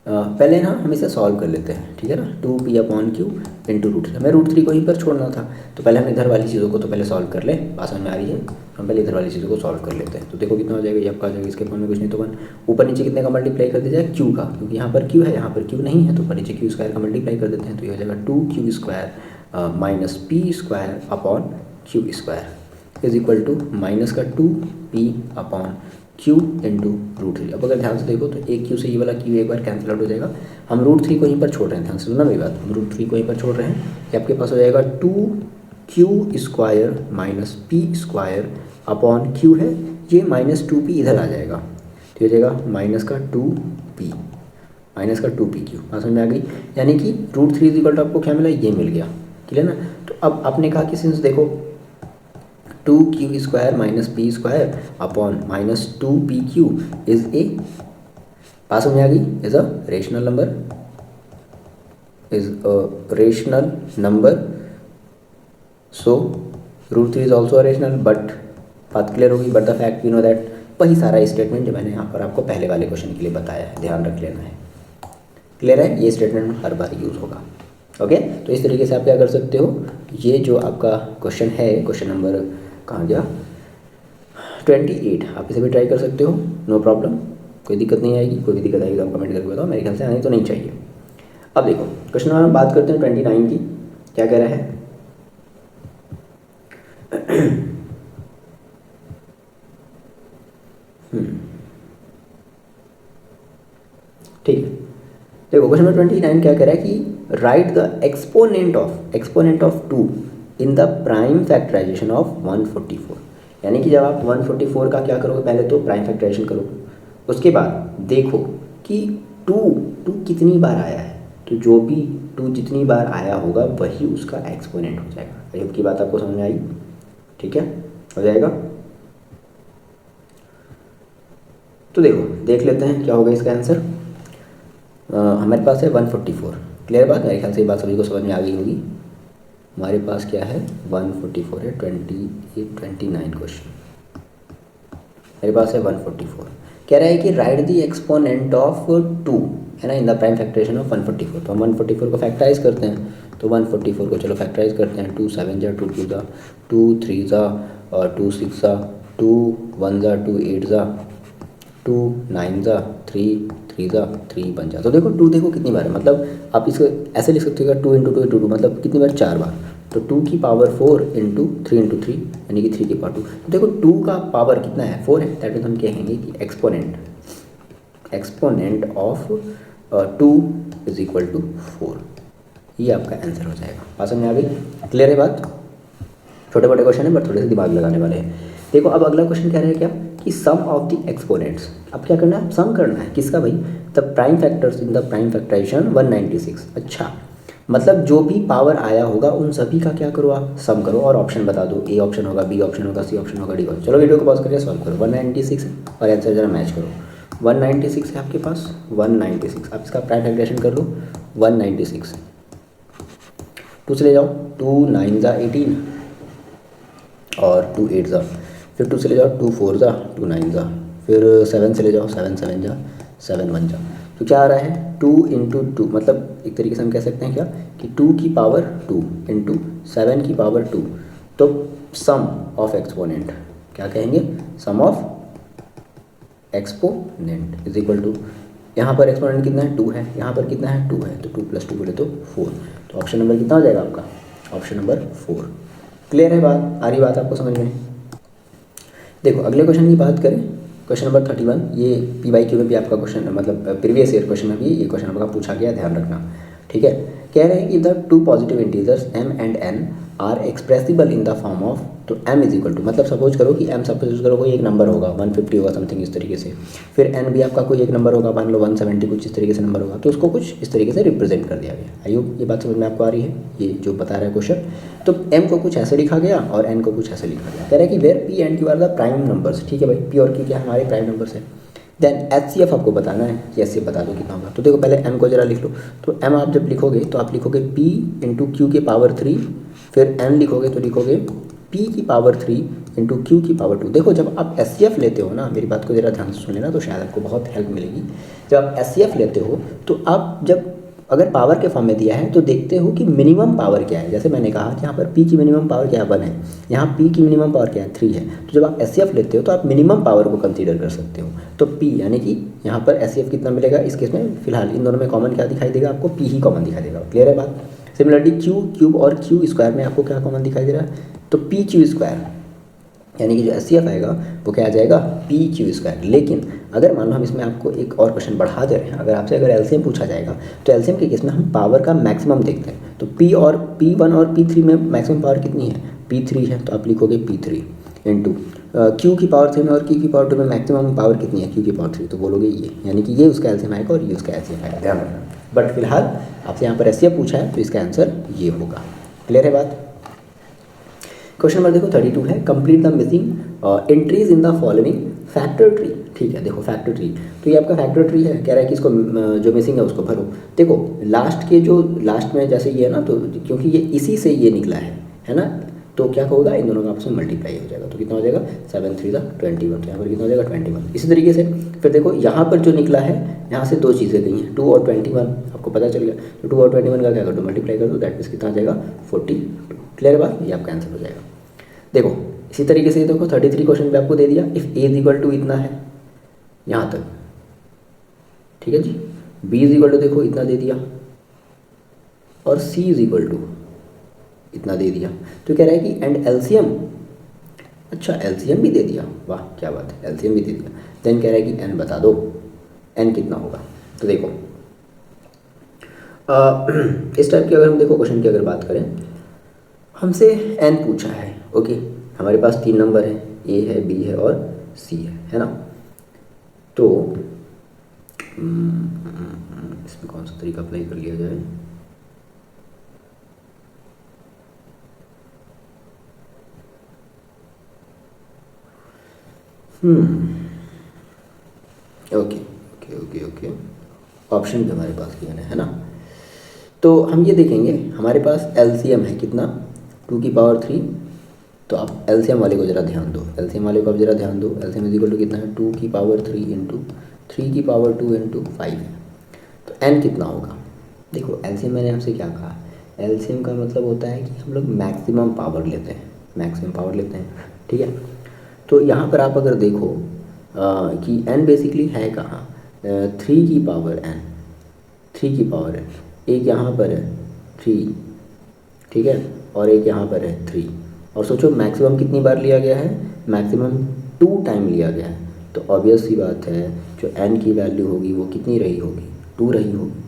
पहले ना हम इसे सॉल्व कर लेते हैं, ठीक है ना। 2P/Q × √3, हमें √3 को यहीं पर छोड़ना था, तो पहले हम इधर वाली चीज़ों को तो पहले सॉल्व कर ले, आसान में आ रही है। हम पहले इधर वाली चीज़ों को सॉल्व कर लेते हैं। तो देखो कितना हो जाएगा, ये आपका आ जाएगा, इसके फॉर्म में कुछ नहीं तो 1, ऊपर नीचे कितने का मल्टीप्लाई कर दिया जाए, Q का, क्योंकि यहाँ पर Q है यहाँ पर Q नहीं है, तो ऊपर नीचे Q² का मल्टीप्लाई कर देते हैं। तो ये हो जाएगा 2Q² - P² is equal to -2P/Q × √3। अब अगर ध्यान से देखो तो एक Q से ये वाला Q एक बार कैंसिल आउट हो जाएगा। हम √3 को यहीं पर छोड़ रहे हैं, ध्यान से सुनना मेरी बात, हम √3 को यहीं पर छोड़ रहे हैं। ये आपके पास हो जाएगा 2Q² - P² है, ये -2P इधर आ जाएगा, तो हो जाएगा -2PQ। समझ में आ गई? यानी कि √3 इज इक्वल टू आपको क्या मिला, ये मिल गया, क्लियर ना। तो अब आपने कहा कि सिंस देखो 2Q² - P² -2PQ is a, पास में आ गई, is a rational number, so √3 is also a rational, but बात क्लियर होगी, but the fact we know that. वही सारा स्टेटमेंट जो मैंने यहाँ पर आपको पहले वाले क्वेश्चन के लिए बताया है, ध्यान रख लेना है, क्लियर है। ये स्टेटमेंट हर बार यूज़ होगा। ओके, तो इस तरीके से आप क्या कर सकते हो, ये जो आपका क्वेश्चन है, क्वेश्चन नंबर कहाँ गया 28, आप इसे भी ट्राई कर सकते हो, नो प्रॉब्लम, कोई दिक्कत नहीं आएगी। कोई भी दिक्कत आएगी तो आप कमेंट करके बताओ, मेरे ख्याल से आनी तो नहीं चाहिए। अब देखो क्वेश्चन नंबर हम बात करते हैं 29 की, क्या कह रहा है ठीक है, देखो क्वेश्चन नंबर 29 क्या कह रहा है कि write the exponent of 2 in the prime factorisation of 144। यानी कि जब आप 144 का क्या करोगे, पहले तो प्राइम फैक्टराइजेशन करो, उसके बाद देखो कि 2 कितनी बार आया है, तो जो भी 2 जितनी बार आया होगा वही उसका एक्सपोनेंट हो जाएगा। आई होप की बात आपको समझ में आई, ठीक है, हो जाएगा। तो देखो देख लेते हैं क्या होगा इसका आंसर। हमारे पास है 144, क्लियर बात, मेरे ख्याल से ये बात सभी को समझ में आ गई होगी। हमारे पास क्या है 144 है, 29 क्वेश्चन मेरे पास है 144, कह रहा है कि राइट द एक्सपोनेंट ऑफ 2 है ना in the prime factorisation of 144। तो हम 144 को फैक्टराइज करते हैं, तो 144 को चलो फैक्टराइज करते हैं, 2 7 जा 2 2 जा 2 3 जा और 2 6 जा 2 1 जा 2 8 जा 2 9 जा 3 3 जा 3 बन जा। तो देखो 2 देखो कितनी बार है, मतलब आप इसको ऐसे लिख सकते हो 2 × 2 × 2 मतलब कितनी बार, 4 बार। तो 2 की पावर 4 × 3 × 3 यानी कि 3 की पावर 2। तो देखो 2 का पावर कितना है, 4 है, दैट मीन्स हम कहेंगे कि exponent of 2 is equal to 4। ये आपका आंसर हो जाएगा। बात समझ में आ गई, क्लियर है बात। छोटे मोटे क्वेश्चन है बट थोड़े से दिमाग लगाने वाले हैं। देखो अब अगला क्वेश्चन कह रहा है क्या कि सम ऑफ द एक्सपोनेंट्स। अब क्या करना है, सम करना है, किसका भाई, the prime factors in the prime factorisation 196। अच्छा, मतलब जो भी पावर आया होगा उन सभी का क्या करो आप, सम करो और ऑप्शन बता दो, ए ऑप्शन होगा, बी ऑप्शन होगा, सी ऑप्शन होगा, डी ऑप्शन। चलो वीडियो को पॉज करके सॉल्व करो। 196 है और आंसर जरा मैच करो। 196 है आपके पास, 196, आप इसका प्राइम फैक्टराइजेशन कर लो 196, 2 से ले जाओ, 2 9 जा 18 और 2 8 जा, फिर 2 से ले जाओ, 2 4 जा 2 9 जा, फिर 7 से ले जाओ, 7 7 जा 7 1 जा। तो क्या आ रहा है 2 × 2, मतलब एक तरीके से हम कह सकते हैं क्या कि 2 की पावर 2 × 7 की पावर 2। तो सम ऑफ एक्सपोनेंट क्या कहेंगे, sum of exponent is equal to, यहाँ पर एक्सपोनेंट कितना है 2 है, यहाँ पर कितना है 2 है, तो 2 + 2 बोले तो 4। तो ऑप्शन नंबर कितना हो जाएगा आपका, ऑप्शन नंबर 4। क्लियर है बात, आ रही बात आपको समझ में। देखो अगले क्वेश्चन की बात करें, क्वेश्चन नंबर 31, ये PYQ में भी आपका क्वेश्चन, मतलब प्रीवियस ईयर क्वेश्चन में भी ये क्वेश्चन आपका पूछा गया, ध्यान रखना, ठीक है। कह रहे हैं कि the 2 positive integers m and n are expressible in the form of, तो m इज इक्वल टू, मतलब सपोज करो कि m सपोज करो कोई एक नंबर होगा 150 होगा समथिंग इस तरीके से, फिर n भी आपका कोई एक नंबर होगा, मान लो 170 कुछ इस तरीके से नंबर होगा, तो उसको कुछ इस तरीके से रिप्रेजेंट कर दिया गया। आई होप ये बात समझ में आपको आ रही है, ये जो बता रहा है क्वेश्चन। तो m को कुछ ऐसे लिखा गया और n को कुछ ऐसे लिखा गया। कह रहा है कि where p and q are the prime numbers, ठीक है भाई, p और q क्या हमारे प्राइम नंबर्स है। देन HCF आपको बताना है कि HCF बता दो कितना होगा। तो देखो पहले m को जरा लिख लो, तो m आप जब लिखोगे तो आप लिखोगे p × q की पावर 3, फिर n लिखोगे तो लिखोगे p की पावर 3 × q की पावर 2। देखो जब आप HCF लेते हो ना, मेरी बात को जरा ध्यान से सुन लेना तो शायद आपको बहुत हेल्प मिलेगी। जब आप HCF लेते हो तो आप जब अगर पावर के फॉर्म में दिया है तो देखते हो कि मिनिमम पावर क्या है। जैसे मैंने कहा कि यहाँ पर p की मिनिमम पावर क्या है 1 है, यहाँ p की मिनिमम पावर क्या है 3 है। तो जब आप HCF लेते हो तो आप मिनिमम पावर को कंसीडर कर सकते हो। तो p यानी कि यहाँ पर HCF कितना मिलेगा, इस केस में फिलहाल इन दोनों में कॉमन क्या दिखाई देगा आपको, p ही कॉमन दिखाई देगा। क्लियर है बात। सिमिलरली q क्यूब और q स्क्वायर में आपको क्या कॉमन दिखाई दे रहा है, तो p/q², यानी कि जो HCF आएगा वो क्या आ जाएगा p/q²। लेकिन अगर मान लो हम इसमें आपको एक और क्वेश्चन बढ़ा दे रहे हैं, अगर आपसे अगर LCM पूछा जाएगा तो LCM के केस में हम पावर का मैक्सिमम देखते हैं। तो P और P1 और P3 में मैक्सिमम पावर कितनी है, P3 है, तो आप लिखोगे P3 इंटू Q की पावर 3 में और Q की पावर 2 में मैक्सिमम पावर कितनी है, Q की पावर 3, तो बोलोगे ये, यानी कि ये उसका LCM आएगा और ये उसका LCM आएगा, ध्यान रखना। बट फिलहाल आपसे यहाँ पर HCF पूछा है तो इसका आंसर ये होगा। क्लियर है बात। क्वेश्चन नंबर देखो 32 है, complete the missing entries in the following factor tree. ठीक है, देखो फैक्टर ट्री, तो ये आपका फैक्टर ट्री है, कह रहा है कि इसको जो मिसिंग है उसको भरो। देखो लास्ट के जो लास्ट में जैसे ये है ना, तो क्योंकि ये इसी से ये निकला है ना, तो क्या होगा, इन दोनों का आपस में मल्टीप्लाई हो जाएगा, तो कितना हो जाएगा 7 3 21, तो यहाँ पर कितना हो जाएगा 21। इसी तरीके से फिर देखो यहाँ पर जो निकला है, यहाँ से दो चीज़ें गई हैं, 2 और 21 आपको पता चल गया, तो 2 और 21 का क्या कर दो, मल्टीप्लाई कर दो, दैट मीन्स कितना आ जाएगा 42। क्लियर बात, ये आपका आंसर हो जाएगा। देखो इसी तरीके से देखो 33 क्वेश्चन पे आपको दे दिया, if A is equal to इतना है यहाँ तक, ठीक है जी, बी इज इक्वल टू देखो इतना दे दिया, और सी इज इक्वल टू इतना दे दिया, तो कह रहा है कि एंड एलसीएम, अच्छा एलसीएम भी दे दिया, वाह क्या बात है, एलसीएम भी दे दिया। देन कह रहा है कि एन बता दो, एन कितना होगा। तो देखो इस टाइप की अगर हम देखो क्वेश्चन की अगर बात करें, हमसे एन पूछा है, ओके, हमारे पास 3 नंबर हैं, ए है, बी है और सी है ना। तो इसमें कौन सा तरीका अप्लाई कर लिया जाए, okay okay okay okay, option भी हमारे पास गिवन है ना। तो हम ये देखेंगे, हमारे पास एलसीएम है कितना 2 की पावर 3, तो आप एलसीएम वाले को ज़रा ध्यान दो, एलसीएम वाले को आप ज़रा ध्यान दो, एलसीएम इज इक्वल टू कितना है 2 की पावर 3 इंटू 3 की पावर 2 इंटू 5 है, तो एन कितना होगा। देखो एलसीएम मैंने आपसे क्या कहा, एलसीएम का मतलब होता है कि हम लोग मैक्सिमम पावर लेते हैं, मैक्सिमम पावर लेते हैं, ठीक है। तो यहाँ पर आप अगर देखो कि n बेसिकली है कहाँ, 3 की पावर n, 3 की पावर n, एक यहाँ पर है 3, ठीक है, और एक यहाँ पर है 3, और सोचो मैक्सिमम कितनी बार लिया गया है, मैक्सिमम 2 टाइम लिया गया है, तो ऑब्वियस सी बात है जो n की वैल्यू होगी वो कितनी रही होगी, 2 रही होगी।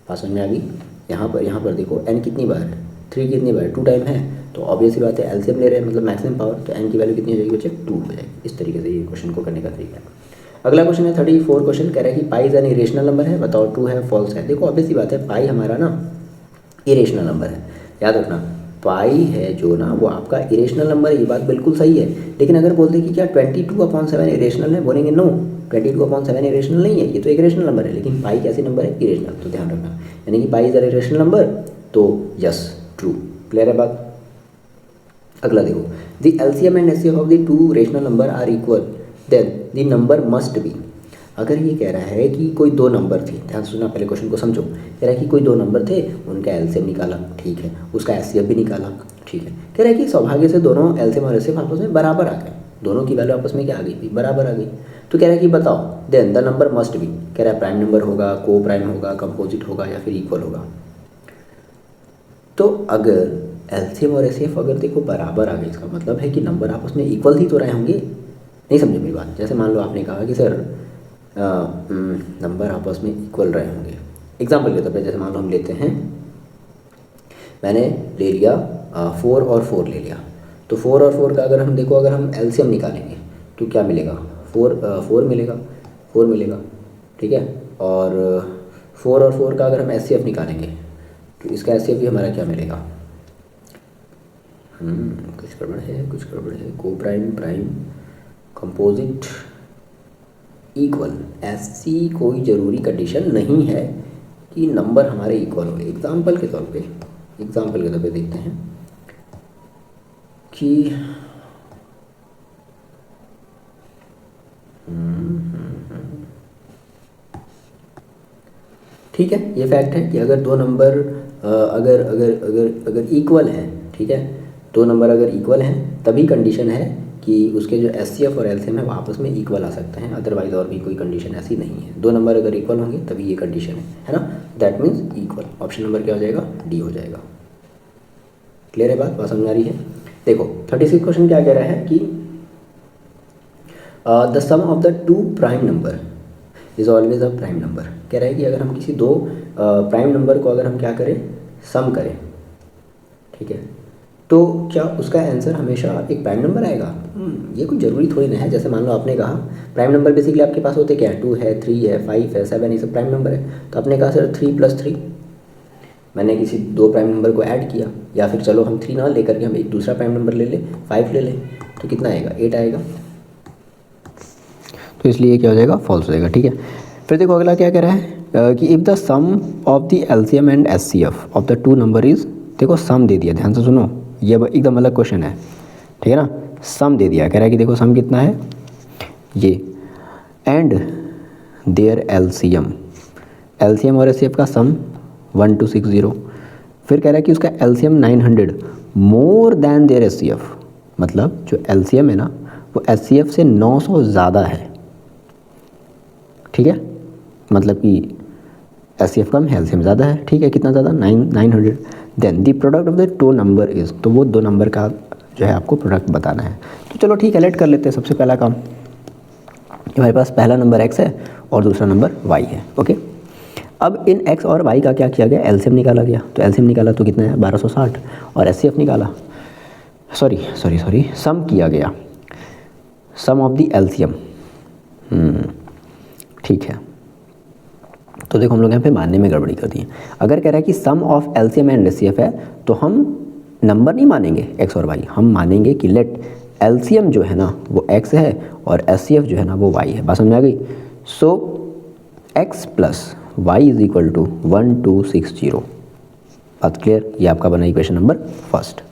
बात समझ में आ गई। यहाँ पर देखो n कितनी बार है, 3 कितनी बार, 2 टाइम है, तो ऑब्वियस सी बात है एलसीएम ले रहे हैं मतलब मैक्सिमम पावर, तो n की वैल्यू कितनी हो जाएगी बच्चे 2 हो जाएगी। इस तरीके से ये क्वेश्चन को करने का तरीका है। अगला क्वेश्चन है 34 क्वेश्चन, कह रहा है कि pi is an irrational number है, बताओ ट्रू है फॉल्स है। देखो ऑब्वियस सी बात है, पाई हमारा ना इरेशनल नंबर है, याद रखना पाई है जो ना वो आपका इरेशनल नंबर है, ये बात बिल्कुल सही है। लेकिन अगर बोलते कि क्या 22/7 इरेशनल है, बोलेंगे नो 22/7 इरेशनल नहीं है, ये तो एक इरेशनल नंबर है, लेकिन पाई कैसे नंबर है, इरेशनल, तो ध्यान रखना, यानी कि pi is an irrational number, तो यस ट्रू। क्लियर है बात। अगला देखो, the LCM and HCF of the 2 rational number are equal, then the number must be. अगर ये कह रहा है कि कोई 2 नंबर थे, ध्यान सुनना पहले क्वेश्चन को समझो, कह रहा है कि कोई 2 नंबर थे, उनका एलसीएम निकाला, ठीक है, उसका एचसीएफ भी निकाला, ठीक है, कह रहा है कि सौभाग्य से दोनों एलसीएम और एचसीएफ आपस में बराबर आ गए, दोनों की वैल्यू आपस में क्या आ गई, बराबर आ गई। तो कह रहा है कि बताओ then the number must be, कह रहा है प्राइम नंबर होगा, को प्राइम होगा, कंपोजिट होगा या फिर इक्वल होगा। तो अगर एलसीएम और एचसीएफ अगर देखो बराबर आ गए, इसका मतलब है कि नंबर आपस में इक्वल ही तो रहे होंगे। नहीं समझे मेरी बात, जैसे मान लो आपने कहा कि सर नंबर आपस में इक्वल रहे होंगे, एग्जाम्पल के तौर पे जैसे मान लो हम लेते हैं, मैंने ले लिया 4 और 4 ले लिया, तो 4 और 4 का अगर हम देखो, अगर हम एलसीएम निकालेंगे तो क्या मिलेगा, 4 मिलेगा, 4 मिलेगा, ठीक है, और 4 और 4 का अगर हम एचसीएफ निकालेंगे तो इसका एचसीएफ भी हमारा क्या मिलेगा, कुछ गड़बड़ है, कुछ गड़बड़ है, को प्राइम प्राइम कंपोजिट इक्वल, ऐसी कोई ज़रूरी कंडीशन नहीं है कि नंबर हमारे इक्वल हो। एग्जाम्पल के तौर पे देखते हैं कि ठीक है, ये फैक्ट है कि अगर 2 नंबर अगर अगर अगर अगर इक्वल हैं, ठीक है, 2 नंबर अगर इक्वल हैं तभी कंडीशन है कि उसके जो एचसीएफ और एलसीएम है वो आपस में इक्वल आ सकते हैं, अदरवाइज और भी कोई कंडीशन ऐसी नहीं है। 2 नंबर अगर इक्वल होंगे तभी ये कंडीशन है ना, that means equal. Option number क्या हो जाएगा, डी हो जाएगा। क्लियर है बात समझ आ रही है। देखो 36 क्वेश्चन क्या कह रहा है कि the sum of the 2 prime number is always a prime number. कह रहा है कि अगर हम किसी 2 प्राइम नंबर को अगर हम क्या करें, सम करें, ठीक है, तो क्या उसका आंसर हमेशा एक प्राइम नंबर आएगा। ये कुछ ज़रूरी थोड़ी ना है। जैसे मान लो आपने कहा प्राइम नंबर बेसिकली आपके पास होते क्या है, 2 है, 3 है, 5 है, 7, ये सब प्राइम नंबर है। तो आपने कहा सर 3 + 3, मैंने किसी 2 प्राइम नंबर को ऐड किया, या फिर चलो हम 3 ना लेकर के हम एक दूसरा प्राइम नंबर ले लें, 5 ले लें, तो कितना आएगा, 8 आएगा। तो इसलिए क्या हो जाएगा, फॉल्स हो जाएगा। ठीक है, फिर देखो अगला क्या कह रहा है कि if the sum of the LCM and HCF of the 2 number is, देखो सम दे दिया, ध्यान से सुनो, ये अब एकदम अलग क्वेश्चन है, ठीक है ना। सम दे दिया, कह रहा है कि देखो सम कितना है ये, एंड देयर एलसीएम, एलसीएम और एचसीएफ का सम 1260। फिर कह रहा है कि उसका LCM 900 more than their HCF, मतलब जो एलसीएम है ना वो एचसीएफ से 900 ज़्यादा है, ठीक है। मतलब कि एचसीएफ कम है, एलसीएम ज़्यादा है, ठीक है। कितना ज़्यादा? 900। Then the product of the two number is, तो वो दो नंबर का जो है आपको प्रोडक्ट बताना है। तो चलो ठीक है, लेट कर लेते हैं। सबसे पहला काम, हमारे पास पहला नंबर x है और दूसरा नंबर y है, ओके। अब इन x और y का क्या किया गया? एलसीएम निकाला गया। तो एलसीएम निकाला तो कितना है? 1260। और एचसीएफ निकाला, सॉरी सम किया गया, सम ऑफ द एलसीएम, ठीक है। तो देखो हम लोग यहाँ पे मानने में गड़बड़ी कर दी है। अगर कह रहा है कि सम ऑफ एलसीएम एंड एचसीएफ है तो हम नंबर नहीं मानेंगे x और y, हम मानेंगे कि लेट एलसीएम जो है ना वो x है और एचसीएफ जो है ना वो y है। बात समझ में आ गई? So x plus y is equal to 1260। बात क्लियर? ये आपका बना इक्वेशन नंबर फर्स्ट।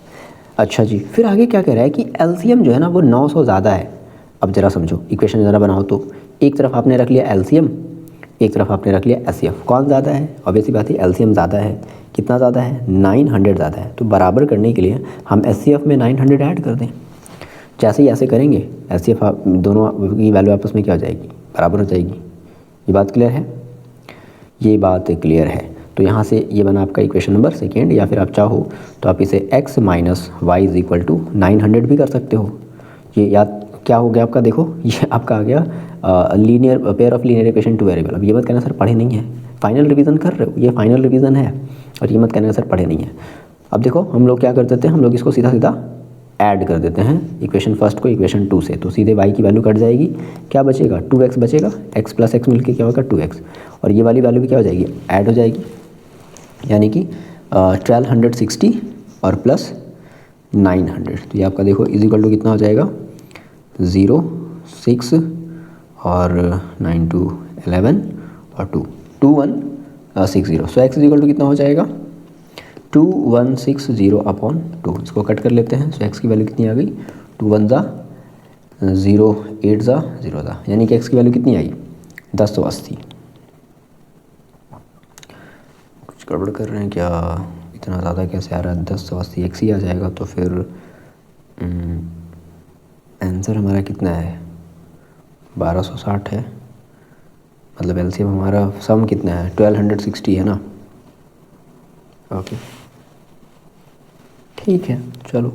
अच्छा जी, फिर आगे क्या कह रहा है कि एलसीएम जो है ना वो 900 ज़्यादा है। अब ज़रा समझो, इक्वेशन ज़रा बनाओ तो एक तरफ आपने रख लिया एलसीएम, एक तरफ आपने रख लिया एचसीएफ। कौन ज़्यादा है? ऑब्वियसली बात है एलसीएम ज़्यादा है। कितना ज़्यादा है? 900 ज़्यादा है। तो बराबर करने के लिए हम एचसीएफ में 900 ऐड कर दें। जैसे ही ऐसे करेंगे एचसीएफ दोनों की वैल्यू आपस में क्या हो जाएगी? बराबर हो जाएगी। ये बात क्लियर है? ये बात क्लियर है। तो यहाँ से ये बना आपका इक्वेशन नंबर सेकेंड, या फिर आप चाहो तो आप इसे x minus y is equal to 900 भी कर सकते हो। ये याद क्या हो गया आपका? देखो ये आपका आ गया linear pair of linear equation two variable. अब ये मत कहना सर पढ़े नहीं है, फाइनल रिवीजन कर रहे हो, ये फाइनल रिवीजन है। और ये मत कहना सर पढ़े नहीं है। अब देखो हम लोग क्या कर देते हैं, हम लोग इसको सीधा सीधा ऐड कर देते हैं इक्वेशन फर्स्ट को इक्वेशन टू से। तो सीधे y की वैल्यू कट जाएगी, क्या बचेगा? 2x बचेगा, x प्लस x मिलके क्या होगा? 2x। और ये वाली वैल्यू भी क्या हो जाएगी? ऐड हो जाएगी, यानी कि 1260 और प्लस 900। तो ये आपका देखो इज इक्वल टू कितना हो जाएगा? 0 6 और 9 2 11 और 2 2160। सो x इज इक्वल टू कितना हो जाएगा? 2160 अपॉन 2। इसको कट कर लेते हैं। सो x की वैल्यू कितनी आ गई? 2 1 ज़ा 0 8 ज़ा 0 ज़ा, यानी कि x की वैल्यू कितनी आई? 1080। कुछ गड़बड़ कर रहे हैं क्या? इतना ज़्यादा कैसे आ रहा है? 1080 x ही आ जाएगा तो फिर आंसर हमारा कितना है? 1260 है। मतलब एलसीएम हमारा सम कितना है? 1260 है ना। ओके ठीक है, चलो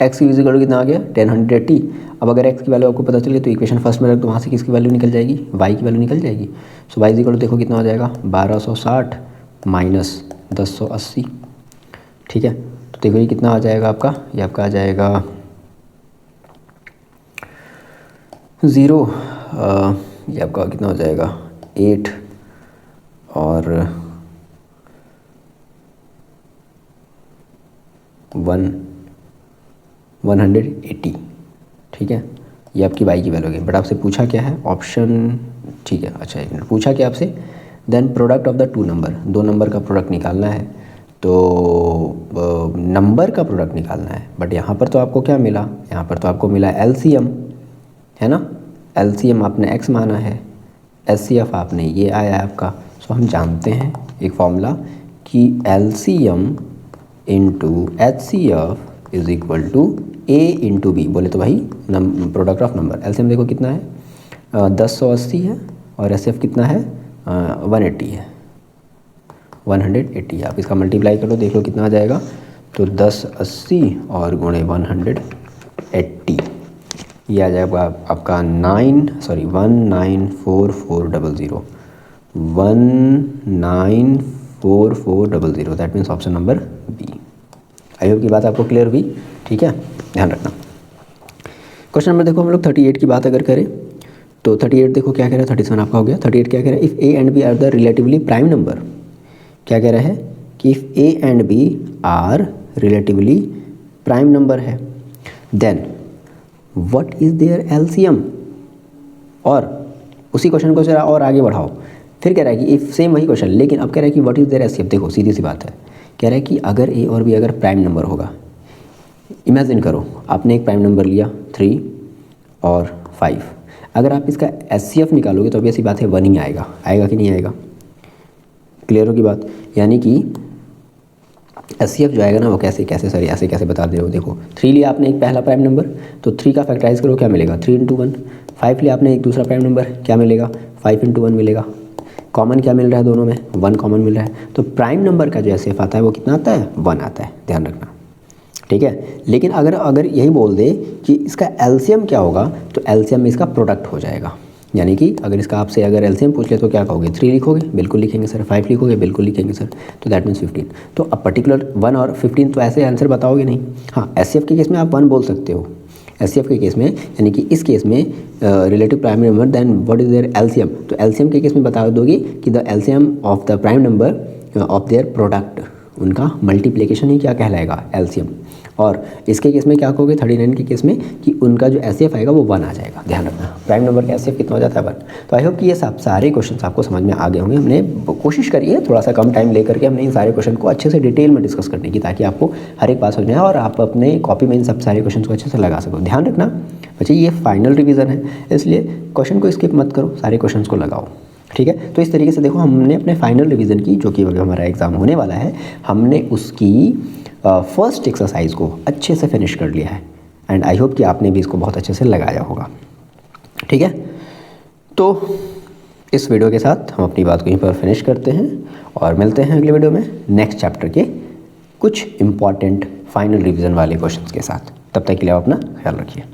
x की इक्वल कितना आ गया? 1080। अब अगर x की वैल्यू आपको पता चले तो इक्वेशन फर्स्ट में रख दो, वहाँ से किसकी वैल्यू निकल जाएगी? y की वैल्यू निकल जाएगी। सो y इक्वल देखो कितना हो जाएगा? 1260 माइनस 1080, ठीक है। तो देखो ये कितना आ जाएगा आपका? ये आपका आ जाएगा 0 ये आपका कितना हो जाएगा? 8 और 180, ठीक है। ये आपकी y की वैल्यू होगी। बट आपसे पूछा क्या है? ऑप्शन, ठीक है। अच्छा एक मिनट, पूछा क्या आपसे? Then product of the two number, दो नंबर का प्रोडक्ट निकालना है। तो नंबर का प्रोडक्ट निकालना है। बट यहाँ पर तो आपको क्या मिला? यहाँ पर तो आपको मिला एलसीएम, है ना। एलसीएम आपने x माना है, एचसीएफ आपने ये आया है आपका। सो हम जानते हैं एक फॉर्मूला कि LCM into HCF is equal to a into B. बोले तो भाई प्रोडक्ट ऑफ नंबर। एलसीएम देखो कितना है? 1080 है और एचसीएफ कितना है? 180 है, 180। आप इसका मल्टीप्लाई कर लो, देख लो कितना आ जाएगा। तो 1080 और गुणे 180, ये आ जाएगा आपका 194400, 194400। That means option number B. I hope की बात आपको क्लियर हुई, ठीक है। ध्यान रखना। क्वेश्चन नंबर देखो हम लोग 38 की बात अगर करें तो 38 देखो क्या कह रहा है? 37 आपका हो गया। 38 क्या कह रहा है? If A and B are the relatively prime number. क्या कह रहा है? कि if A and B are relatively prime number है then what is their LCM. और उसी क्वेश्चन को जरा और आगे बढ़ाओ। फिर कह रहा है कि इफ़, सेम वही क्वेश्चन, लेकिन अब कह रहा है कि व्हाट इज़ देयर एचसीएफ। देखो सीधी सी बात है, कह रहा है कि अगर ए और बी अगर प्राइम नंबर होगा, इमेजिन करो आपने एक प्राइम नंबर लिया 3 और 5, अगर आप इसका HCF निकालोगे तो अभी ऐसी बात है 1 ही आएगा, आएगा कि नहीं आएगा? क्लियर होगी बात? यानी कि HCF जो आएगा ना वो कैसे ऐसे कैसे बता दे रहे हो। देखो 3 लिया आपने एक पहला प्राइम नंबर, तो 3 का फैक्टराइज करो क्या मिलेगा? 3 × 1। 5 लिया आपने एक दूसरा प्राइम नंबर, क्या मिलेगा? 5 × 1 मिलेगा। कॉमन क्या मिल रहा है दोनों में? 1 कॉमन मिल रहा है। तो प्राइम नंबर का जो HCF आता है वो कितना आता है? 1 आता है, ध्यान रखना, ठीक है। लेकिन अगर यही बोल दे कि इसका LCM क्या होगा, तो LCM में इसका प्रोडक्ट हो जाएगा। यानी कि अगर इसका आपसे अगर LCM पूछ ले तो क्या कहोगे? 3 लिखोगे? बिल्कुल लिखेंगे सर। 5 लिखोगे? बिल्कुल लिखेंगे सर। तो दैट मीन्स 15। तो अब पर्टिकुलर 1 और 15 तो ऐसे आंसर बताओगे नहीं। हाँ, HCF के केस में आप 1 बोल सकते हो। HCF के केस में, यानी कि इस केस में relative prime number then what is their LCM, तो LCM के केस में बता दोगे कि the LCM of the prime number of their product, उनका मल्टीप्लिकेशन ही क्या कहलाएगा? LCM। और इसके केस में क्या कहोगे 39 के केस में कि उनका जो HCF आएगा वो 1 आ जाएगा। ध्यान रखना, प्राइम नंबर का HCF कितना हो जाता है? 1। तो आई होप कि ये सारे क्वेश्चन आपको समझ में आ गए होंगे। हमने कोशिश करी है थोड़ा सा कम टाइम लेकर के हमने इन सारे क्वेश्चन को अच्छे से डिटेल में डिस्कस करने की, ताकि आपको हर एक बात समझ में आए और आप अपने कॉपी में इन सब सारे क्वेश्चन को अच्छे से लगा सको। ध्यान रखना बच्चे, ये फाइनल रिविज़न है, इसलिए क्वेश्चन को स्किप मत करो, सारे क्वेश्चन को लगाओ, ठीक है। तो इस तरीके से देखो हमने अपने फाइनल रिवीजन की, जो कि हमारा एग्ज़ाम होने वाला है, हमने उसकी फर्स्ट एक्सरसाइज को अच्छे से फिनिश कर लिया है। एंड आई होप कि आपने भी इसको बहुत अच्छे से लगाया होगा, ठीक है। तो इस वीडियो के साथ हम अपनी बात को यहीं पर फिनिश करते हैं और मिलते हैं अगले वीडियो में नेक्स्ट चैप्टर के कुछ इंपॉर्टेंट फाइनल रिवीजन वाले क्वेश्चंस के साथ। तब तक के लिए आप अपना ख्याल रखिए।